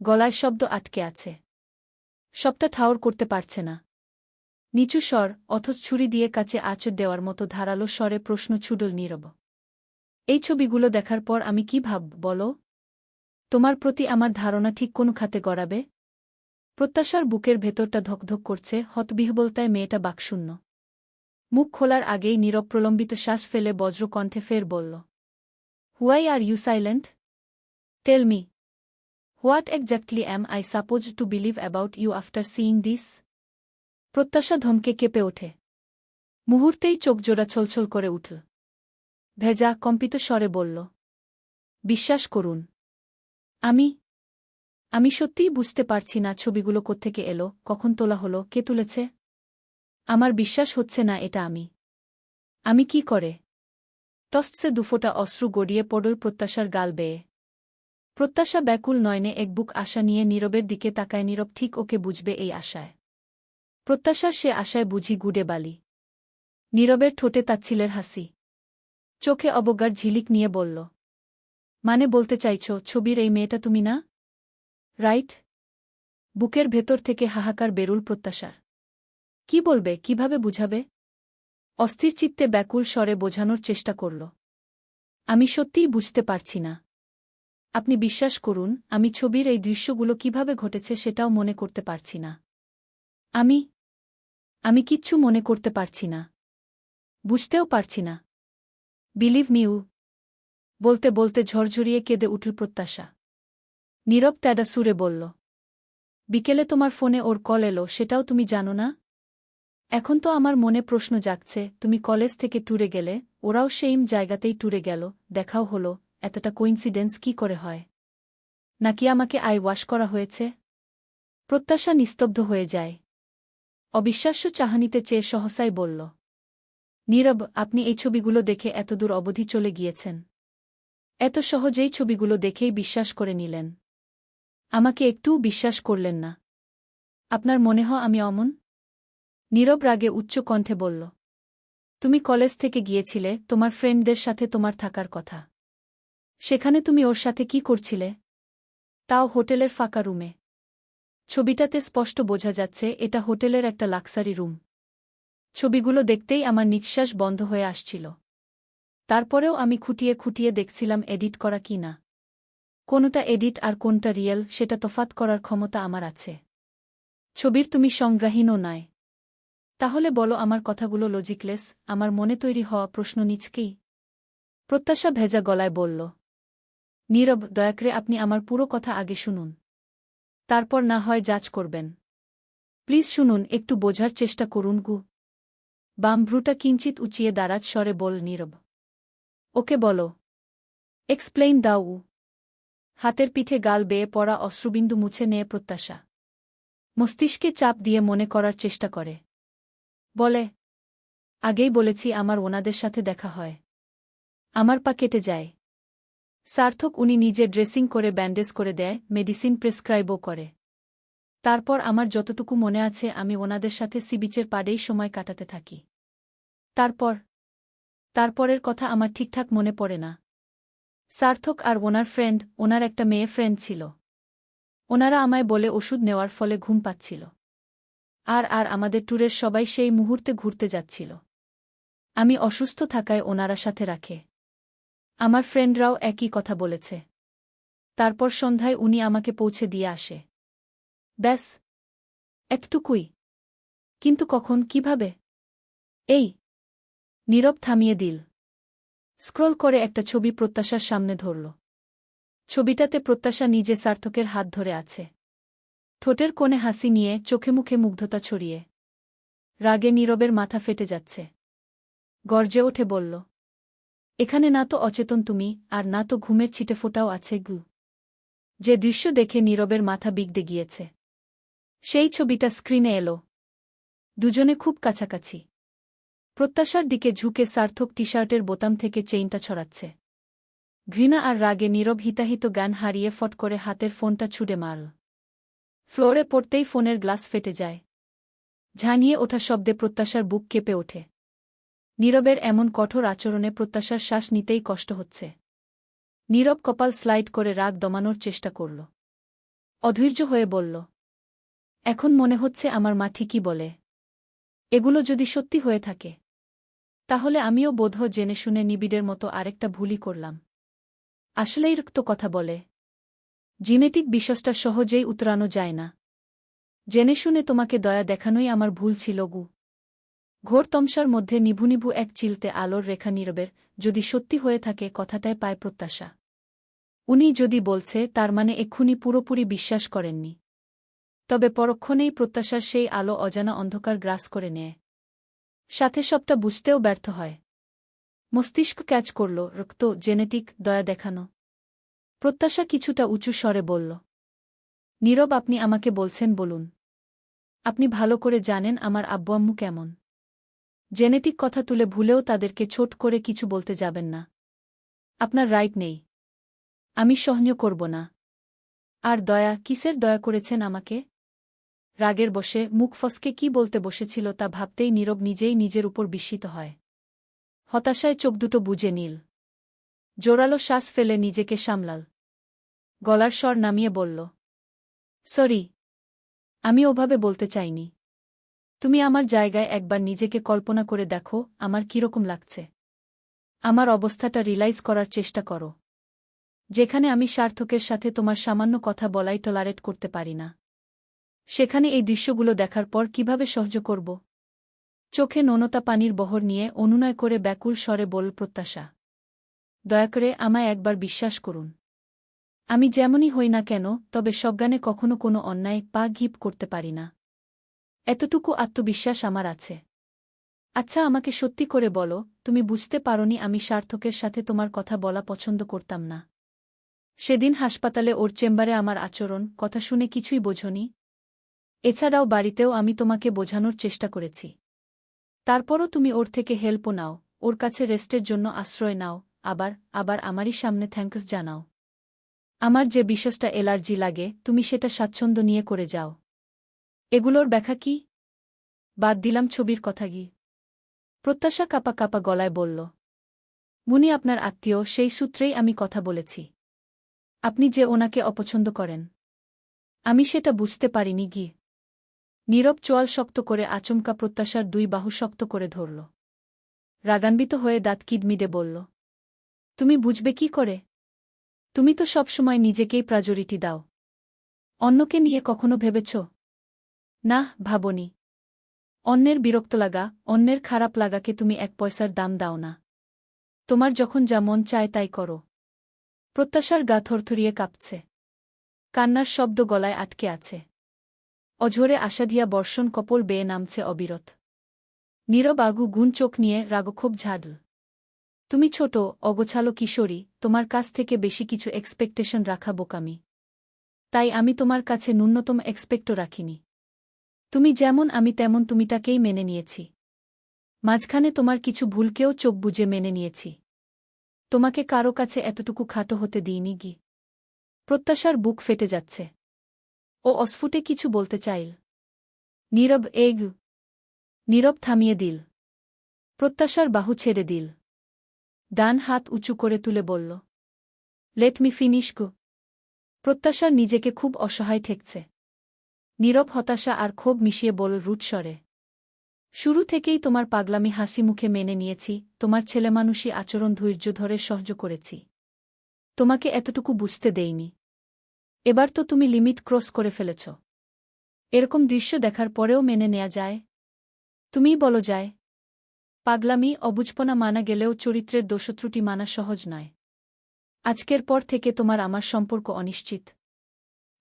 গলায় শব্দ আটকে আছে। সবটা ঠাউর করতে পারছে না। নিচু স্বর, অথচ ছুরি দিয়ে কাছে আঁচড় দেওয়ার মতো ধারালো স্বরে প্রশ্ন ছুড়ল নীরব। এই ছবিগুলো দেখার পর আমি কি ভাবব বলো? তোমার প্রতি আমার ধারণা ঠিক কোন খাতে গড়াবে? প্রত্যাশার বুকের ভেতরটা ধকধক করছে, হতবিহ্বলতায় মেয়েটা বাকশূন্য। মুখ খোলার আগেই নীরব প্রলম্বিত শ্বাস ফেলে বজ্রকণ্ঠে ফের বলল, why are you silent? Tell me, what exactly am I supposed to believe about you after seeing this? Pratyasha ধমকে কেঁপে ওঠে। মুহূর্তেই চোখজোড়া ছলছল করে উঠল। ভেজা, কম্পিত স্বরে বলল, বিশ্বাস করুন, আমি সত্যিই বুঝতে পারছি না ছবিগুলো কোত্থেকে এলো, কখন তোলা হলো, কে তুলেছে। আমার বিশ্বাস হচ্ছে না এটা আমি কি করে? টসছে দুফোঁটা অশ্রু গড়িয়ে পড়ল প্রত্যাশার গাল বেয়ে। প্রত্যাশা ব্যাকুল নয়নে এক বুক আশা নিয়ে নীরবের দিকে তাকায়। নীরব ঠিক ওকে বুঝবে এই আশায়। প্রত্যাশার সে আশায় বুঝি গুডে বালি। নীরবের ঠোঁটে তাচ্ছিলের হাসি, চোখে অবজ্ঞার ঝিলিক নিয়ে বলল, মানে বলতে চাইছ ছবির এই মেয়েটা তুমি না? রাইট? বুকের ভেতর থেকে হাহাকার বেরুল প্রত্যাশার। কি বলবে, কিভাবে বুঝাবে? অস্থির চিত্তে ব্যাকুল স্বরে বোঝানোর চেষ্টা করল, আমি সত্যিই বুঝতে পারছি না। আপনি বিশ্বাস করুন, আমি ছবির এই দৃশ্যগুলো কিভাবে ঘটেছে সেটাও মনে করতে পারছি না। আমি কিচ্ছু মনে করতে পারছি না। বুঝতেও পারছি না। Believe me you. বলতে বলতে ঝরঝরিয়ে কেঁদে উঠল প্রত্যাশা। নীরব তেডা সুরে বলল, বিকেলে তোমার ফোনে ওর কল এলো, সেটাও তুমি জানো না? এখন তো আমার মনে প্রশ্ন জাগছে, তুমি কলেজ থেকে ট্যুরে গেলে, ওরাও সেইম জায়গাতেই ট্যুরে গেল, দেখাও হলো, এতটা কোইন্সিডেন্স কি করে হয়? নাকি আমাকে আই ওয়াশ করা হয়েছে? প্রত্যাশা নিস্তব্ধ হয়ে যায়। অবিশ্বাস্য চাহনিতে চেয়ে সহসাই বলল, নীরব, আপনি এই ছবিগুলো দেখে এতদূর অবধি চলে গিয়েছেন। এত সহজেই ছবিগুলো দেখেই বিশ্বাস করে নিলেন। আমাকে একটুও বিশ্বাস করলেন না। আপনার মনে হয় আমি অমন? নীরব রাগে উচ্চ কণ্ঠে বলল, তুমি কলেজ থেকে গিয়েছিলে, তোমার ফ্রেন্ডদের সাথে তোমার থাকার কথা। সেখানে তুমি ওর সাথে কি করছিলে? তাও হোটেলের ফাঁকা রুমে। ছবিটাতে স্পষ্ট বোঝা যাচ্ছে এটা হোটেলের একটা লাক্সারি রুম। ছবিগুলো দেখতেই আমার নিঃশ্বাস বন্ধ হয়ে আসছিল। তারপরেও আমি খুঁটিয়ে খুঁটিয়ে দেখছিলাম এডিট করা কি না। কোনটা এডিট আর কোনটা রিয়েল সেটা তফাৎ করার ক্ষমতা আমার আছে। ছবির তুমি সংজ্ঞাহীনও নয়। তাহলে বলো, আমার কথাগুলো লজিকলেস, আমার মনে তৈরি হওয়া প্রশ্ন নিছকেই? প্রত্যাশা ভেজা গলায় বলল, নীরব, দয়া করে আপনি আমার পুরো কথা আগে শুনুন। তারপর না হয় জাজ করবেন। প্লিজ শুনুন, একটু বোঝার চেষ্টা করুন গু। বাম ভ্রুটা কিঞ্চিত উঁচিয়ে দাঁড়াজ স্বরে বল নীরব। ওকে বলো। এক্সপ্লেইন দাও। হাতের পিঠে গাল বেয়ে পড়া অশ্রুবিন্দু মুছে নিয়ে প্রত্যাশা মস্তিষ্কে চাপ দিয়ে মনে করার চেষ্টা করে। বলে, আগেই বলেছি আমার ওনাদের সাথে দেখা হয়। আমার পা কেটে যায়। সার্থক উনি নিজে ড্রেসিং করে ব্যান্ডেজ করে দেয়, মেডিসিন প্রেসক্রাইবও করে। তারপর আমার যতটুকু মনে আছে আমি ওনাদের সাথে সিবিচের পাড়েই সময় কাটাতে থাকি। তারপরের কথা আমার ঠিকঠাক মনে পড়ে না। সার্থক আর ওনার ফ্রেন্ড, ওনার একটা মেয়ে ফ্রেন্ড ছিল। ওনারা আমায় বলে ওষুধ নেওয়ার ফলে ঘুম পাচ্ছিল। আর আমাদের ট্যুরের সবাই সেই মুহূর্তে ঘুরতে যাচ্ছিল। আমি অসুস্থ থাকায় ওনারা সাথে রাখে। আমার ফ্রেন্ডরাও একই কথা বলেছে। তারপর সন্ধ্যায় উনি আমাকে পৌঁছে দিয়ে আসে। ব্যাস, এতটুকুই। কিন্তু কখন, কিভাবে? এই নীরব থামিয়ে দিল। স্ক্রল করে একটা ছবি প্রত্যাশার সামনে ধরল। ছবিটাতে প্রত্যাশা নিজে সার্থকের হাত ধরে আছে। ঠোঁটের কোণে হাসি নিয়ে, চোখে মুখে মুগ্ধতা ছড়িয়ে। রাগে নীরবের মাথা ফেটে যাচ্ছে। গর্জে ওঠে বলল, এখানে না তো অচেতন তুমি, আর না তো ঘুমের ছিটেফোঁটাও আছে গু। যে দৃশ্য দেখে নীরবের মাথা বিগড়ে গিয়েছে, সেই ছবিটা স্ক্রিনে এলো। দুজনে খুব কাছাকাছি। প্রত্যাশার দিকে ঝুঁকে সার্থক টি-শার্টের বোতাম থেকে চেইনটা ছড়াচ্ছে। ঘৃণা আর রাগে নীরব হিতাহিত জ্ঞান হারিয়ে ফট করে হাতের ফোনটা ছুঁড়ে মারল। ফ্লোরে পড়তেই ফোনের গ্লাস ফেটে যায়। ঝানিয়ে ওঠা শব্দে প্রত্যাশার বুক কেঁপে ওঠে। নীরবের এমন কঠোর আচরণে প্রত্যাশার শ্বাস নিতেই কষ্ট হচ্ছে। নীরব কপাল স্লাইড করে রাগ দমানোর চেষ্টা করল। অধৈর্য হয়ে বলল, এখন মনে হচ্ছে আমার মা ঠিকই বলে। এগুলো যদি সত্যি হয়ে থাকে তাহলে আমিও বোধহয় জেনে শুনে নিবিড়ের মতো আরেকটা ভুলই করলাম। আসলেই রক্ত কথা বলে। জিনেটিক বিষয়টা সহজেই উতরানো যায় না। জেনে শুনে তোমাকে দয়া দেখানোই আমার ভুল ছিল গু। ঘোর তমসার মধ্যে নিভু নিভু এক চিলতে আলোর রেখা নীরবের, যদি সত্যি হয়ে থাকে কথাটায় পায় প্রত্যাশা। উনি যদি বলছে তার মানে এক্ষুনি পুরোপুরি বিশ্বাস করেননি। তবে পরক্ষণেই প্রত্যাশার সেই আলো অজানা অন্ধকার গ্রাস করে নেয়। সাথে সবটা বুঝতেও ব্যর্থ হয়। মস্তিষ্ক ক্যাচ করল, রক্ত, জেনেটিক, দয়া দেখানো। প্রত্যাশা কিছুটা উঁচু স্বরে বলল, নীরব, আপনি আমাকে বলছেন বলুন। আপনি ভালো করে জানেন আমার আব্বু আম্মু কেমন। জেনেটিক কথা তুলে ভুলেও তাদেরকে ছোট করে কিছু বলতে যাবেন না। আপনার রাইট নেই। আমি সহ্য করব না। আর দয়া, কিসের দয়া করেছেন আমাকে? রাগের বশে মুখ ফসকে কি বলতে বসেছিল তা ভাবতেই নীরব নিজেই নিজের উপর বিস্মিত হয়। হতাশায় চোখ দুটো বুজে নীল। জোরালো শ্বাস ফেলে নিজেকে সামলাল। গলার স্বর নামিয়ে বলল, সরি, আমি ওভাবে বলতে চাইনি। তুমি আমার জায়গায় একবার নিজেকে কল্পনা করে দেখো আমার কিরকম লাগছে। আমার অবস্থাটা রিলাইজ করার চেষ্টা করো। যেখানে আমি সার্থকের সাথে তোমার সামান্য কথা বলাই টলারেট করতে পারি না, সেখানে এই দৃশ্যগুলো দেখার পর কিভাবে সহ্য করব? চোখে ননতা পানির বহর নিয়ে অনুনয় করে ব্যাকুল স্বরে বলল প্রত্যাশা, দয়া করে আমায় একবার বিশ্বাস করুন। আমি যেমনই হই না কেন, তবে সজ্ঞানে কখনো কোনো অন্যায় পা ঘিপ করতে পারি না। এতটুকু আত্মবিশ্বাস আমার আছে। আচ্ছা, আমাকে সত্যি করে বলো, তুমি বুঝতে পারোনি আমি সার্থকের সাথে তোমার কথা বলা পছন্দ করতাম না? সেদিন হাসপাতালে ওর চেম্বারে আমার আচরণ, কথা শুনে কিছুই বোঝনি? এছাড়াও বাড়িতেও আমি তোমাকে বোঝানোর চেষ্টা করেছি। তারপরও তুমি ওর থেকে হেল্পও নাও, ওর কাছে রেস্টের জন্য আশ্রয় নাও, আবার আমারই সামনে থ্যাঙ্কস জানাও। আমার যে বিষয়টা অ্যালার্জি লাগে তুমি সেটা স্বাচ্ছন্দ্য নিয়ে করে যাও। এগুলোর ব্যাখ্যা কি? বাদ দিলাম ছবির কথা গি। প্রত্যাশা কাপা কাপা গলায় বলল, মুনি আপনার আত্মীয়, সেই সূত্রেই আমি কথা বলেছি। আপনি যে ওনাকে অপছন্দ করেন আমি সেটা বুঝতে পারিনি গি। নীরব চোয়াল শক্ত করে আচমকা প্রত্যাশার দুই বাহু শক্ত করে ধরল। রাগান্বিত হয়ে দাঁত কিডমিডে বলল, তুমি বুঝবে কি করে? তুমি তো সবসময় নিজেকেই প্রায়োরিটি দাও। অন্যকে নিয়ে কখনো ভেবেছ? না, ভাবনি। অন্যের বিরক্ত লাগা, অন্যের খারাপ লাগাকে তুমি এক পয়সার দাম দাও না। তোমার যখন যা মন চায় তাই করো। প্রত্যাশার গা থরথরিয়ে কাঁপছে। কান্নার শব্দ গলায় আটকে আছে। অঝোরে আশাধিয়া বর্ষণ কপল বেয়ে নামছে অবিরত। নীরব আগু গুণ চোখ নিয়ে রাগক্ষোভ ঝাড়ল। তুমি ছোট, অগোছালো কিশোরী, তোমার কাছ থেকে বেশি কিছু এক্সপেকটেশন রাখা বোকামি। তাই আমি তোমার কাছে ন্যূনতম এক্সপেক্টও রাখিনি। তুমি যেমন আমি তেমন তুমিটাকেই মেনে নিয়েছি। মাঝখানে তোমার কিছু ভুলকেও চোখ বুজে মেনে নিয়েছি। তোমাকে কারো কাছে এতটুকু খাটো হতে দিইনি গি। প্রত্যাশার বুক ফেটে যাচ্ছে। ও অস্ফুটে কিছু বলতে চাইল। নীরব থামিয়ে দিল। প্রত্যাশার বাহু ছেড়ে দিল। ডান হাত উঁচু করে তুলে বলল, লেট মি ফিনিশ গো। প্রত্যাশার নিজেকে খুব অসহায় ঠেকছে। নীরব হতাশা আর ক্ষোভ মিশিয়ে বলল রুট স্বরে, শুরু থেকেই তোমার পাগলামি হাসি মুখে মেনে নিয়েছি, তোমার ছেলেমানুষী আচরণ ধৈর্য ধরে সহ্য করেছি। তোমাকে এতটুকু বুঝতে দেইনি। এবার তো তুমি লিমিট ক্রস করে ফেলেছ। এরকম দৃশ্য দেখার পরেও মেনে নেয়া যায়? তুমিই বলো যায়? পাগলামি, অবুঝপনা মানা গেলেও চরিত্রের দোষত্রুটি মানা সহজ নয়। আজকের পর থেকে তোমার আমার সম্পর্ক অনিশ্চিত।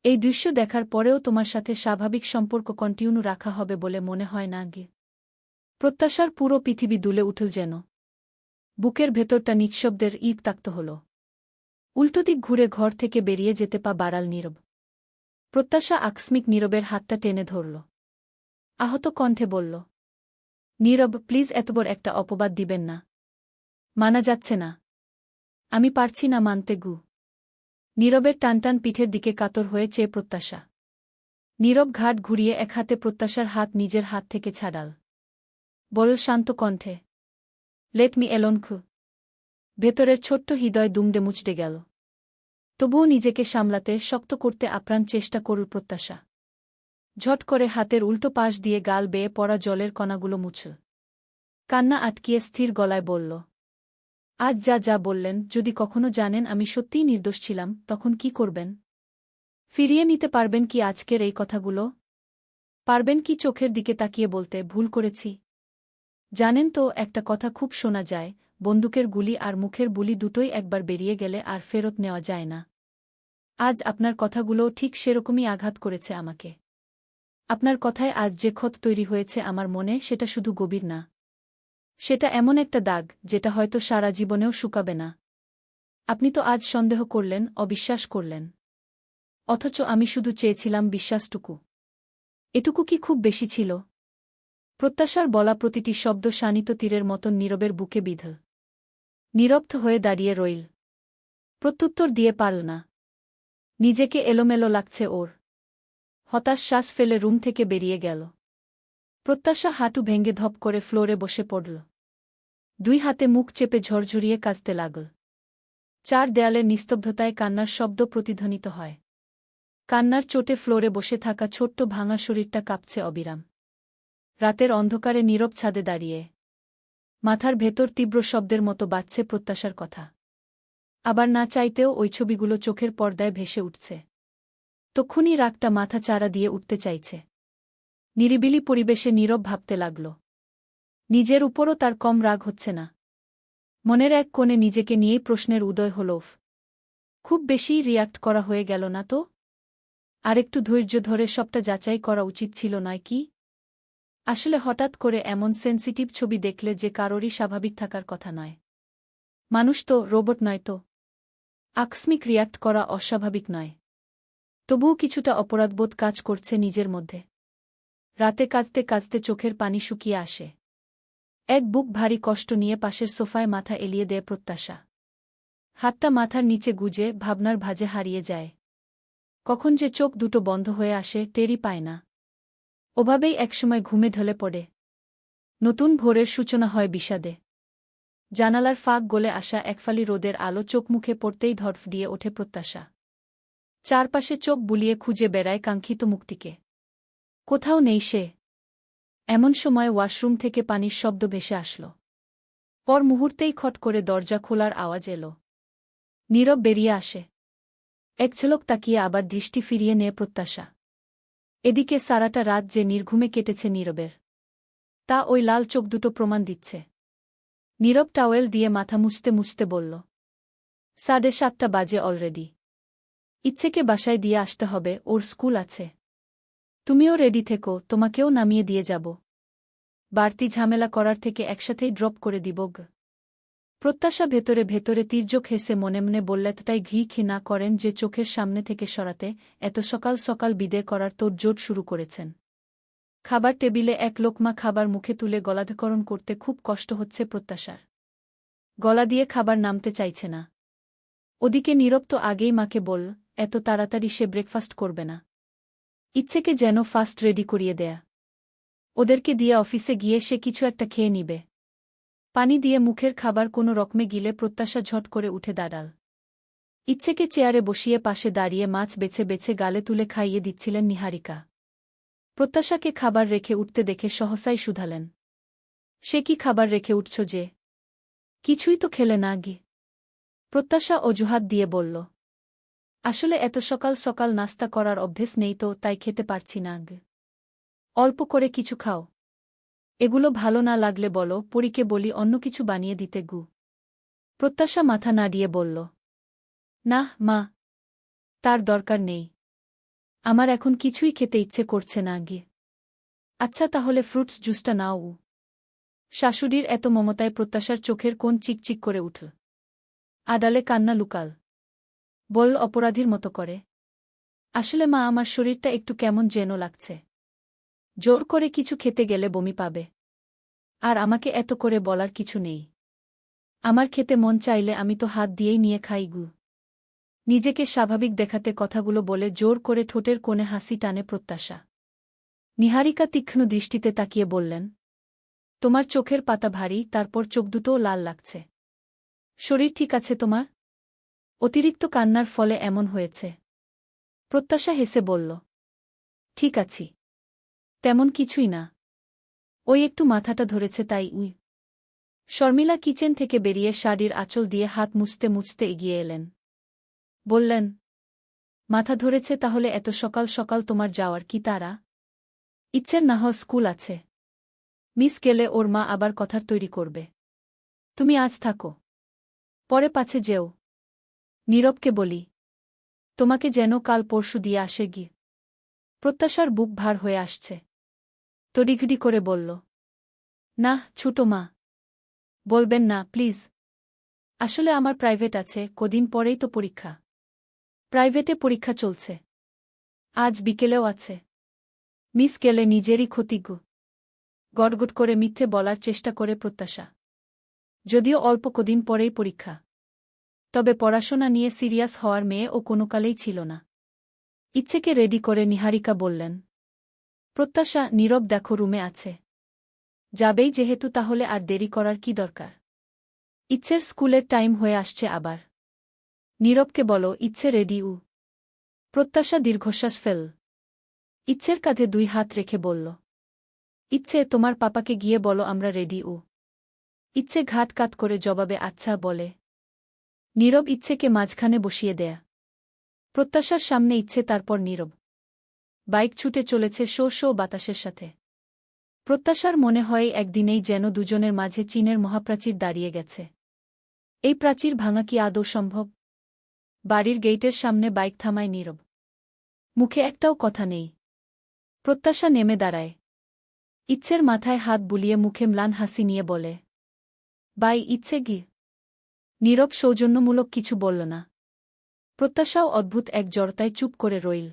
এই দৃশ্য দেখার পরেও তোমার সাথে স্বাভাবিক সম্পর্ক কন্টিনিউ রাখা হবে বলে মনে হয় না গে। প্রত্যাশার পুরো পৃথিবী দুলে উঠল যেন। বুকের ভেতরটা নিঃশব্দের ঈদ তাক্ত হল। উল্টোদিক ঘুরে ঘর থেকে বেরিয়ে যেতে পা বাড়াল নীরব। প্রত্যাশা আকস্মিক নীরবের হাতটা টেনে ধরল। আহত কণ্ঠে বলল, নীরব, প্লিজ এত বড় একটা অপবাদ দিবেন না। মানা যাচ্ছে না। আমি পারছি না মানতে গু। নীরবের টানটান পিঠের দিকে কাতর হয়ে চেয়ে প্রত্যাশা। নীরব ঘাট ঘুরিয়ে এক হাতে প্রত্যাশার হাত নিজের হাত থেকে ছাড়াল। বলল শান্ত কণ্ঠে, লেট মি এলোন খু। ভেতরের ছোট্ট হৃদয় দুমড়ে মুচড়ে গেল। তবুও নিজেকে সামলাতে শক্ত করতে আপ্রাণ চেষ্টা করল প্রত্যাশা। ঝট করে হাতের উল্টো পাশ দিয়ে গাল বেয়ে পড়া জলের কণাগুলো মুছল। কান্না আটকিয়ে স্থির গলায় বলল, আজ যা যা বললেন, যদি কখনো জানেন আমি সত্যিই নির্দোষ ছিলাম, তখন কি করবেন? ফিরিয়ে নিতে পারবেন কি আজকের এই কথাগুলো? পারবেন কি চোখের দিকে তাকিয়ে বলতে ভুল করেছি? জানেন তো, একটা কথা খুব শোনা যায়, বন্দুকের গুলি আর মুখের বুলি দুটোই একবার বেরিয়ে গেলে আর ফেরত নেওয়া যায় না। আজ আপনার কথাগুলোও ঠিক সেরকমই আঘাত করেছে আমাকে। আপনার কথায় আজ যে ক্ষত তৈরি হয়েছে আমার মনে, সেটা শুধু গভীর না। সেটা এমন একটা দাগ, যেটা হয়তো সারা জীবনেও শুকাবে না। আপনি তো আজ সন্দেহ করলেন, অবিশ্বাস করলেন। অথচ আমি শুধু চেয়েছিলাম বিশ্বাসটুকু। এটুকু কি খুব বেশি ছিল? প্রত্যাশার বলা প্রতিটি শব্দ শানিত তীরের মতন নীরবের বুকে বিঁধল। নীরব হয়ে দাঁড়িয়ে রইল। প্রত্যুত্তর দিয়ে পারল না। নিজেকে এলোমেলো লাগছে ওর। হতাশ শ্বাস ফেলে রুম থেকে বেরিয়ে গেল। প্রত্যাশা হাঁটু ভেঙে ধপ করে ফ্লোরে বসে পড়ল। দুই হাতে মুখ চেপে ঝরঝরিয়ে কাঁদতে লাগল। চার দেয়ালের নিস্তব্ধতায় কান্নার শব্দ প্রতিধ্বনিত হয়। কান্নার চোটে ফ্লোরে বসে থাকা ছোট্ট ভাঙা শরীরটা কাঁপছে অবিরাম। রাতের অন্ধকারে নীরব ছাদে দাঁড়িয়ে মাথার ভেতর তীব্র শব্দের মতো বাজছে প্রত্যাশার কথা। আবার না চাইতেও ওই ছবিগুলো চোখের পর্দায় ভেসে উঠছে। তক্ষুনি রাগটা মাথা চাড়া দিয়ে উঠতে চাইছে। নিরিবিলি পরিবেশে নীরব ভাবতে লাগল, নিজের উপরও তার কম রাগ হচ্ছে না। মনের এক কোণে নিজেকে নিয়েই প্রশ্নের উদয় হল, খুব বেশি রিয়াক্ট করা হয়ে গেল না তো? আরেকটু ধৈর্য ধরে সবটা যাচাই করা উচিত ছিল নয় কি? আসলে হঠাৎ করে এমন সেন্সিটিভ ছবি দেখলে যে কারোরই স্বাভাবিক থাকার কথা নয়। মানুষ তো, রোবট নয় তো। আকস্মিক রিয়াক্ট করা অস্বাভাবিক নয়। তবুও কিছুটা অপরাধবোধ কাজ করছে নিজের মধ্যে। রাতে কাঁদতে কাঁদতে চোখের পানি শুকিয়ে আসে। এক বুক ভারী কষ্ট নিয়ে পাশের সোফায় মাথা এলিয়ে দেয় প্রত্যাশা। হাতটা মাথার নিচে গুজে ভাবনার ভাঁজে হারিয়ে যায়। কখন যে চোখ দুটো বন্ধ হয়ে আসে টেরই পায় না। ওভাবেই একসময় ঘুমে ঢলে পড়ে। নতুন ভোরের সূচনা হয় বিষাদে। জানালার ফাঁক গলে আসা একফালি রোদের আলো চোখ মুখে পড়তেই ধড়ফড়িয়ে ওঠে প্রত্যাশা। চারপাশে চোখ বুলিয়ে খুঁজে বেড়ায় কাঙ্ক্ষিত মুখটিকে। কোথাও নেই সে। এমন সময় ওয়াশরুম থেকে পানির শব্দ ভেসে আসল। পর মুহূর্তেই খট করে দরজা খোলার আওয়াজ এল। নীরব বেরিয়ে আসে। এক ঝলক তাকিয়ে আবার দৃষ্টি ফিরিয়ে নেয় প্রত্যাশা। এদিকে সারাটা রাত যে নির্ঘুমে কেটেছে নীরবের, তা ওই লাল চোখ দুটো প্রমাণ দিচ্ছে। নীরব টাওয়েল দিয়ে মাথা মুছতে মুছতে বলল, 7:30 বাজে অলরেডি। ইচ্ছেকে বাসায় দিয়ে আসতে হবে, ওর স্কুল আছে। তুমিও রেডি থেকো, তোমাকেও নামিয়ে দিয়ে যাব। বাড়তি ঝামেলা করার থেকে একসাথেই ড্রপ করে দিব গ। প্রত্যাশা ভেতরে ভেতরে তির্যক হেসে মনে মনে বললেতটাই ঘি না করেন যে চোখের সামনে থেকে সরাতে এত সকাল সকাল বিদে করার তোড়জোড় শুরু করেছেন। খাবার টেবিলে এক লোকমা খাবার মুখে তুলে গলাধকরণ করতে খুব কষ্ট হচ্ছে প্রত্যাশার। গলা দিয়ে খাবার নামতে চাইছে না। ওদিকে নীরব তো আগেই মাকে বল, এত তাড়াতাড়ি সে ব্রেকফাস্ট করবে না। ইচ্ছেকে যেন ফাস্ট রেডি করিয়ে দেয়া। ওদেরকে দিয়ে অফিসে গিয়ে সে কিছু একটা খেয়ে নিবে। পানি দিয়ে মুখের খাবার কোনো রকমে গিলে প্রত্যাশা ঝট করে উঠে দাঁড়াল। ইচ্ছেকে চেয়ারে বসিয়ে পাশে দাঁড়িয়ে মাছ বেছে বেছে গালে তুলে খাইয়ে দিচ্ছিলেন নিহারিকা। প্রত্যাশাকে খাবার রেখে উঠতে দেখে সহসাই শুধালেন, সে কি খাবার রেখে উঠছ যে? কিছুই তো খেলে না গি। প্রত্যাশা অজুহাত দিয়ে বলল, আসলে এত সকাল সকাল নাস্তা করার অভ্যেস নেই তো, তাই খেতে পারছি না গ। অল্প করে কিছু খাও। এগুলো ভালো না লাগলে বলো, পরীকে বলি অন্য কিছু বানিয়ে দিতে গু। প্রত্যাশা মাথা নাড়িয়ে বলল, না মা, তার দরকার নেই। আমার এখন কিছুই খেতে ইচ্ছে করছে না গি। আচ্ছা তাহলে ফ্রুটস জুসটা নাও। শাশুড়ির এত মমতায় প্রত্যাশার চোখের কোণ চিকচিক করে উঠল। আড়ালে কান্না লুকাল। বলল অপরাধীর মতো করে, আসলে মা, আমার শরীরটা একটু কেমন যেন লাগছে। জোর করে কিছু খেতে গেলে বমি পাবে। আর আমাকে এত করে বলার কিছু নেই। আমার খেতে মন চাইলে আমি তো হাত দিয়েই নিয়ে খাই গু। নিজেকে স্বাভাবিক দেখাতে কথাগুলো বলে জোর করে ঠোঁটের কোণে হাসি টানে প্রত্যাশা। নিহারিকা তীক্ষ্ণ দৃষ্টিতে তাকিয়ে বললেন, তোমার চোখের পাতা ভারী, তারপর চোখ দুটোও লাল লাগছে। শরীর ঠিক আছে তোমার? অতিরিক্ত কান্নার ফলে এমন হয়েছে। প্রত্যাশা হেসে বলল, ঠিক আছি। তেমন কিছুই না। ওই একটু মাথাটা ধরেছে তাই উই। শর্মিলা কিচেন থেকে বেরিয়ে শাড়ির আঁচল দিয়ে হাত মুছতে মুছতে এগিয়ে এলেন। বললেন, মাথা ধরেছে তাহলে এত সকাল সকাল তোমার যাওয়ার কি তাড়া? ইচ্ছের না হয় স্কুল আছে। মিস গেলে ওর মা আবার কথার তৈরি করবে। তুমি আজ থাকো, পরে পাছে যেও। নীরবকে বলি, তোমাকে যেন কাল পরশু দিয়ে আসে গি। প্রত্যাশার বুক ভার হয়ে আসছে। তড়িঘড়ি করে বলল, না ছোটো মা, বলবেন না প্লিজ। আসলে আমার প্রাইভেট আছে, কদিন পরেই তো পরীক্ষা। প্রাইভেটে পরীক্ষা চলছে। আজ বিকেলেও আছে। মিস গেলে নিজেরই ক্ষতি গো। গটগট করে মিথ্যে বলার চেষ্টা করে প্রত্যাশা। যদিও অল্প কদিন পরেই পরীক্ষা, তবে পড়াশোনা নিয়ে সিরিয়াস হওয়ার মেয়ে ও কোনোকালেই ছিল না। ইচ্ছেকে রেডি করে নিহারিকা বললেন, প্রত্যাশা, নীরব দেখো রুমে আছে। যাবেই যেহেতু তাহলে আর দেরি করার কি দরকার? ইচ্ছের স্কুলের টাইম হয়ে আসছে আবার। নীরবকে বলো ইচ্ছে রেডি উ। প্রত্যাশা দীর্ঘশ্বাস ফেল। ইচ্ছের কাঁধে দুই হাত রেখে বলল, ইচ্ছে তোমার পাপাকে গিয়ে বলো আমরা রেডি উ। ইচ্ছে ঘাট কাত করে জবাবে আচ্ছা বলে। নীরব ইচ্ছেকে মাঝখানে বসিয়ে দেয়া। প্রত্যাশার সামনে ইচ্ছে, তারপর নীরব। বাইক ছুটে চলেছে শো শো বাতাসের সাথে। প্রত্যাশার মনে হয় একদিনেই যেন দুজনের মাঝে চীনের মহাপ্রাচীর দাঁড়িয়ে গেছে। এই প্রাচীর ভাঙা কি আদৌ সম্ভব? বাড়ির গেইটের সামনে বাইক থামায় নীরব। মুখে একটাও কথা নেই। প্রত্যাশা নেমে দাঁড়ায়। ইচ্ছের মাথায় হাত বুলিয়ে মুখে ম্লান হাসি নিয়ে বলে, বাই ইচ্ছে গি। নীরব সৌজন্যমূলক কিছু বলল না। প্রত্যাশাও অদ্ভুত এক জড়তায় চুপ করে রইল।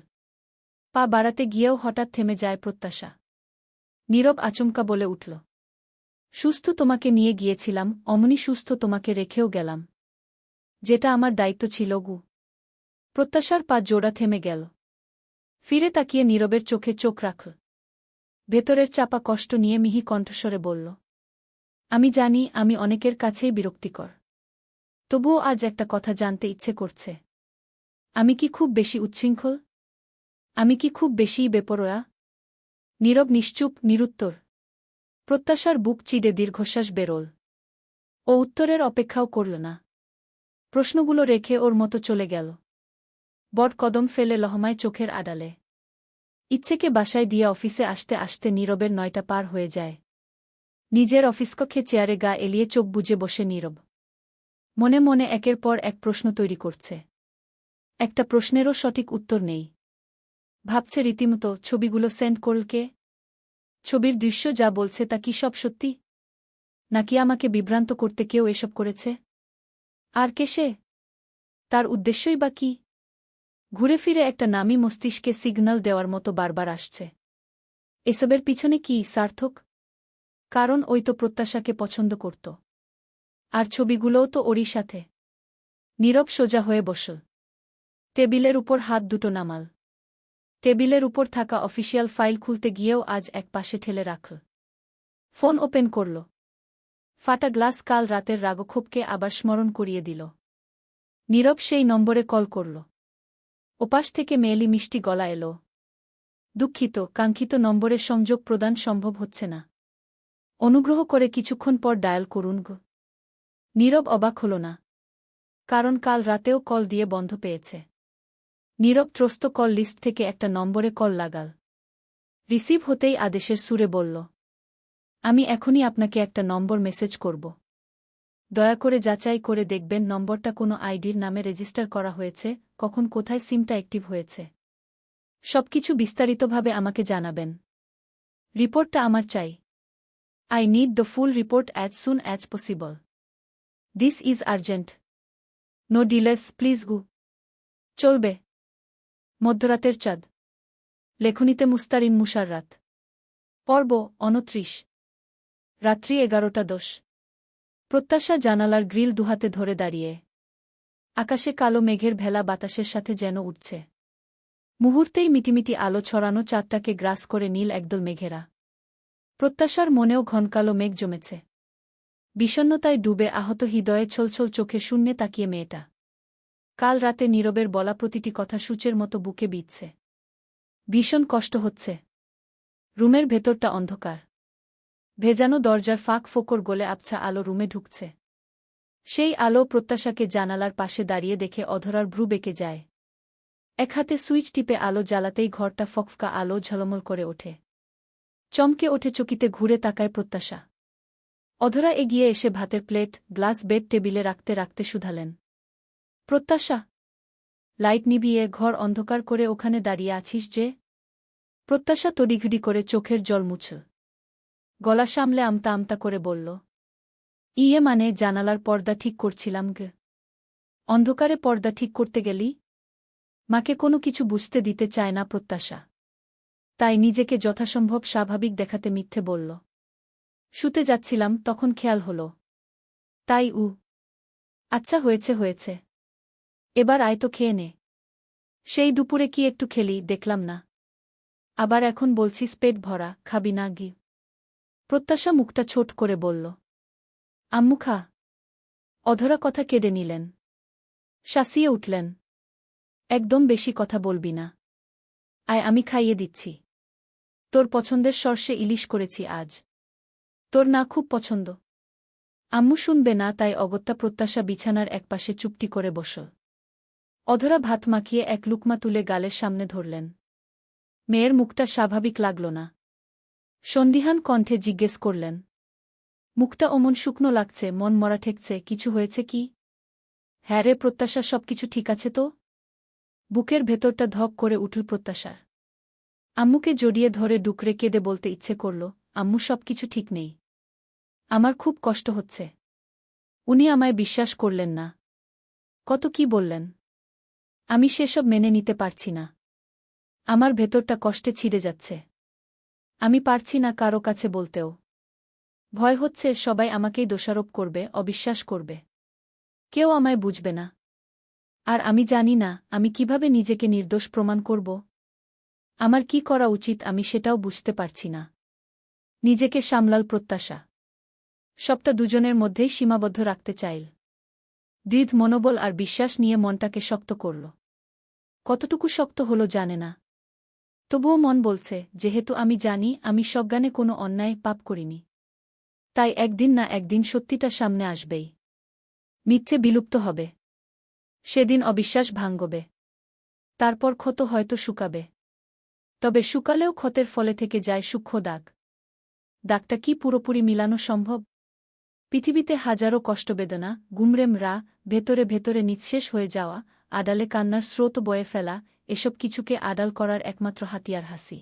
পা বাড়াতে গিয়েও হঠাৎ থেমে যায় প্রত্যাশা। নীরব আচমকা বলে উঠল, সুস্থ তোমাকে নিয়ে গিয়েছিলাম, অমনি সুস্থ তোমাকে রেখেও গেলাম। যেটা আমার দায়িত্ব ছিল গু। প্রত্যাশার পা জোড়া থেমে গেল। ফিরে তাকিয়ে নীরবের চোখে চোখ রাখল। ভেতরের চাপা কষ্ট নিয়ে মিহি কণ্ঠস্বরে বলল, আমি জানি আমি অনেকের কাছেই বিরক্তিকর। তবুও আজ একটা কথা জানতে ইচ্ছে করছে। আমি কি খুব বেশি উচ্ছৃঙ্খল? আমি কি খুব বেশিই বেপরোয়া? নীরব নিশ্চুপ, নিরুত্তর। প্রত্যাশার বুক চিডে দীর্ঘশ্বাস বেরোল। ও উত্তরের অপেক্ষাও করল না। প্রশ্নগুলো রেখে ওর মতো চলে গেল। বট কদম ফেলে লহমায় চোখের আড়ালে। ইচ্ছেকে বাসায় দিয়ে অফিসে আসতে আসতে নীরবের 9টা পার হয়ে যায়। নিজের অফিসকক্ষে চেয়ারে গা এলিয়ে চোখ বুজে বসে নীরব। মনে মনে একের পর এক প্রশ্ন তৈরি করছে। একটা প্রশ্নেরও সঠিক উত্তর নেই। ভাবছে রীতিমতো, ছবিগুলো সেন্ড করল কে? ছবির দৃশ্য যা বলছে তা কি সব সত্যি? নাকি আমাকে বিভ্রান্ত করতে কেউ এসব করেছে? আর কে সে? তার উদ্দেশ্যই বা কি? ঘুরে ফিরে একটা নামই মস্তিষ্কে সিগন্যাল দেওয়ার মতো বারবার আসছে। এসবের পিছনে কি সার্থক? কারণ ওই তো প্রত্যাশাকে পছন্দ করত। আর ছবিগুলোও তো ওরই সাথে। নীরব সোজা হয়ে বসল। টেবিলের উপর হাত দুটো নামাল। টেবিলের উপর থাকা অফিসিয়াল ফাইল খুলতে গিয়েও আজ এক পাশে ঠেলে রাখল। ফোন ওপেন করল। ফাটা গ্লাস কাল রাতের রাগক্ষোভকে আবার স্মরণ করিয়ে দিল। নীরব সেই নম্বরে কল করল। ওপাশ থেকে মেয়েলি মিষ্টি গলা এলো, দুঃখিত, কাঙ্ক্ষিত নম্বরে সংযোগ প্রদান সম্ভব হচ্ছে না। অনুগ্রহ করে কিছুক্ষণ পর ডায়াল করুন গো। নীরব অবাক হল না। কারণ কাল রাতেও কল দিয়ে বন্ধ পেয়েছে। নীরব ত্রস্ত কল লিস্ট থেকে একটা নম্বরে কল লাগাল। রিসিভ হতেই আদেশের সুরে বলল, আমি এখনই আপনাকে একটা নম্বর মেসেজ করব। দয়া করে যাচাই করে দেখবেন নম্বরটা কোনো আইডির নামে রেজিস্টার করা হয়েছে, কখন কোথায় সিমটা অ্যাক্টিভ হয়েছে। সবকিছু বিস্তারিতভাবে আমাকে জানাবেন। রিপোর্টটা আমার চাই। I need the full report as soon as possible. This is urgent. No delays please গু। চলবে। মধ্যরাতের চাঁদ। লেখনীতে মুস্তারিন মুশাররাত। পর্ব 29। রাত্রি 11:10। প্রত্যাশা জানালার গ্রিল দুহাতে ধরে দাঁড়িয়ে। আকাশে কালো মেঘের ভেলা বাতাসের সাথে যেন উঠছে। মুহূর্তেই মিটিমিটি আলো ছড়ানো চাঁদটাকে গ্রাস করে নীল একদল মেঘেরা। প্রত্যাশার মনেও ঘনকালো মেঘ জমেছে। বিষণ্ণতায় ডুবে আহত হৃদয়ে ছলছল চোখে শূন্যে তাকিয়ে মেয়েটা। কাল রাতে নীরবের বলা প্রতিটি কথা সূচের মতো বুকে বিঁধছে। ভীষণ কষ্ট হচ্ছে। রুমের ভেতরটা অন্ধকার। ভেজানো দরজার ফাঁক ফোকর গলে আবছা আলো রুমে ঢুকছে। সেই আলো প্রত্যাশাকে জানালার পাশে দাঁড়িয়ে দেখে অধরার ভ্রু বেঁকে যায়। এক হাতে সুইচ টিপে আলো জ্বালাতেই ঘরটা ফকফকা আলো ঝলমল করে ওঠে। চমকে ওঠে চকিতে ঘুরে তাকায় প্রত্যাশা। অধরা এগিয়ে এসে ভাতের প্লেট, গ্লাস বেড টেবিলে রাখতে রাখতে শুধালেন। প্রত্যাশা, লাইট নিভিয়ে ঘর অন্ধকার করে ওখানে দাঁড়িয়ে আছিস যে? প্রত্যাশা তড়িঘড়ি করে চোখের জল মুছল। গলা সামলে আমতা আমতা করে বলল, ইয়ে মানে জানালার পর্দা ঠিক করছিলাম গে। অন্ধকারে পর্দা ঠিক করতে গেলি? মাকে কোনো কিছু বুঝতে দিতে চায় না প্রত্যাশা। তাই নিজেকে যথাসম্ভব স্বাভাবিক দেখাতে মিথ্যে বলল। শুতে যাচ্ছিলাম, তখন খেয়াল হল। তাই আচ্ছা হয়েছে হয়েছে। এবার আয় তো খেয়ে নে। সেই দুপুরে কি একটু খেলি দেখলাম না। আবার এখন বলছিস পেট ভরা, খাবি না গি? প্রত্যাশা মুখটা ছোট করে বলল, আম্মু খা। অধরা কথা কেড়ে নিলেন। শাসিয়ে উঠলেন, একদম বেশি কথা বলবি না। আয় আমি খাইয়ে দিচ্ছি। তোর পছন্দের সর্ষে ইলিশ করেছি আজ। তোর না খুব পছন্দ। আম্মু শুনবে না তাই অগত্যা প্রত্যাশা বিছানার একপাশে চুপটি করে বসল। অধরা ভাত মাখিয়ে এক লুকমা তুলে গালের সামনে ধরলেন। মেয়ের মুখটা স্বাভাবিক লাগল না। সন্দিহান কণ্ঠে জিজ্ঞেস করলেন, মুখটা অমন শুকনো লাগছে, মন মরা ঠেকছে, কিছু হয়েছে কি? হ্যাঁ রে প্রত্যাশা, সবকিছু ঠিক আছে তো? বুকের ভেতরটা ধক করে উঠল প্রত্যাশার। আম্মুকে জড়িয়ে ধরে ডুকরে কেঁদে বলতে ইচ্ছে করল, আম্মু সবকিছু ঠিক নেই। আমার খুব কষ্ট হচ্ছে। উনি আমায় বিশ্বাস করলেন না। কত কি বললেন। আমি সেসব মেনে নিতে পারছি না। আমার ভেতরটা কষ্টে ছিঁড়ে যাচ্ছে। আমি পারছি না কারো কাছে বলতেও। ভয় হচ্ছে সবাই আমাকেই দোষারোপ করবে, অবিশ্বাস করবে। কেউ আমায় বুঝবে না। আর আমি জানি না আমি কিভাবে নিজেকে নির্দোষ প্রমাণ করব। আমার কি করা উচিত আমি সেটাও বুঝতে পারছি না। নিজেকে সামলাল প্রত্যাশা। সবটা দুজনের মধ্যেই সীমাবদ্ধ রাখতে চাইল। দৃঢ় মনোবল আর বিশ্বাস নিয়ে মনটাকে শক্ত করল। কতটুকু শক্ত হলো জানে না। তবুও মন বলছে, যেহেতু আমি জানি আমি সজ্ঞানে কোনো অন্যায় পাপ করিনি, তাই একদিন না একদিন সত্যিটা সামনে আসবেই। মিথ্যে বিলুপ্ত হবে। সেদিন অবিশ্বাস ভাঙ্গবে। তারপর ক্ষত হয়তো শুকাবে। তবে শুকালেও ক্ষতের ফলে থেকে যায় সূক্ষ্ম দাগ। দাগটা কি পুরোপুরি মিলানো সম্ভব? পৃথিবীতে হাজারো কষ্টবেদনা, গুমরেম রা, ভেতরে ভেতরে নিঃশেষ হয়ে যাওয়া, আড়ালে কান্নার স্রোত বয়ে ফেলা, এসব কিছুকে আড়াল করার একমাত্র হাতিয়ার হাসি।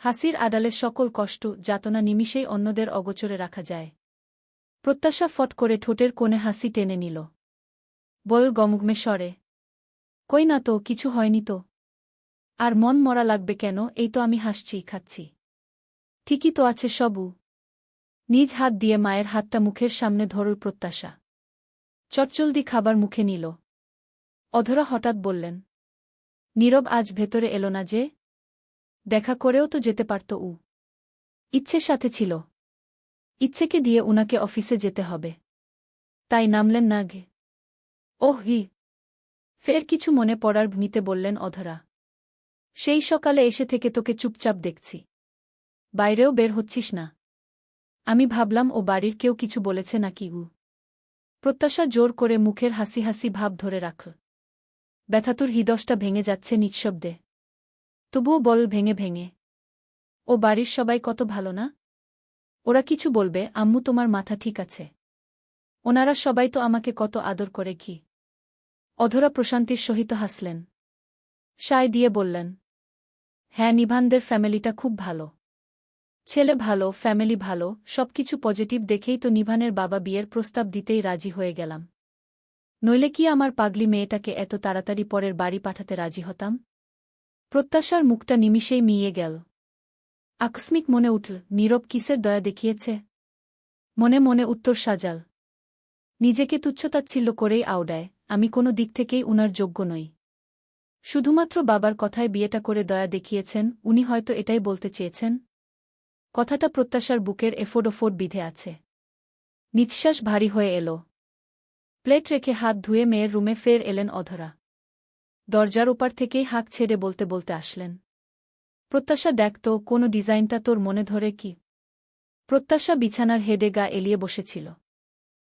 হাসির আড়ালে সকল কষ্ট, যাতনা নিমিষেই অন্যদের অগোচরে রাখা যায়। প্রত্যাশা ফট করে ঠোঁটের কোণে হাসি টেনে নিল। বল গমগ্মে স্বরে, কই না তো, কিছু হয়নি তো। আর মন মরা লাগবে কেন, এই তো আমি হাসছি, খাচ্ছি। ঠিকই তো আছে সবু। নিজ হাত দিয়ে মায়ের হাতটা মুখের সামনে ধরল প্রত্যাশা। চটজলদি খাবার মুখে নিল। অধরা হঠাৎ বললেন, নীরব আজ ভেতরে এলো না যে? দেখা করেও তো যেতে পারত উ। ইচ্ছে সাথে ছিল। ইচ্ছেকে দিয়ে উনাকে অফিসে যেতে হবে। তাই নামলেন না গে। ওহ হি। ফের কিছু মনে পড়ার ভূমিতে বললেন অধরা। সেই সকালে এসে থেকে তোকে চুপচাপ দেখছি। বাইরেও বের হচ্ছিস না। আমি ভাবলাম ও বাড়ির কেউ কিছু বলেছে নাকি উ। প্রত্যাশা জোর করে মুখের হাসি হাসি ভাব ধরে রাখল। ব্যথাতুর হৃদয়টা ভেঙে যাচ্ছে নিঃশব্দে। তবুও বল ভেঙে ভেঙে, ও বাড়ির সবাই কত ভালো না? ওরা কিছু বলবে, আম্মু তোমার মাথা ঠিক আছে। ওনারা সবাই তো আমাকে কত আদর করে কি। অধরা প্রশান্তির সহিত হাসলেন। সায় দিয়ে বললেন, হ্যাঁ নিভানদের ফ্যামিলিটা খুব ভালো। ছেলে ভালো, ফ্যামিলি ভালো, সবকিছু পজিটিভ দেখেই তো নিভানের বাবা বিয়ের প্রস্তাব দিতেই রাজি হয়ে গেলাম। নইলে কি আমার পাগলি মেয়েটাকে এত তাড়াতাড়ি পরের বাড়ি পাঠাতে রাজি হতাম? প্রত্যাশার মুখটা নিমিষেই মিয়ে গেল। আকস্মিক মনে উঠল, নীরব কিসের দয়া দেখিয়েছে। মনে মনে উত্তর সাজাল। নিজেকে তুচ্ছতাচ্ছিল্য করেই আওড়ায়, আমি কোনো দিক থেকেই উনার যোগ্য নই। শুধুমাত্র বাবার কথায় বিয়েটা করে দয়া দেখিয়েছেন, উনি হয়তো এটাই বলতে চেয়েছেন। কথাটা প্রত্যাশার বুকের এফোডোফোড বিধে আছে। নিঃশ্বাস ভারী হয়ে এল। প্লেট রেখে হাত ধুয়ে মেয়ের রুমে ফের এলেন অধরা। দরজার ওপার থেকেই হাঁক ছেড়ে বলতে বলতে আসলেন, প্রত্যাশা দেখ তো, কোনো ডিজাইনটা তোর মনে ধরে কি? প্রত্যাশা বিছানার হেডে গা এলিয়ে বসেছিল।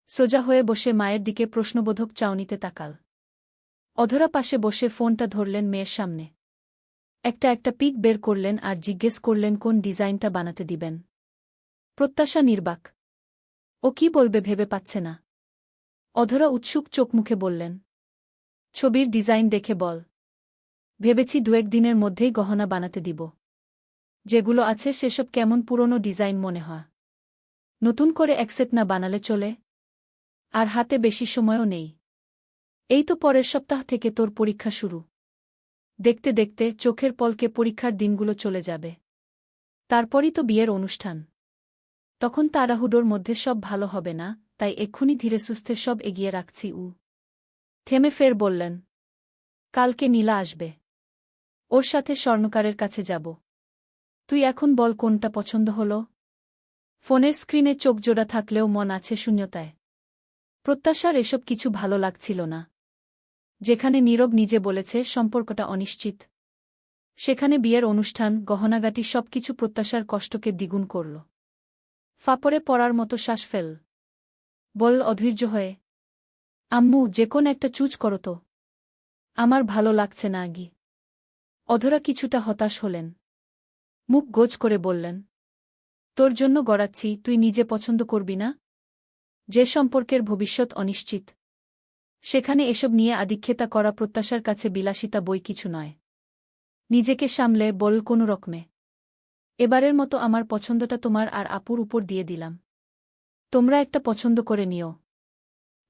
সোজা হয়ে বসে মায়ের দিকে প্রশ্নবোধক চাউনিতে তাকাল। অধরা পাশে বসে ফোনটা ধরলেন মেয়ের সামনে। একটা একটা পিক বের করলেন আর জিজ্ঞেস করলেন কোন ডিজাইনটা বানাতে দিবেন। প্রত্যাশা নির্বাক। ও কি বলবে ভেবে পাচ্ছে না। অধরা উৎসুক চোখ মুখে বললেন, ছবির ডিজাইন দেখে বল। ভেবেছি 2-1 দিনের মধ্যেই গহনা বানাতে দিব। যেগুলো আছে সেসব কেমন পুরনো ডিজাইন মনে হয়। নতুন করে একসেট না বানালে চলে? আর হাতে বেশি সময়ও নেই। এই তো পরের সপ্তাহ থেকে তোর পরীক্ষা শুরু। দেখতে দেখতে চোখের পলকে পরীক্ষার দিনগুলো চলে যাবে। তারপরই তো বিয়ের অনুষ্ঠান। তখন তাড়াহুড়োর মধ্যে সব ভালো হবে না, তাই এক্ষুনি ধীরে সুস্থে সব এগিয়ে রাখছি। থেমে ফের বললেন, কালকে নীলা আসবে। ওর সাথে স্বর্ণকারের কাছে যাব। তুই এখন বল কোনটা পছন্দ হলো? ফোনের স্ক্রিনে চোখ জোড়া থাকলেও মন আছে শূন্যতায়। প্রত্যাশার এসব কিছু ভালো লাগছিল না। যেখানে নীরব নিজে বলেছে সম্পর্কটা অনিশ্চিত, সেখানে বিয়ের অনুষ্ঠান, গহনাগাটি সবকিছু প্রত্যাশার কষ্টকে দ্বিগুণ করল। ফাপড়ে পড়ার মতো শ্বাস ফেল। বল অধৈর্য হয়ে, আম্মু যে কোন একটা চুজ করো তো। আমার ভালো লাগছে না আগি। অধরা কিছুটা হতাশ হলেন। মুখ গোজ করে বললেন, তোর জন্য গড়াচ্ছি, তুই নিজে পছন্দ করবি না? যে সম্পর্কের ভবিষ্যৎ অনিশ্চিত, সেখানে এসব নিয়ে আদিক্ষেতা করা প্রত্যাশার কাছে বিলাসিতা বই কিছু নয়। নিজেকে সামলে বল কোনো রকমে, এবারের মতো আমার পছন্দটা তোমার আর আপুর উপর দিয়ে দিলাম। তোমরা একটা পছন্দ করে নিও।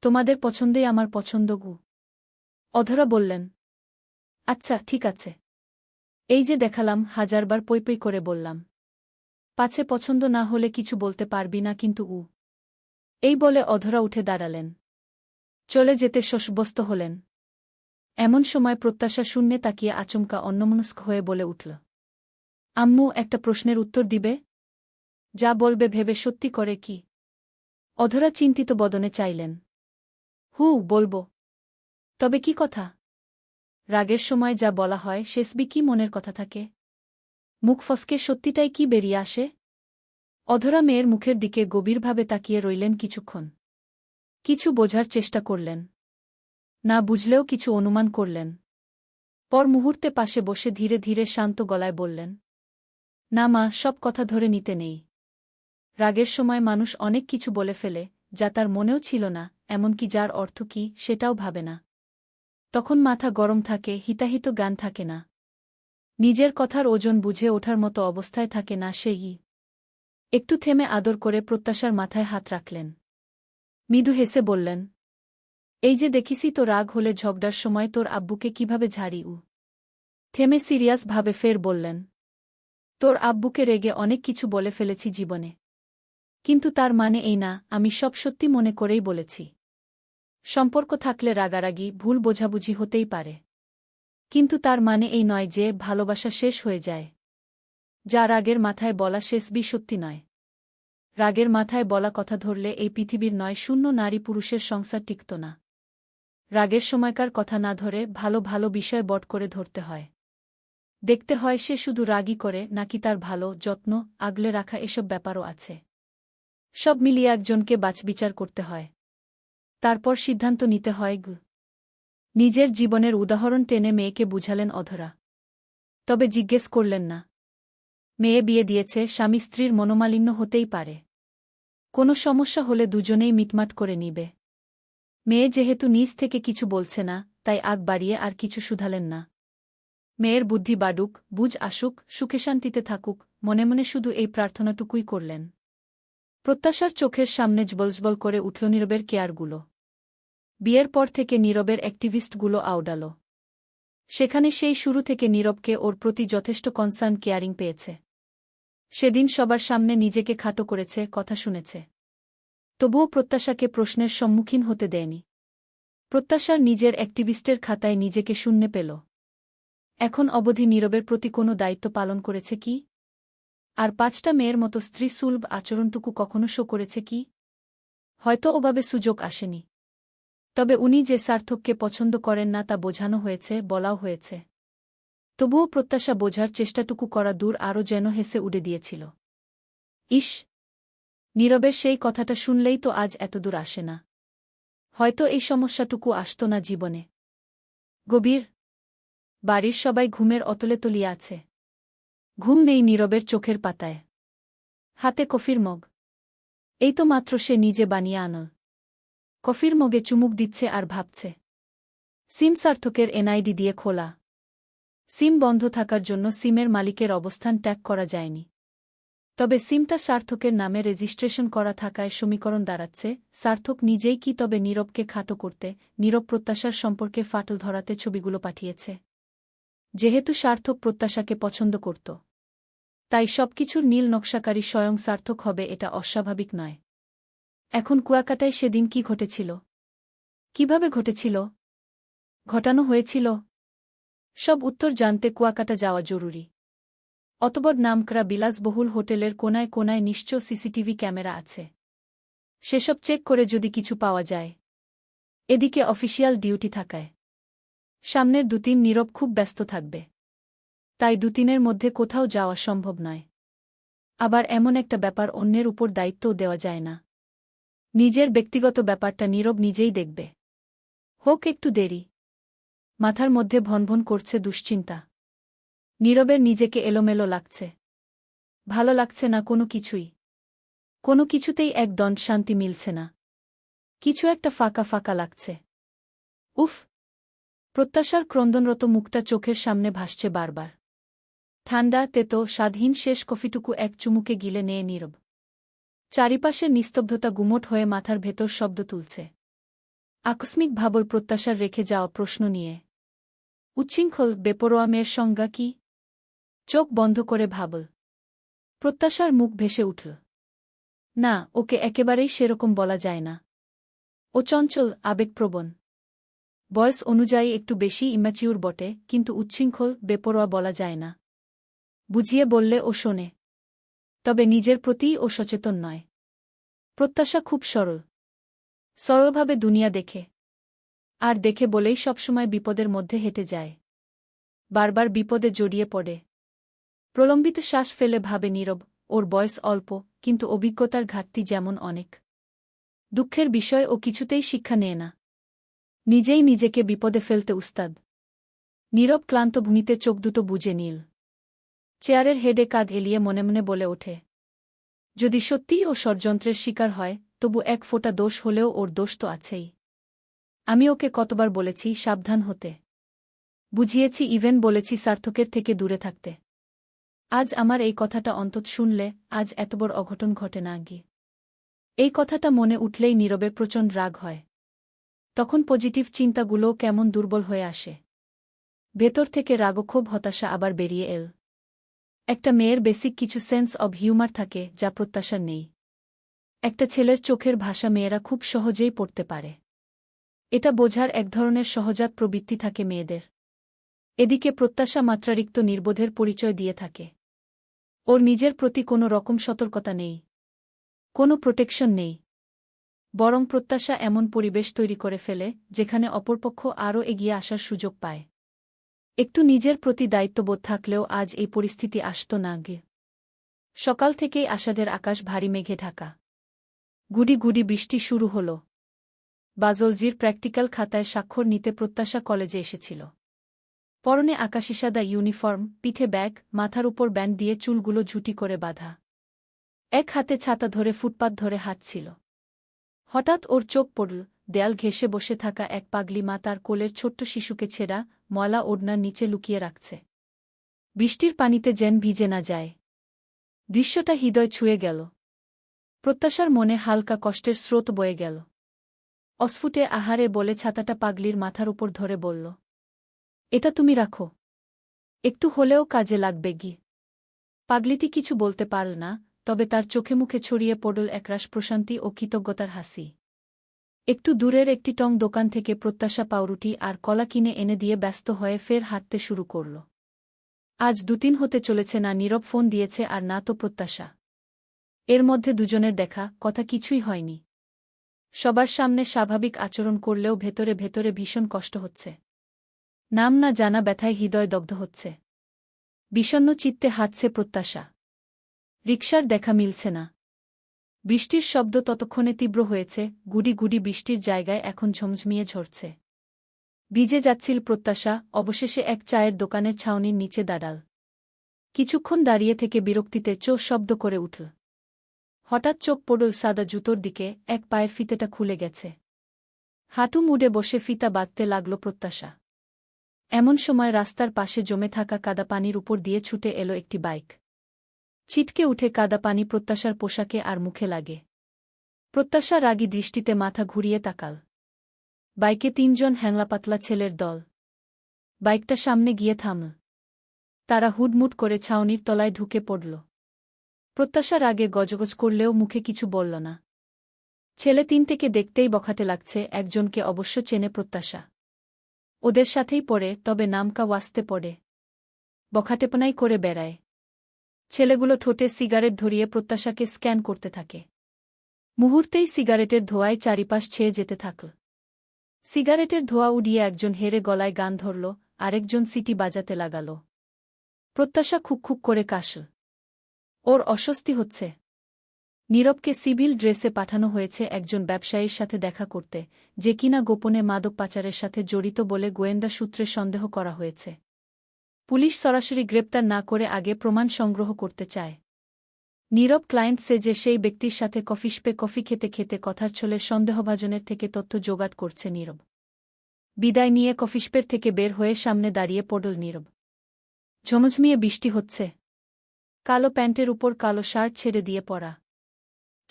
তোমাদের পছন্দেই আমার পছন্দ গু। অধরা বললেন, আচ্ছা ঠিক আছে। এই যে দেখালাম, 1000 বার পই পই করে বললাম। পাছে পছন্দ না হলে কিছু বলতে পারবি না কিন্তু। এই বলে অধরা উঠে দাঁড়ালেন। চলে যেতে শশব্যস্ত হলেন। এমন সময় প্রত্যাশা শূন্যে তাকিয়ে আচমকা অন্যমনস্ক হয়ে বলে উঠল, আম্মু একটা প্রশ্নের উত্তর দিবে? যা বলবে ভেবে সত্যি করে কি? অধরা চিন্তিত বদনে চাইলেন। বলবো। তবে কি কথা? রাগের সময় যা বলা হয় শেষবি কি মনের কথা থাকে? মুখ ফসকে সত্যিটাই কি বেরিয়ে আসে? অধরা মেয়ের মুখের দিকে গভীরভাবে তাকিয়ে রইলেন কিছুক্ষণ। কিছু বোঝার চেষ্টা করলেন। না বুঝলেও কিছু অনুমান করলেন। পর মুহূর্তে পাশে বসে ধীরে ধীরে শান্ত গলায় বললেন, না মা, সব কথা ধরে নিতে নেই। রাগের সময় মানুষ অনেক কিছু বলে ফেলে, যা তার মনেও ছিল না, এমনকি যার অর্থ কি সেটাও ভাবে না। তখন মাথা গরম থাকে, হিতাহিত জ্ঞান থাকে না। নিজের কথার ওজন বুঝে ওঠার মতো অবস্থায় থাকে না সেই। একটু থেমে আদর করে প্রত্যাশার মাথায় হাত রাখলেন। মৃদু হেসে বললেন, এই যে দেখিসি তো রাগ হলে ঝগড়ার সময় তোর আব্বুকে কিভাবে ঝাড়ি। থেমে সিরিয়াস ভাবে ফের বললেন, তোর আব্বুকে রেগে অনেক কিছু বলে ফেলেছি জীবনে। কিন্তু তার মানে এই না আমি সব সত্যি মনে করেই বলেছি। সম্পর্ক থাকলে রাগারাগি, ভুল বোঝাবুঝি হতেই পারে। কিন্তু তার মানে এই নয় যে ভালোবাসা শেষ হয়ে যায়। যা রাগের মাথায় বলা শেষবি সত্যি নয়। রাগের মাথায় বলা কথা ধরলে এই পৃথিবীর নয় শূন্য নারী পুরুষের সংসার টিকত না। রাগের সময়কার কথা না ধরে ভালো ভালো বিষয় বট করে ধরতে হয়। দেখতে হয় সে শুধু রাগই করে নাকি তার ভালো, যত্ন, আগলে রাখা এসব ব্যাপারও আছে। সব মিলিয়ে একজনকে বাছবিচার করতে হয়। তারপর সিদ্ধান্ত নিতে হয়। নিজের জীবনের উদাহরণ টেনে মেয়েকে বুঝালেন অধরা। তবে জিজ্ঞেস করলেন না। মেয়ে বিয়ে দিয়েছে, স্বামী স্ত্রীর মনোমালিন্য হতেই পারে। কোনো সমস্যা হলে দুজনেই মিটমাট করে নিবে। মেয়ে যেহেতু নিজ থেকে কিছু বলছে না, তাই আগ বাড়িয়ে আর কিছু শুধালেন না। মেয়ের বুদ্ধি বাড়ুক, বুঝ আসুক, সুখে শান্তিতে থাকুক, মনে মনে শুধু এই প্রার্থনাটুকুই করলেন। প্রত্যাশার চোখের সামনে জ্বলজ্বল করে উঠল নীরবের কেয়ারগুলো। বিয়ের পর থেকে নীরবের অ্যাক্টিভিস্টগুলো আওড়াল। সেখানে সেই শুরু থেকে নীরবকে ওর প্রতি যথেষ্ট কনসার্ন, কেয়ারিং পেয়েছে। সেদিন সবার সামনে নিজেকে খাটো করেছে, কথা শুনেছে। তবুও প্রত্যাশাকে প্রশ্নের সম্মুখীন হতে দেয়নি। প্রত্যাশার নিজের অ্যাক্টিভিস্টের খাতায় নিজেকে শূন্যে পেল। এখন অবধি নীরবের প্রতি কোনো দায়িত্ব পালন করেছে কি? আর ৫টা মেয়ের মতো স্ত্রীসুলভ আচরণটুকু কখনো শো করেছে কি? হয়তো ওভাবে সুযোগ আসেনি। তবে উনি যে সার্থককে পছন্দ করেন না তা বোঝানো হয়েছে, বলাও হয়েছে। তবুও প্রত্যাশা বোঝার চেষ্টাটুকু করা দূর আরও যেন হেসে উড়ে দিয়েছিল। ইস! নীরবের সেই কথাটা শুনলেই তো আজ এতদূর আসে না। হয়তো এই সমস্যাটুকু আসত না জীবনে। গভীর বাড়ির সবাই ঘুমের অতলে তলিয়ে আছে। ঘুম নেই নীরবের চোখের পাতায়। হাতে কফির মগ। এই তো মাত্র সে নিজে বানিয়ে আনল। কফির মগে চুমুক দিচ্ছে আর ভাবছে। সিম সার্থকের এনআইডি দিয়ে খোলা। সিম বন্ধ থাকার জন্য সিমের মালিকের অবস্থান ট্যাগ করা যায়নি। তবে সিমটা সার্থকের নামে রেজিস্ট্রেশন করা থাকায় সমীকরণ দাঁড়াচ্ছে, সার্থক নিজেই কি তবে নীরবকে খাটো করতে, নীরব প্রত্যাশার সম্পর্কে ফাটল ধরাতে ছবিগুলো পাঠিয়েছে? যেহেতু সার্থক প্রত্যাশাকে পছন্দ করত, তাই সবকিছুর নীল নকশাকারী স্বয়ং সার্থক হবে এটা অস্বাভাবিক নয়। এখন কুয়াকাটায় সেদিন কি ঘটেছিল? কিভাবে ঘটেছিল? ঘটানো হয়েছিল? সব উত্তর জানতে কুয়াকাটা যাওয়া জরুরি। অতবড় নামকরা বিলাসবহুল হোটেলের কোনায় কোনায় নিশ্চয় সিসিটিভি ক্যামেরা আছে। সেসব চেক করে যদি কিছু পাওয়া যায়। এদিকে অফিসিয়াল ডিউটি থাকায় সামনের ২-৩ নীরব খুব ব্যস্ত থাকবে। তাই ২-৩-এর মধ্যে কোথাও যাওয়া সম্ভব নয়। আবার এমন একটা ব্যাপার অন্যের উপর দায়িত্বও দেওয়া যায় না। নিজের ব্যক্তিগত ব্যাপারটা নীরব নিজেই দেখবে। হোক একটু দেরি। মাথার মধ্যে ভনভন করছে দুশ্চিন্তা। নীরবের নিজেকে এলোমেলো লাগছে। ভালো লাগছে না কোনো কিছুই। কোনো কিছুতেই একদণ্ড শান্তি মিলছে না। কিছু একটা ফাঁকা ফাঁকা লাগছে। উফ! প্রত্যাশার ক্রন্দনরত মুখটা চোখের সামনে ভাসছে বারবার। ঠান্ডা, তেতো, স্বাদহীন শেষ কফিটুকু এক চুমুকে গিলে নেয় নীরব। চারিপাশের নিস্তব্ধতা গুমোট হয়ে মাথার ভেতর শব্দ তুলছে। আকস্মিক ভাবল প্রত্যাশার রেখে যাওয়া প্রশ্ন নিয়ে। উচ্ছৃঙ্খল, বেপরোয়া মেয়ের সংজ্ঞা কি? চোখ বন্ধ করে ভাবল। প্রত্যাশার মুখ ভেসে উঠল। না, ওকে একেবারেই সেরকম বলা যায় না। ও চঞ্চল, আবেগপ্রবণ। বয়স অনুযায়ী একটু বেশি ইম্যাচিউর বটে, কিন্তু উচ্ছৃঙ্খল, বেপরোয়া বলা যায় না। বুঝিয়ে বললে ও শোনে। তবে নিজের প্রতিই ও সচেতন নয়। প্রত্যাশা খুব সরল। সরলভাবে দুনিয়া দেখে। আর দেখে বলেই সবসময় বিপদের মধ্যে হেঁটে যায়। বারবার বিপদে জড়িয়ে পড়ে। প্রলম্বিত শ্বাস ফেলে ভাবে নীরব, ওর বয়স অল্প, কিন্তু অভিজ্ঞতার ঘাটতি যেমন অনেক। দুঃখের বিষয় ও কিছুতেই শিক্ষা নেয় না। নিজেই নিজেকে বিপদে ফেলতে উস্তাদ। নীরব ক্লান্ত ভূমিতে চোখ দুটো বুজে নীল। চেয়ারের হেডে কাঁধ এলিয়ে মনে মনে বলে ওঠে। যদি সত্যিই ও ষড়যন্ত্রের শিকার হয়, তবু এক ফোঁটা দোষ হলেও ওর দোষ তো আছেই। আমি ওকে কতবার বলেছি সাবধান হতে। বুঝিয়েছি, ইভেন বলেছি সার্থকের থেকে দূরে থাকতে। আজ আমার এই কথাটা অন্তত শুনলে, আজ এত বড় অঘটন ঘটে না গিয়ে। এই কথাটা মনে উঠলেই নীরবের প্রচণ্ড রাগ হয়। তখন পজিটিভ চিন্তাগুলোও কেমন দুর্বল হয়ে আসে। ভেতর থেকে রাগক্ষোভ, হতাশা আবার বেরিয়ে এল। একটা মেয়ের বেসিক কিছু সেন্স অব হিউমার থাকে, যা প্রত্যাশার নেই। একটা ছেলের চোখের ভাষা মেয়েরা খুব সহজেই পড়তে পারে। এটা বোঝার এক ধরনের সহজাত প্রবৃত্তি থাকে মেয়েদের। এদিকে প্রত্যাশা মাত্রারিক্ত নির্বোধের পরিচয় দিয়ে থাকে। ওর নিজের প্রতি কোনো রকম সতর্কতা নেই। কোনো প্রোটেকশন নেই। বরং প্রত্যাশা এমন পরিবেশ তৈরি করে ফেলে, যেখানে অপরপক্ষ আরও এগিয়ে আসার সুযোগ পায়। একটু নিজের প্রতি দায়িত্ববোধ থাকলেও আজ এই পরিস্থিতি আসত না গে। সকাল থেকেই আষাঢ়ের আকাশ ভারী মেঘে ঢাকা। গুডি গুডি বৃষ্টি শুরু হল। বাজলজির প্র্যাকটিক্যাল খাতায় স্বাক্ষর নিতে প্রত্যাশা কলেজে এসেছিল। পরনে আকাশিসাদা ইউনিফর্ম, পিঠে ব্যাগ, মাথার উপর ব্যান্ড দিয়ে চুলগুলো ঝুটি করে বাঁধা। এক হাতে ছাতা ধরে ফুটপাত ধরে হাঁটছিল। হঠাৎ ওর চোখ পড়ল, দেয়াল ঘেঁষে বসে থাকা এক পাগলি মা তার কোলের ছোট্ট শিশুকে ছেঁড়া, ময়লা ওড়নার নিচে লুকিয়ে রাখছে। বৃষ্টির পানিতে যেন ভিজে না যায়। দৃশ্যটা হৃদয় ছুঁয়ে গেল। প্রত্যাশার মনে হালকা কষ্টের স্রোত বয়ে গেল। অস্ফুটে আহারে বলে ছাতাটা পাগলির মাথার উপর ধরে বলল, এটা তুমি রাখো। একটু হলেও কাজে লাগবে গি। পাগলিটি কিছু বলতে পারল না, তবে তার চোখে মুখে ছড়িয়ে পড়ল একরাশ প্রশান্তি ও কৃতজ্ঞতার হাসি। একটু দূরের একটি টং দোকান থেকে প্রত্যাশা পাউরুটি আর কলা কিনে এনে দিয়ে ব্যস্ত হয়ে ফের হাঁটতে শুরু করল। আজ 2 দিন হতে চলেছে না নীরব ফোন দিয়েছে আর না তো প্রত্যাশা। এর মধ্যে দুজনের দেখা কথা কিছুই হয়নি। সবার সামনে স্বাভাবিক আচরণ করলেও ভেতরে ভেতরে ভীষণ কষ্ট হচ্ছে। নাম না জানা ব্যথায় হৃদয় দগ্ধ হচ্ছে। বিষণ্ণ চিত্তে হাঁটছে প্রত্যাশা। রিকশার দেখা মিলছে না। বৃষ্টির শব্দ ততক্ষণে তীব্র হয়েছে, গুডি গুডি বৃষ্টির জায়গায় এখন ঝমঝমিয়ে ঝরছে। ভিজে যাচ্ছিল প্রত্যাশা, অবশেষে এক চায়ের দোকানের ছাউনির নিচে দাঁড়াল। কিছুক্ষণ দাঁড়িয়ে থেকে বিরক্তিতে চোখ শব্দ করে উঠল। হঠাৎ চোখ পড়ল সাদা জুতোর দিকে, এক পায়ের ফিতেটা খুলে গেছে। হাঁটু মুড়ে বসে ফিতা বাঁধতে লাগল প্রত্যাশা। এমন সময় রাস্তার পাশে জমে থাকা কাদা পানির উপর দিয়ে ছুটে এলো একটি বাইক। ছিটকে উঠে কাদা পানি প্রত্যাশার পোশাকে আর মুখে লাগে। প্রত্যাশা রাগী দৃষ্টিতে মাথা ঘুরিয়ে তাকাল। বাইকে 3 জন হ্যাংলাপাতলা ছেলের দল। বাইকটা সামনে গিয়ে থামল। তারা হুডমুট করে ছাউনির তলায় ঢুকে পড়ল। প্রত্যাশা রাগে গজগজ করলেও মুখে কিছু বলল না। ছেলে 3টেকে দেখতেই বখাটে লাগছে, একজনকে অবশ্য চেনে প্রত্যাশা। ওদের সাথেই পড়ে, তবে নামকা ওয়াস্তে পড়ে। বখাটেপনাই করে বেড়ায়। ছেলেগুলো ঠোঁটে সিগারেট ধরিয়ে প্রত্যাশাকে স্ক্যান করতে থাকে। মুহূর্তেই সিগারেটের ধোঁয়ায় চারিপাশ ছেয়ে যেতে থাকল। সিগারেটের ধোঁয়া উড়িয়ে একজন হেরে গলায় গান ধরল, আরেকজন সিটি বাজাতে লাগাল। প্রত্যাশা খুক করে কাশল। ওর অস্বস্তি হচ্ছে। নীরবকে সিভিল ড্রেসে পাঠানো হয়েছে একজন ব্যবসায়ীর সাথে দেখা করতে, যে কিনা গোপনে মাদক পাচারের সাথে জড়িত বলে গোয়েন্দা সূত্রে সন্দেহ করা হয়েছে। পুলিশ সরাসরি গ্রেপ্তার না করে আগে প্রমাণ সংগ্রহ করতে চায়। নীরব ক্লায়েন্ট সেজে সেই ব্যক্তির সাথে কফি খেতে খেতে কথার ছলে সন্দেহভাজনের থেকে তথ্য জোগাড় করছে নীরব। বিদায় নিয়ে কফিশপের থেকে বের হয়ে সামনে দাঁড়িয়ে পড়ল নীরব। ঝমঝমিয়ে বৃষ্টি হচ্ছে। কালো প্যান্টের উপর কালো শার্ট ছেড়ে দিয়ে পরা।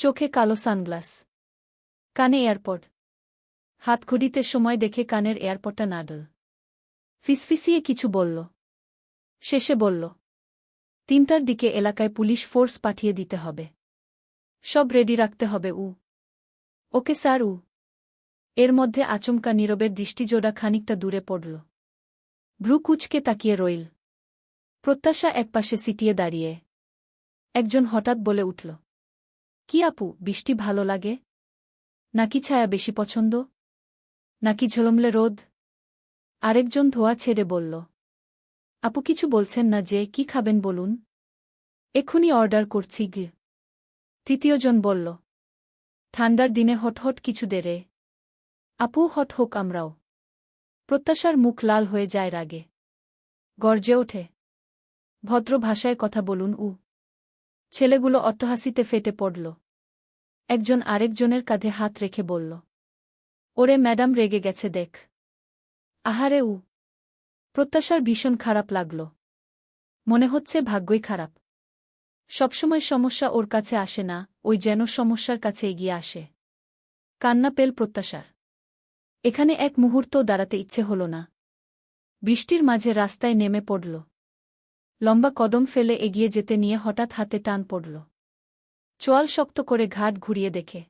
চোখে কালো সানগ্লাস। কানে এয়ারপড। হাত ঘড়িতে সময় দেখে কানের এয়ারপডটা নাড়ল। ফিসফিসিয়ে কিছু বলল। শেষে বলল, 3টার দিকে এলাকায় পুলিশ ফোর্স পাঠিয়ে দিতে হবে। সব রেডি রাখতে হবে। Okay sir. এর মধ্যে আচমকা নীরবের দৃষ্টিজোড়া খানিকটা দূরে পড়ল। ভ্রু কুঁচকে তাকিয়ে রইল। প্রত্যাশা একপাশে সিটিয়ে দাঁড়িয়ে। একজন হঠাৎ বলে উঠল, কি আপু, বৃষ্টি ভালো লাগে? নাকি ছায়া বেশি পছন্দ? নাকি ঝলমলে রোদ? আরেকজন ধোয়া ছেড়ে বলল, আপু কিছু বলছেন না যে, কি খাবেন বলুন? এক্ষুনি অর্ডার করছি গে। তৃতীয়জন বলল, ঠান্ডার দিনে হট কিছু দে রে। আপু হট হোক আমরাও। প্রত্যাশার মুখ লাল হয়ে যায় রাগে। গর্জে ওঠে, ভদ্র ভাষায় কথা বলুন। ছেলেগুলো অট্টহাসিতে ফেটে পড়ল। একজন আরেকজনের কাঁধে হাত রেখে বলল, ওরে ম্যাডাম রেগে গেছে দেখ। আহারে। প্রত্যাশার ভীষণ খারাপ লাগল। মনে হচ্ছে ভাগ্যই খারাপ। সবসময় সমস্যা ওর কাছে আসে না, ওই যেন সমস্যার কাছে এগিয়ে আসে। কান্না পেল প্রত্যাশার। এখানে এক মুহূর্তও দাঁড়াতে ইচ্ছে হল না। বৃষ্টির মাঝে রাস্তায় নেমে পড়ল। লম্বা কদম ফেলে এগিয়ে যেতে নিয়ে হঠাৎ হাতে টান পড়ল। চোয়াল শক্ত করে ঘাট ঘুরিয়ে দেখে।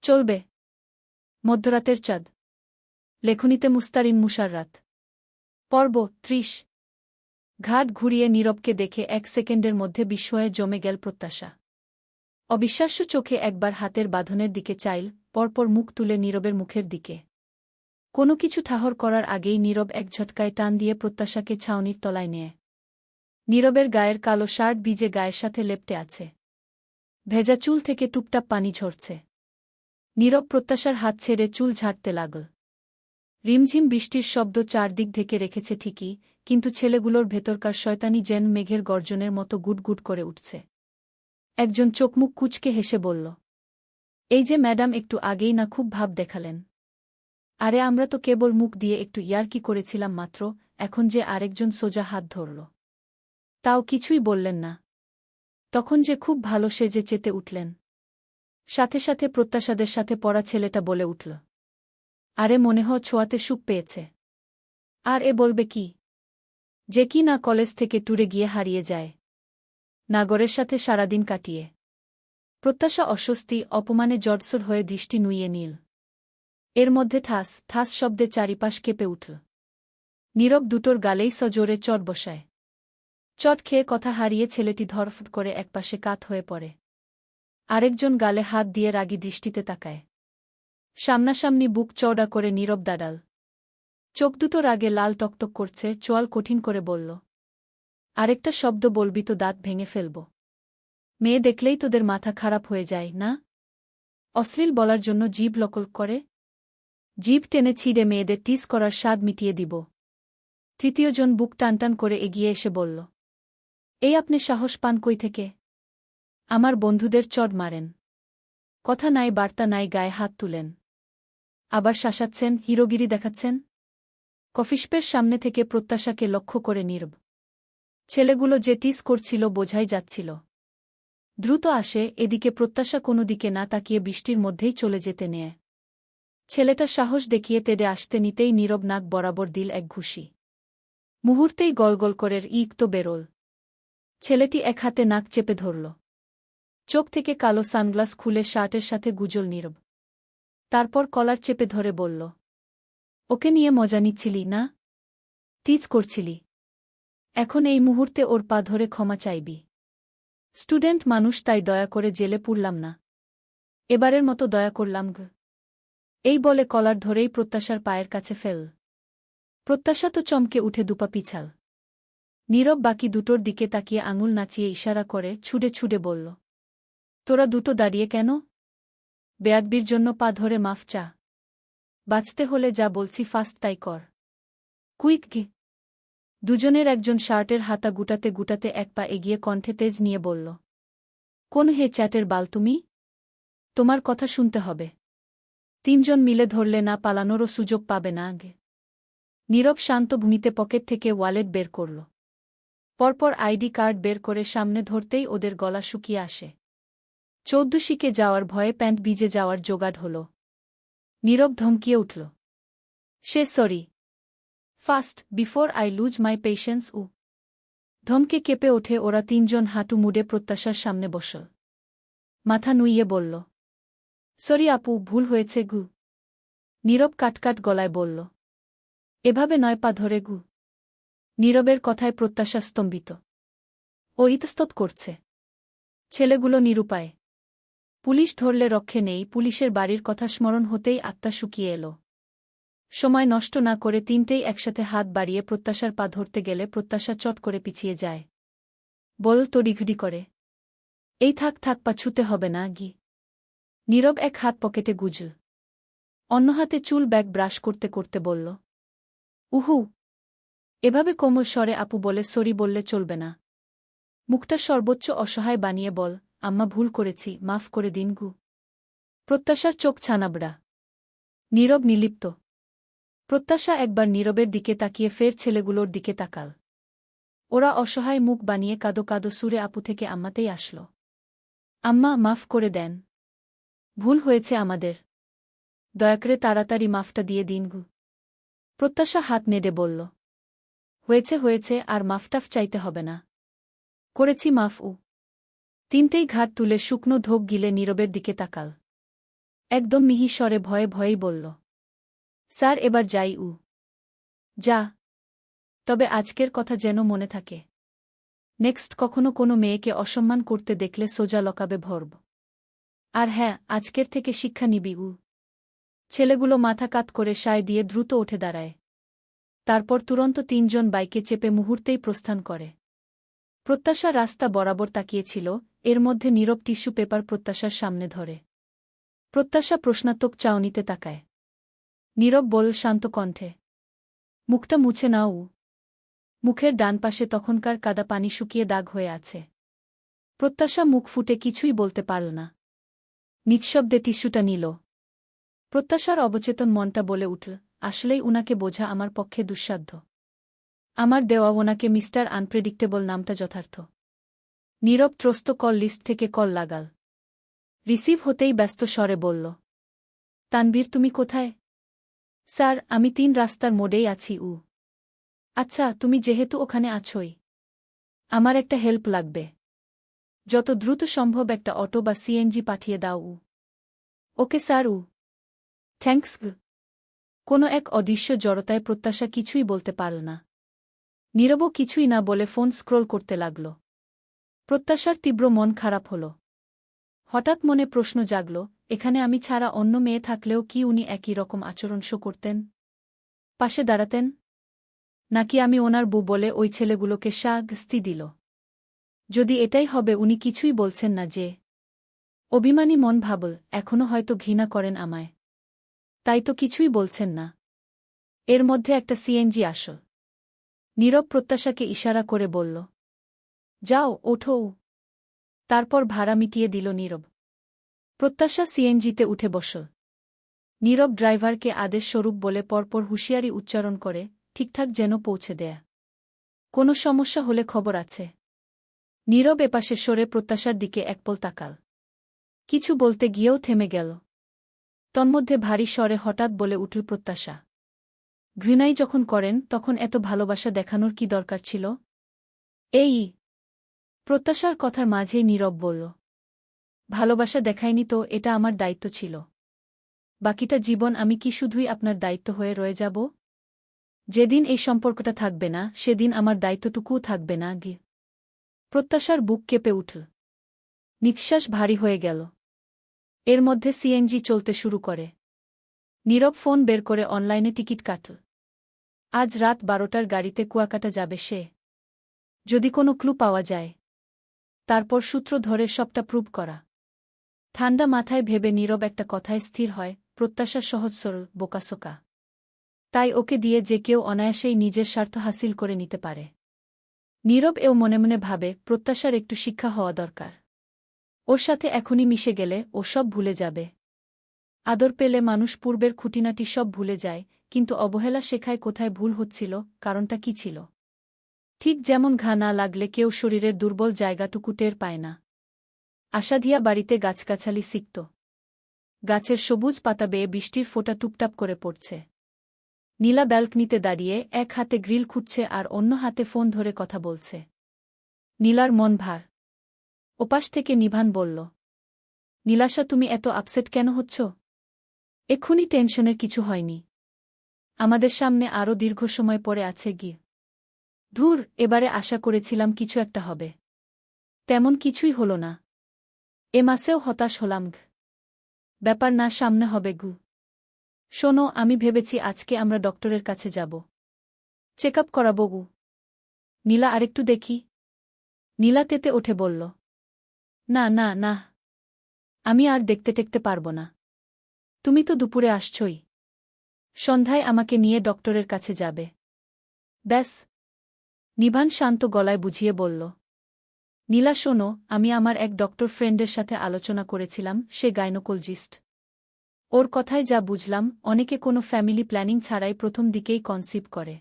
চলবে। মধ্যরাতের চাঁদ। লেখনীতে মুস্তারিন মুশাররাত। পর্ব 30। ঘাট ঘুরিয়ে নীরবকে দেখে 1 সেকেন্ডের মধ্যে বিস্ময়ে জমে গেল প্রত্যাশা। অবিশ্বাস্য চোখে একবার হাতের বাঁধনের দিকে চাইল, পরপর মুখ তুলে নীরবের মুখের দিকে। কোনো কিছু ঠাহর করার আগেই নীরব এক ঝটকায় টান দিয়ে প্রত্যাশাকে ছাউনির তলায় নেয়। নীরবের গায়ের কালো শার্ট ভিজে গায়ের সাথে লেপ্টে আছে। ভেজা চুল থেকে টুপটাপ পানি ঝরছে। নীরব প্রত্যাশার হাত ছেড়ে চুল ঝাড়তে লাগল। রিমঝিম বৃষ্টির শব্দ চারদিক ঢেকে রেখেছে ঠিকই, কিন্তু ছেলেগুলোর ভেতরকার শয়তানি যেন মেঘের গর্জনের মতো গুটগুট করে উঠছে। একজন চোখমুখ কুঁচকে হেসে বলল, এই যে ম্যাডাম একটু আগেই না খুব ভাব দেখালেন। আরে আমরা তো কেবল মুখ দিয়ে একটু ইয়ার্কি করেছিলাম মাত্র, এখন যে আরেকজন সোজা হাত ধরল। তাও কিছুই বললেন না। তখন যে খুব ভালো সেজে চেতে উঠলেন। সাথে সাথে প্রত্যাশাদের সাথে পড়া ছেলেটা বলে উঠল, আরে মনে হয় ছোঁয়াতে সুখ পেয়েছে। আর এ বলবে কি? যে কি না কলেজ থেকে ট্যুরে গিয়ে হারিয়ে যায়। নাগরের সাথে সারাদিন কাটিয়ে প্রত্যাশা অস্বস্তি অপমানে জড়সড় হয়ে দৃষ্টি নুইয়ে নীল। এর মধ্যে ঠাস ঠাস শব্দে চারিপাশ কেঁপে উঠল। নীরব দুটোর গালেই সজোরে চট বসায়। চট খেয়ে কথা হারিয়ে ছেলেটি ধরফট করে একপাশে কাত হয়ে পড়ে। আরেকজন গালে হাত দিয়ে রাগী দৃষ্টিতে তাকায়। সামনাসামনি বুক চওড়া করে নীরব দাঁড়াল। চোখ দুটো রাগে লাল টকটক করছে, চোয়াল কঠিন করে বলল, আরেকটা শব্দ বলবি তো দাঁত ভেঙে ফেলব। মেয়ে দেখলেই তোদের মাথা খারাপ হয়ে যায় না? অশ্লীল বলার জন্য জিভ লকল করে? জিভ টেনে ছিঁড়ে মেয়েদের টিস করার স্বাদ মিটিয়ে দিব। তৃতীয়জন বুক টানটান করে এগিয়ে এসে বলল, এই আপনি সাহস পান কই থেকে? আমার বন্ধুদের চড় মারেন। কথা নাই বার্তা নাই, গায়ে হাত তুলেন। আবার শাসাচ্ছেন, হিরোগিরি দেখাচ্ছেন। কফিশপের সামনে থেকে প্রত্যাশাকে লক্ষ্য করে নীরব। ছেলেগুলো যে টিস করছিল বোঝাই যাচ্ছিল। দ্রুত আসে, এদিকে প্রত্যাশা কোনো দিকে না তাকিয়ে বৃষ্টির মধ্যেই চলে যেতে নেয়। ছেলেটা সাহস দেখিয়ে তেড়ে আসতে নিতেই নীরব নাক বরাবর দিল এক ঘুষি। মুহূর্তেই গলগল করে ইক তো বেরোল। ছেলেটি এক হাতে নাক চেপে ধরল। চোখ থেকে কালো সানগ্লাস খুলে শার্টের সাথে গুজল নীরব। তারপর কলার চেপে ধরে বলল, ওকে নিয়ে মজা নিচ্ছিলি না? টিজ করছিলি? এখন এই মুহূর্তে ওর পা ধরে ক্ষমা চাইবি। স্টুডেন্ট মানুষ, তাই দয়া করে জেলে পুরলাম না। এবারের মতো দয়া করলাম গ। এই বলে কলার ধরেই প্রত্যাশার পায়ের কাছে ফেল। প্রত্যাশা তো চমকে উঠে দুপা পিছাল। নীরব বাকি দুটোর দিকে তাকিয়ে আঙুল নাচিয়ে ইশারা করে ছুড়ে ছুড়ে বলল, তোরা দুটো দাঁড়িয়ে কেন? বেয়াদবির জন্য পা ধরে মাফ চা। বাঁচতে হলে যা বলছি ফাস্ট তাই কর। কুইক গে। দুজনের একজন শার্টের হাতা গুটাতে গুটাতে এক পা এগিয়ে কণ্ঠে তেজ নিয়ে বলল, কোন হে চ্যাটের বাল তুমি? তোমার কথা শুনতে হবে। তিনজন মিলে ধরলে না পালানোরও সুযোগ পাবে না আগে। নীরব শান্ত ভূমিতে পকেট থেকে ওয়ালেট বের করল। পরপর আইডি কার্ড বের করে সামনে ধরতেই ওদের গলা শুকিয়ে আসে। 14 শিকে যাওয়ার ভয়ে প্যান্ট ভিজে যাওয়ার জোগাড় হল। নীরব ধমকিয়ে উঠল, সে sorry. Fast before I lose my patience. ধমকে কেঁপে ওঠে ওরা তিনজন, হাঁটু মুড়ে প্রত্যাশার সামনে বসল। মাথা নুইয়ে বলল, সরি আপু, ভুল হয়েছে গু। নীরব কাটকাট গলায় বলল, এভাবে নয়, পা ধরে গু। নীরবের কথায় প্রত্যাশা স্তম্ভিত। ও ইতস্তত করছে। ছেলেগুলো নিরুপায়। পুলিশ ধরলে রক্ষে নেই। পুলিশের বাড়ির কথা স্মরণ হতেই আত্মা শুকিয়ে এল। সময় নষ্ট না করে তিনটেই একসাথে হাত বাড়িয়ে প্রত্যাশার পা ধরতে গেলে প্রত্যাশা চট করে পিছিয়ে যায়। বল তড়িঘড়ি করে, এই থাক থাক, পা ছুতে হবে না গি। নীরব এক হাত পকেটে গুজল, অন্য হাতে চুল ব্যাগ ব্রাশ করতে করতে বলল, উহু। এভাবে কোমল স্বরে আপু বলে সরি বললে চলবে না। মুখটা সর্বোচ্চ অসহায় বানিয়ে বল, আম্মা ভুল করেছি, মাফ করে দিন গু। প্রত্যাশার চোখ ছানাবড়া। নীরব নিলিপ্ত। প্রত্যাশা একবার নীরবের দিকে তাকিয়ে ফের ছেলেগুলোর দিকে তাকাল। ওরা অসহায় মুখ বানিয়ে কাদো কাদো সুরে আপু থেকে আম্মাতেই আসল। আম্মা, মাফ করে দেন। ভুল হয়েছে আমাদের। দয়া করে তাড়াতাড়ি মাফটা দিয়ে দিন গু। প্রত্যাশা হাত নেড়ে বলল, হয়েছে হয়েছে, আর মাফটাফ চাইতে হবে না। করেছি মাফ। তিনটেই ঘাট তুলে শুকনো ঢোক গিলে নীরবের দিকে তাকাল। একদম মিহি স্বরে ভয়ে ভয়েই বলল, স্যার এবার যাই। যা। তবে আজকের কথা যেন মনে থাকে। নেক্সট কখনো কোনো মেয়েকে অসম্মান করতে দেখলে সোজা লকাবে ভরব। আর হ্যাঁ, আজকের থেকে শিক্ষা নিবি। ছেলেগুলো মাথা কাত করে সায় দিয়ে দ্রুত উঠে দাঁড়ায়। তারপর তুরন্ত তিনজন বাইকে চেপে মুহূর্তেই প্রস্থান করে। প্রত্যাশা রাস্তা বরাবর তাকিয়েছিল, এর মধ্যে নীরব টিস্যু পেপার প্রত্যাশার সামনে ধরে। প্রত্যাশা প্রশ্নাত্মক চাউনিতে তাকায়। নীরব বল শান্ত কণ্ঠে, মুখটা মুছে নাও। মুখের ডান পাশে তখনকার কাদা পানি শুকিয়ে দাগ হয়ে আছে। প্রত্যাশা মুখ ফুটে কিছুই বলতে পারল না। নিঃশব্দে টিস্যুটা নিল। প্রত্যাশার অবচেতন মনটা বলে উঠল, আসলেই উনাকে বোঝা আমার পক্ষে দুঃসাধ্য। আমার দেওয়া ওনাকে মিস্টার আনপ্রেডিক্টেবল নামটা যথার্থ। নীরব ত্রস্ত কল লিস্ট থেকে কল লাগাল। রিসিভ হতেই ব্যস্ত স্বরে বলল, তানবীর তুমি কোথায়? স্যার, আমি 3 রাস্তার মোড়েই আছি। আচ্ছা, তুমি যেহেতু ওখানে আছোই, আমার একটা হেল্প লাগবে। যত দ্রুত সম্ভব একটা অটো বা সিএনজি পাঠিয়ে দাও। Okay sir. থ্যাঙ্কস। কোনো এক অদৃশ্য জড়তায় প্রত্যাশা কিছুই বলতে পারল না। নীরবও কিছুই না বলে ফোন স্ক্রোল করতে লাগল। প্রত্যাশার তীব্র মন খারাপ হল। হঠাৎ মনে প্রশ্ন জাগল, এখানে আমি ছাড়া অন্য মেয়ে থাকলেও কি উনি একই রকম আচরণ শো করতেন? পাশে দাঁড়াতেন? নাকি আমি ওনার বউ বলে ওই ছেলেগুলোকে শাস্তি দিল? যদি এটাই হবে, উনি কিছুই বলছেন না যে? অভিমানী মন ভাবল, এখনো হয়তো ঘৃণা করেন আমায়। তাই তো কিছুই বলছেন না। এর মধ্যে একটা সিএনজি আসল। নীরব প্রত্যাশাকে ইশারা করে বলল, যাও, ওঠো। তারপর ভাড়া মিটিয়ে দিল নীরব। প্রত্যাশা সিএনজিতে উঠে বসল। নীরব ড্রাইভারকে আদেশস্বরূপ বলে পরপর হুঁশিয়ারি উচ্চারণ করে, ঠিকঠাক যেন পৌঁছে দেয়া। কোনো সমস্যা হলে খবর আছে। নীরব এপাশে সরে প্রত্যাশার দিকে একপল তাকাল। কিছু বলতে গিয়েও থেমে গেল। তন্মধ্যে ভারী স্বরে হঠাৎ বলে উঠল প্রত্যাশা, ঘৃণাই যখন করেন তখন এত ভালোবাসা দেখানোর কি দরকার ছিল? এই প্রত্যাশার কথার মাঝেই নীরব বলল, ভালোবাসা দেখায়নি তো, এটা আমার দায়িত্ব ছিল। বাকিটা জীবন আমি কি শুধুই আপনার দায়িত্ব হয়ে রয়ে যাব? যেদিন এই সম্পর্কটা থাকবে না, সেদিন আমার দায়িত্বটুকুও থাকবে না। প্রত্যাশার বুক কেঁপে উঠল। নিঃশ্বাস ভারী হয়ে গেল। এর মধ্যে সিএনজি চলতে শুরু করে। নীরব ফোন বের করে অনলাইনে টিকিট কাটল। আজ রাত 12টার গাড়িতে কুয়াকাটা যাবে সে। যদি কোনো ক্লু পাওয়া যায়, তারপর সূত্র ধরে সবটা প্রুভ করা। ঠান্ডা মাথায় ভেবে নীরব একটা কথায় স্থির হয়, প্রত্যাশা সহজ সরল, বোকাসোকা। তাই ওকে দিয়ে যে কেউ অনায়াসেই নিজের স্বার্থ হাসিল করে নিতে পারে। নীরব এও মনে মনে ভাবে, প্রত্যাশার একটু শিক্ষা হওয়া দরকার। ওর সাথে এখনই মিশে গেলে ও সব ভুলে যাবে। আদর পেলে মানুষ পূর্বের খুঁটিনাটি সব ভুলে যায়, কিন্তু অবহেলা শেখায় কোথায় ভুল হচ্ছিল, কারণটা কি ছিল। ঠিক যেমন ঘা না লাগলে কেউ শরীরের দুর্বল জায়গাটুকু টের পায় না। আশাধিয়া বাড়িতে গাছগাছালি সিক্ত। গাছের সবুজ পাতা বেয়ে বৃষ্টির ফোঁটা টুপটাপ করে পড়ছে। নীলা ব্যালকনিতে দাঁড়িয়ে এক হাতে গ্রিল খুঁটছে আর অন্য হাতে ফোন ধরে কথা বলছে। নীলার মন ভার। ওপাশ থেকে নিভান বলল, নীলাশা, তুমি এত আপসেট কেন হচ্ছ? এক্ষুনি টেনশনের কিছু হয়নি। আমাদের সামনে আরও দীর্ঘ সময় পড়ে আছে। ধুর, এবারে আশা করেছিলাম কিছু একটা হবে। তেমন কিছুই হলো না। এ মাসেও হতাশ হলাম। ব্যাপার না সামনে হবে। শোনো, আমি ভেবেছি আজকে আমরা ডক্টরের কাছে যাব। চেক আপ করাবো। নীলা, আরেকটু দেখি। নীলা তেতে ওঠে বলল, না না না, আমি আর দেখতে টেকতে পারব না। তুমি তো দুপুরে আসছই। সন্ধ্যায় আমাকে নিয়ে ডক্টরের কাছে যাবে। ব্যাস। নিভান শান্ত গলায় বুঝিয়ে বলল, নীলা শোনো, আমি আমার এক ডক্টর ফ্রেন্ডের সাথে আলোচনা করেছিলাম, সে গাইনোকোলজিস্ট। ওর কথায় যা বুঝলাম, অনেকে কোনো ফ্যামিলি প্ল্যানিং ছাড়াই প্রথম দিকেই কনসিভ করে।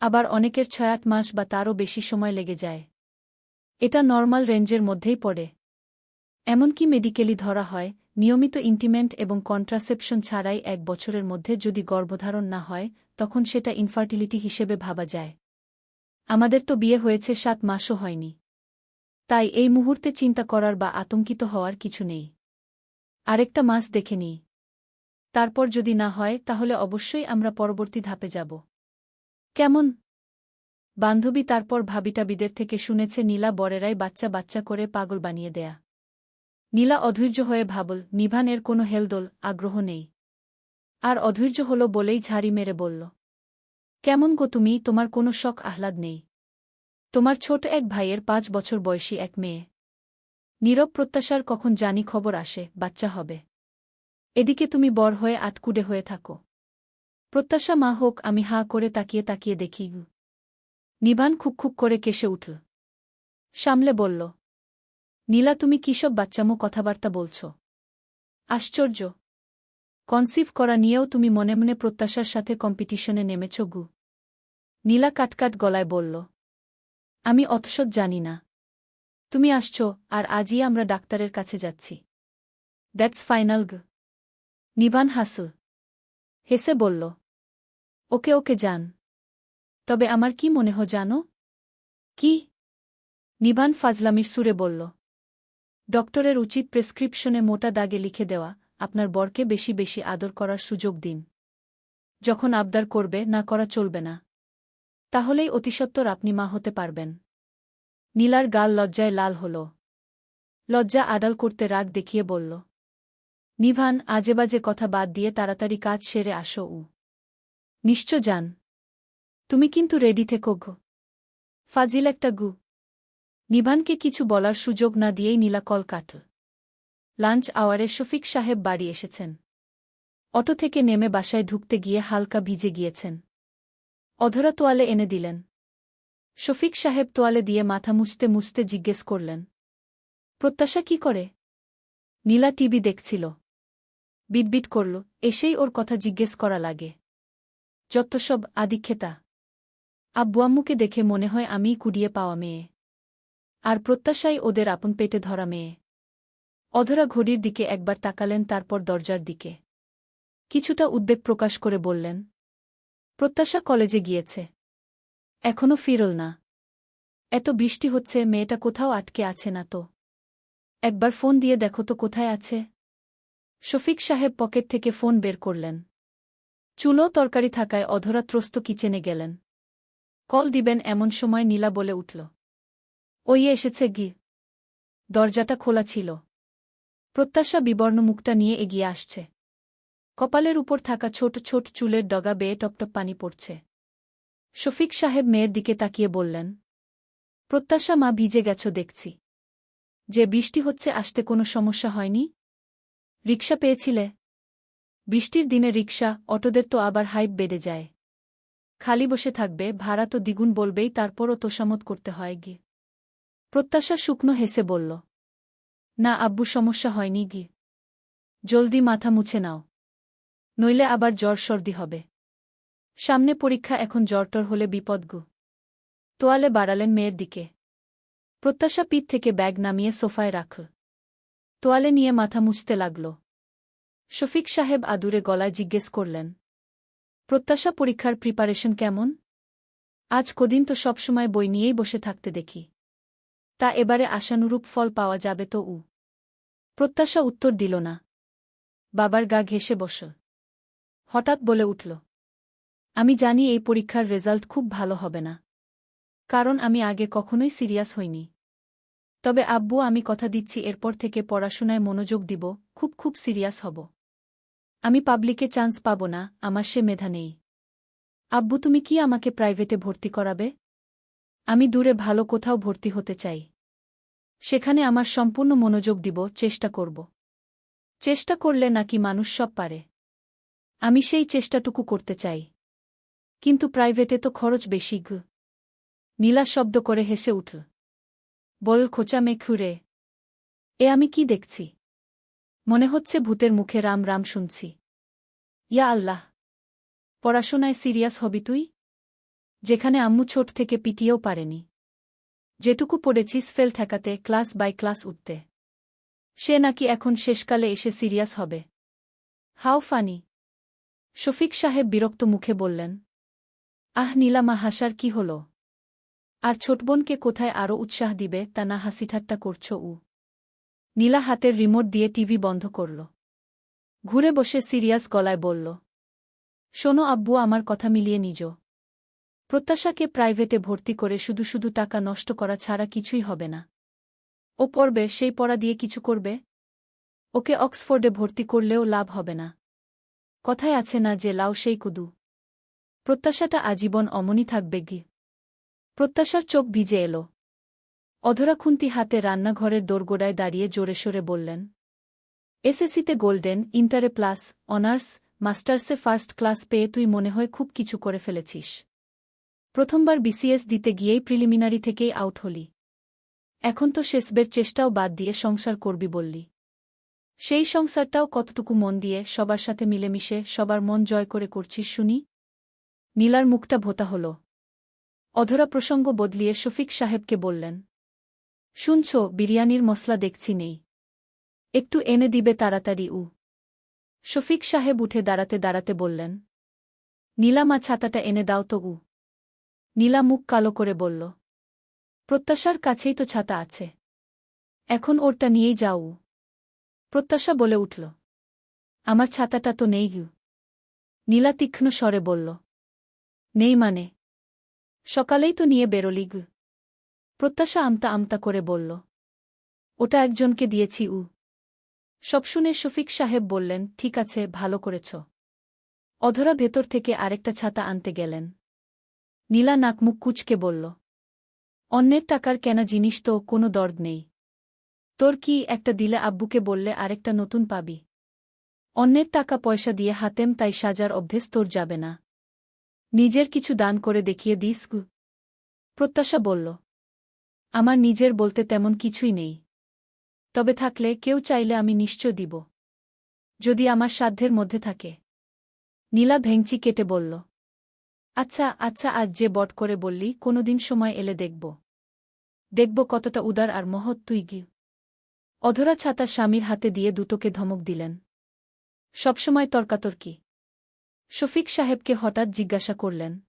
আবার অনেকের 6-8 মাস বা তারও বেশি সময় লেগে যায়। এটা নর্মাল রেঞ্জের মধ্যেই পড়ে। এমনকি মেডিকেলি ধরা হয়, নিয়মিত ইন্টিমেন্ট এবং কন্ট্রাসেপশন ছাড়াই 1 বছরের মধ্যে যদি গর্ভধারণ না হয়, তখন সেটা ইনফার্টিলিটি হিসেবে ভাবা যায়। আমাদের তো বিয়ে হয়েছে 7 মাসও হয়নি। তাই এই মুহূর্তে চিন্তা করার বা আতঙ্কিত হওয়ার কিছু নেই। আরেকটা মাস দেখে নিই। তারপর যদি না হয়, তাহলে অবশ্যই আমরা পরবর্তী ধাপে যাব। কেমন? বান্ধবী তারপর ভাবিটাবিদের থেকে শুনেছে নীলা বরেরাই বাচ্চা বাচ্চা করে পাগল বানিয়ে দেয়া। নীলা অধৈর্য হয়ে ভাবল, নিভান এর কোনো হেলদোল আগ্রহ নেই। আর অধৈর্য হল বলেই ঝাড়ি মেরে বলল, কেমন গো তুমি, তোমার কোনো শখ আহ্লাদ নেই? তোমার ছোট এক ভাইয়ের 5 বছর বয়সী এক মেয়ে। নীরব প্রত্যাশার কখন জানি খবর আসে, বাচ্চা হবে। এদিকে তুমি বর হয়ে আটকুডে হয়ে থাকো। প্রত্যাশা মা হোক, আমি হাঁ করে তাকিয়ে তাকিয়ে দেখি। নিভান খুক করে কেসে উঠল। সামলে বলল, নীলা, তুমি কিসব বাচ্চামো কথাবার্তা বলছ? আশ্চর্য! কনসিভ করা নিয়েও তুমি মনে মনে প্রত্যাশার সাথে কম্পিটিশনে নেমেছ। নীলা কাটকাট গলায় বলল, আমি অতসব জানি না। তুমি আসছ, আর আজই আমরা ডাক্তারের কাছে যাচ্ছি। That's final. নিভান হাসল। হেসে বলল, ওকে ওকে যান। তবে আমার কি মনে হয় জানো? কি? নিভান ফাজলামির সুরে বলল, ডক্টরের উচিত প্রেসক্রিপশনে মোটা দাগে লিখে দেওয়া, আপনার বরকে বেশি বেশি আদর করার সুযোগ দিন। যখন আবদার করবে, না করা চলবে না। তাহলেই অতিসত্বর আপনি মা হতে পারবেন। নীলার গাল লজ্জায় লাল হল। লজ্জা আড়াল করতে রাগ দেখিয়ে বলল, নিভান, আজেবাজে কথা বাদ দিয়ে তাড়াতাড়ি কাজ সেরে আসো। নিশ্চয় যান। তুমি কিন্তু রেডি থেকো গো। ফাজিল একটা গু। নিভানকে কিছু বলার সুযোগ না দিয়েই নীলা কল কাটল। লাঞ্চ আওয়ারে শফিক সাহেব বাড়ি এসেছেন। অটো থেকে নেমে বাসায় ঢুকতে গিয়ে হালকা ভিজে গিয়েছেন। অধরা তোয়ালে এনে দিলেন। শফিক সাহেব তোয়ালে দিয়ে মাথা মুছতে মুছতে জিজ্ঞেস করলেন, প্রত্যাশা কি করে? নীলা টিভি দেখছিল। বিটবিট করল, এসেই ওর কথা জিজ্ঞেস করা লাগে। যত সব আদিক্ষেতা। আব্বু আম্মুকে দেখে মনে হয় আমিই কুড়িয়ে পাওয়া মেয়ে। আর প্রত্যাশাই ওদের আপন পেটে ধরা মেয়ে। অধরা ঘড়ির দিকে একবার তাকালেন, তারপর দরজার দিকে। কিছুটা উদ্বেগ প্রকাশ করে বললেন, প্রত্যাশা কলেজে গিয়েছে। এখনো ফিরল না। এত বৃষ্টি হচ্ছে, মেয়েটা কোথাও আটকে আছে না তো? একবার ফোন দিয়ে দেখো তো কোথায় আছে। শফিক সাহেব পকেট থেকে ফোন বের করলেন। চুলো তরকারি থাকায় অধরা ত্রস্ত কিচেনে গেলেন। কল দিবেন এমন সময় নীলা বলে উঠল, ওই এসেছে গি। দরজাটা খোলা ছিল। প্রত্যাশা বিবর্ণ মুখটা নিয়ে এগিয়ে আসছে। কপালের উপর থাকা ছোট ছোট চুলের ডগা বেয়ে টপটপ পানি পড়ছে। শফিক সাহেব মেয়ের দিকে তাকিয়ে বললেন, প্রত্যাশা, মা, ভিজে গেছ দেখছি। যে বৃষ্টি হচ্ছে, আসতে কোনো সমস্যা হয়নি? রিকশা পেয়েছিলে? বৃষ্টির দিনে রিকশা, অটোদের তো আবার হাইপ বেড়ে যায়। খালি বসে থাকবে, ভাড়া তো দ্বিগুণ বলবেই, তারপরও তোষামত করতে হয় গি। প্রত্যাশা শুকনো হেসে বলল, না আব্বু, সমস্যা হয়নি গি। জলদি মাথা মুছে নাও, নইলে আবার জ্বর সর্দি হবে। সামনে পরীক্ষা, এখন জ্বরটর হলে বিপদ গু। তোয়ালে বাড়ালেন মেয়ের দিকে। প্রত্যাশা পিঠ থেকে ব্যাগ নামিয়ে সোফায় রাখল। তোয়ালে নিয়ে মাথা মুছতে লাগল। শফিক সাহেব আদুরে গলায় জিজ্ঞেস করলেন, প্রত্যাশা, পরীক্ষার প্রিপারেশন কেমন? আজ কদিন তো সবসময় বই নিয়েই বসে থাকতে দেখি। তা এবারে আশানুরূপ ফল পাওয়া যাবে তো? প্রত্যাশা উত্তর দিল না। বাবার গা ঘেঁষে বসল। হঠাৎ বলে উঠল, আমি জানি এই পরীক্ষার রেজাল্ট খুব ভালো হবে না। কারণ আমি আগে কখনোই সিরিয়াস হইনি। তবে আব্বু, আমি কথা দিচ্ছি এরপর থেকে পড়াশোনায় মনোযোগ দিব, খুব খুব সিরিয়াস হব। আমি পাবলিকে চান্স পাব না, আমার সে মেধা নেই। আব্বু, তুমি কি আমাকে প্রাইভেটে ভর্তি করাবে? আমি দূরে ভালো কোথাও ভর্তি হতে চাই। সেখানে আমার সম্পূর্ণ মনোযোগ দিব, চেষ্টা করব। চেষ্টা করলে নাকি মানুষ সব পারে? আমি সেই চেষ্টাটুকু করতে চাই। কিন্তু প্রাইভেটে তো খরচ বেশি গু। নীলা শব্দ করে হেসে উঠল। বল, খোঁচা মেয়ে খুঁড়ে। এ আমি কি দেখছি? মনে হচ্ছে ভূতের মুখে রাম রাম শুনছি। ইয়া আল্লাহ! পড়াশোনায় সিরিয়াস হবি তুই? যেখানে আম্মু ছোট থেকে পিটিয়েও পারেনি। যেটুকু পড়েছিস ফেল ঠেকাতে, ক্লাস বাই ক্লাস উঠতে। সে নাকি এখন শেষকালে এসে সিরিয়াস হবে। How funny! শফিক সাহেব বিরক্ত মুখে বললেন, আহ নীলামা, হাসার কি হল? আর ছোটবোনকে কোথায় আরও উৎসাহ দিবে তা না হাসিঠাট্টা করছ? নীলা হাতের রিমোট দিয়ে টিভি বন্ধ করল। ঘুরে বসে সিরিয়াস গলায় বলল, শোনো আব্বু, আমার কথা মিলিয়ে নিজ। প্রত্যাশাকে প্রাইভেটে ভর্তি করে শুধু শুধু টাকা নষ্ট করা ছাড়া কিছুই হবে না। ও পড়বে, সেই পড়া দিয়ে কিছু করবে? ওকে অক্সফোর্ডে ভর্তি করলেও লাভ হবে না। কথায় আছে না যে লাউ সেই কুদু। প্রত্যাশাটা আজীবন অমনি থাকবে গি। প্রত্যাশার চোখ ভিজে এল। অধরা খুন্তি হাতে রান্নাঘরের দোরগোড়ায় দাঁড়িয়ে জোরে সোরে বললেন, এসএসসিতে গোল্ডেন, ইন্টারে প্লাস, অনার্স, মাস্টার্সে ফার্স্ট ক্লাস পেয়ে তুই মনে হয় খুব কিছু করে ফেলেছিস। প্রথমবার বিসিএস দিতে গিয়েই প্রিলিমিনারি থেকেই আউট হলি। এখন তো শেষবের চেষ্টাও বাদ দিয়ে সংসার করবি বললি। সেই সংসারটাও কতটুকু মন দিয়ে, সবার সাথে মিলেমিশে, সবার মন জয় করে করছিস শুনি? নীলার মুখটা ভোতা হল। অধরা প্রসঙ্গ বদলিয়ে শফিক সাহেবকে বললেন, শুনছ, বিরিয়ানির মশলা দেখছি নেই। একটু এনে দিবে তাড়াতাড়ি? শফিক সাহেব উঠে দাঁড়াতে দাঁড়াতে বললেন, নীলামা, ছাতাটা এনে দাও তো। নীলা মুখ কালো করে বলল, প্রত্যাশার কাছেই তো ছাতা আছে। এখন ওরটা নিয়েই যাও। প্রত্যাশা বলে উঠল। আমার ছাতাটা তো নেই গু। নীলা তীক্ষ্ণ স্বরে বলল। নেই মানে? সকালেই তো নিয়ে বেরোলি গু। প্রত্যাশা আমতা আমতা করে বলল। ওটা একজনকে দিয়েছি। সব শুনে শফিক সাহেব বললেন, ঠিক আছে, ভালো করেছ। অধরা ভেতর থেকে আরেকটা ছাতা আনতে গেলেন। নীলা নাকমুখ কুঁচকে বলল। অন্যের টাকার কেনা জিনিস তো কোনো দরদ নেই। তোর কি একটা দিলে আব্বুকে বললে আরেকটা নতুন পাবি। অন্যের টাকা পয়সা দিয়ে হাতেম তাই সাজার অভ্যেস তোর যাবে না। নিজের কিছু দান করে দেখিয়ে দিস গু। প্রত্যাশা বলল। আমার নিজের বলতে তেমন কিছুই নেই। তবে থাকলে কেউ চাইলে আমি নিশ্চয় দিব। যদি আমার সাধ্যের মধ্যে থাকে। নীলা ভেংচি কেটে বলল। আচ্ছা আচ্ছা, আজ যে বট করে বললি, কোনোদিন সময় এলে দেখব। দেখব কতটা উদার আর মহৎ তুই গি। অধরা ছাতা স্বামীর হাতে দিয়ে দুটোকে ধমক দিলেন। সবসময় তর্কাতর্কি। শফিক সাহেবকে হঠাৎ জিজ্ঞাসা করলেন।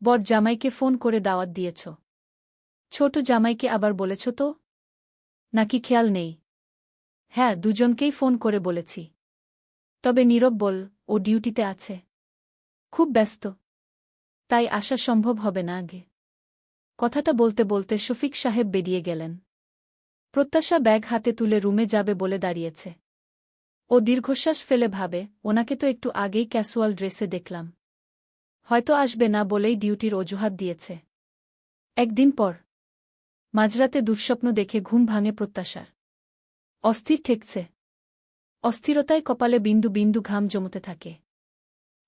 বড় জামাইকে ফোন করে দাওয়াত দিয়েছ? ছোট জামাইকে আবার বলেছ তো? নাকি খেয়াল নেই? হ্যাঁ, দুজনকেই ফোন করে বলেছি। তবে নীরব বল, ও ডিউটিতে আছে। খুব ব্যস্ত। তাই আসা সম্ভব হবে না আগে। কথাটা বলতে বলতে শফিক সাহেব বেরিয়ে গেলেন। প্রত্যাশা ব্যাগ হাতে তুলে রুমে যাবে বলে দাঁড়িয়েছে। ও দীর্ঘশ্বাস ফেলে ভাবে, ওনাকে তো একটু আগেই ক্যাসুয়াল ড্রেসে দেখলাম। হয়তো আসবে না বলেই ডিউটির অজুহাত দিয়েছে। একদিন পর মাঝরাতে দুঃস্বপ্ন দেখে ঘুম ভাঙে প্রত্যাশার। অস্থির ঠেকছে। অস্থিরতায় কপালে বিন্দু বিন্দু ঘাম জমতে থাকে।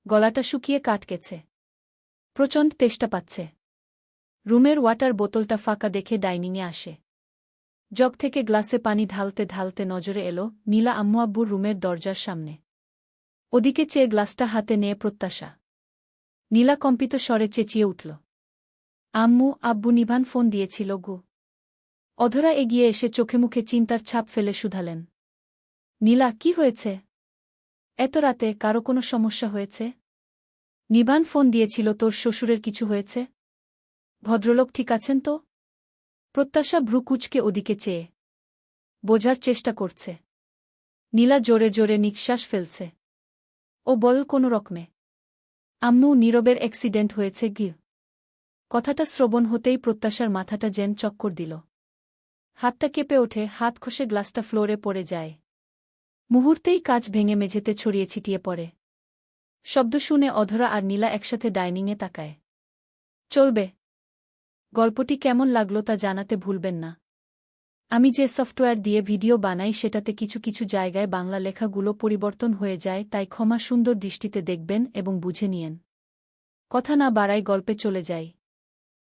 গলাটা শুকিয়ে কাটকেছে। প্রচণ্ড তেষ্টা পাচ্ছে। রুমের ওয়াটার বোতলটা ফাঁকা দেখে ডাইনিংয়ে আসে। জগ থেকে গ্লাসে পানি ঢালতে ঢালতে নজরে এলো নীলা আম্মু আব্বুর রুমের দরজার সামনে। ওদিকে চেয়ে গ্লাসটা হাতে নিয়ে প্রত্যাশা। নীলা কম্পিত স্বরে চেঁচিয়ে উঠল। আম্মু আব্বু নিভান ফোন দিয়েছিল গো। অধরা এগিয়ে এসে চোখে মুখে চিন্তার ছাপ ফেলে শুধালেন। নীলা, কি হয়েছে? এত রাতে কারো কোনো সমস্যা হয়েছে? নিভান ফোন দিয়েছিল তোর শ্বশুরের কিছু হয়েছে? ভদ্রলোক ঠিক আছেন তো? প্রত্যাশা ভ্রু কুঁচকে ওদিকে চেয়ে বোঝার চেষ্টা করছে। নীলা জোরে জোরে নিঃশ্বাস ফেলছে। ও বল কোনো রকমে। আম্মু, নীরবের অ্যাক্সিডেন্ট হয়েছে গি। কথাটা শ্রবণ হতেই প্রত্যাশার মাথাটা যেন চক্কর দিল। হাতটা কেঁপে ওঠে, হাত খসে গ্লাসটা ফ্লোরে পড়ে যায়। মুহূর্তেই কাচ ভেঙে মেঝেতে ছড়িয়ে ছিটিয়ে পড়ে। শব্দ শুনে অধরা আর নীলা একসাথে ডাইনিংয়ে তাকায়। চলবে। গল্পটি কেমন লাগলো তা জানাতে ভুলবেন না। আমি যে সফটওয়্যার দিয়ে ভিডিও বানাই সেটাতে কিছু কিছু জায়গায় বাংলা লেখাগুলো পরিবর্তন হয়ে যায়, তাই ক্ষমা সুন্দর দৃষ্টিতে দেখবেন এবং বুঝে নিয়েন। কথা না বাড়াই গল্পে চলে যাই।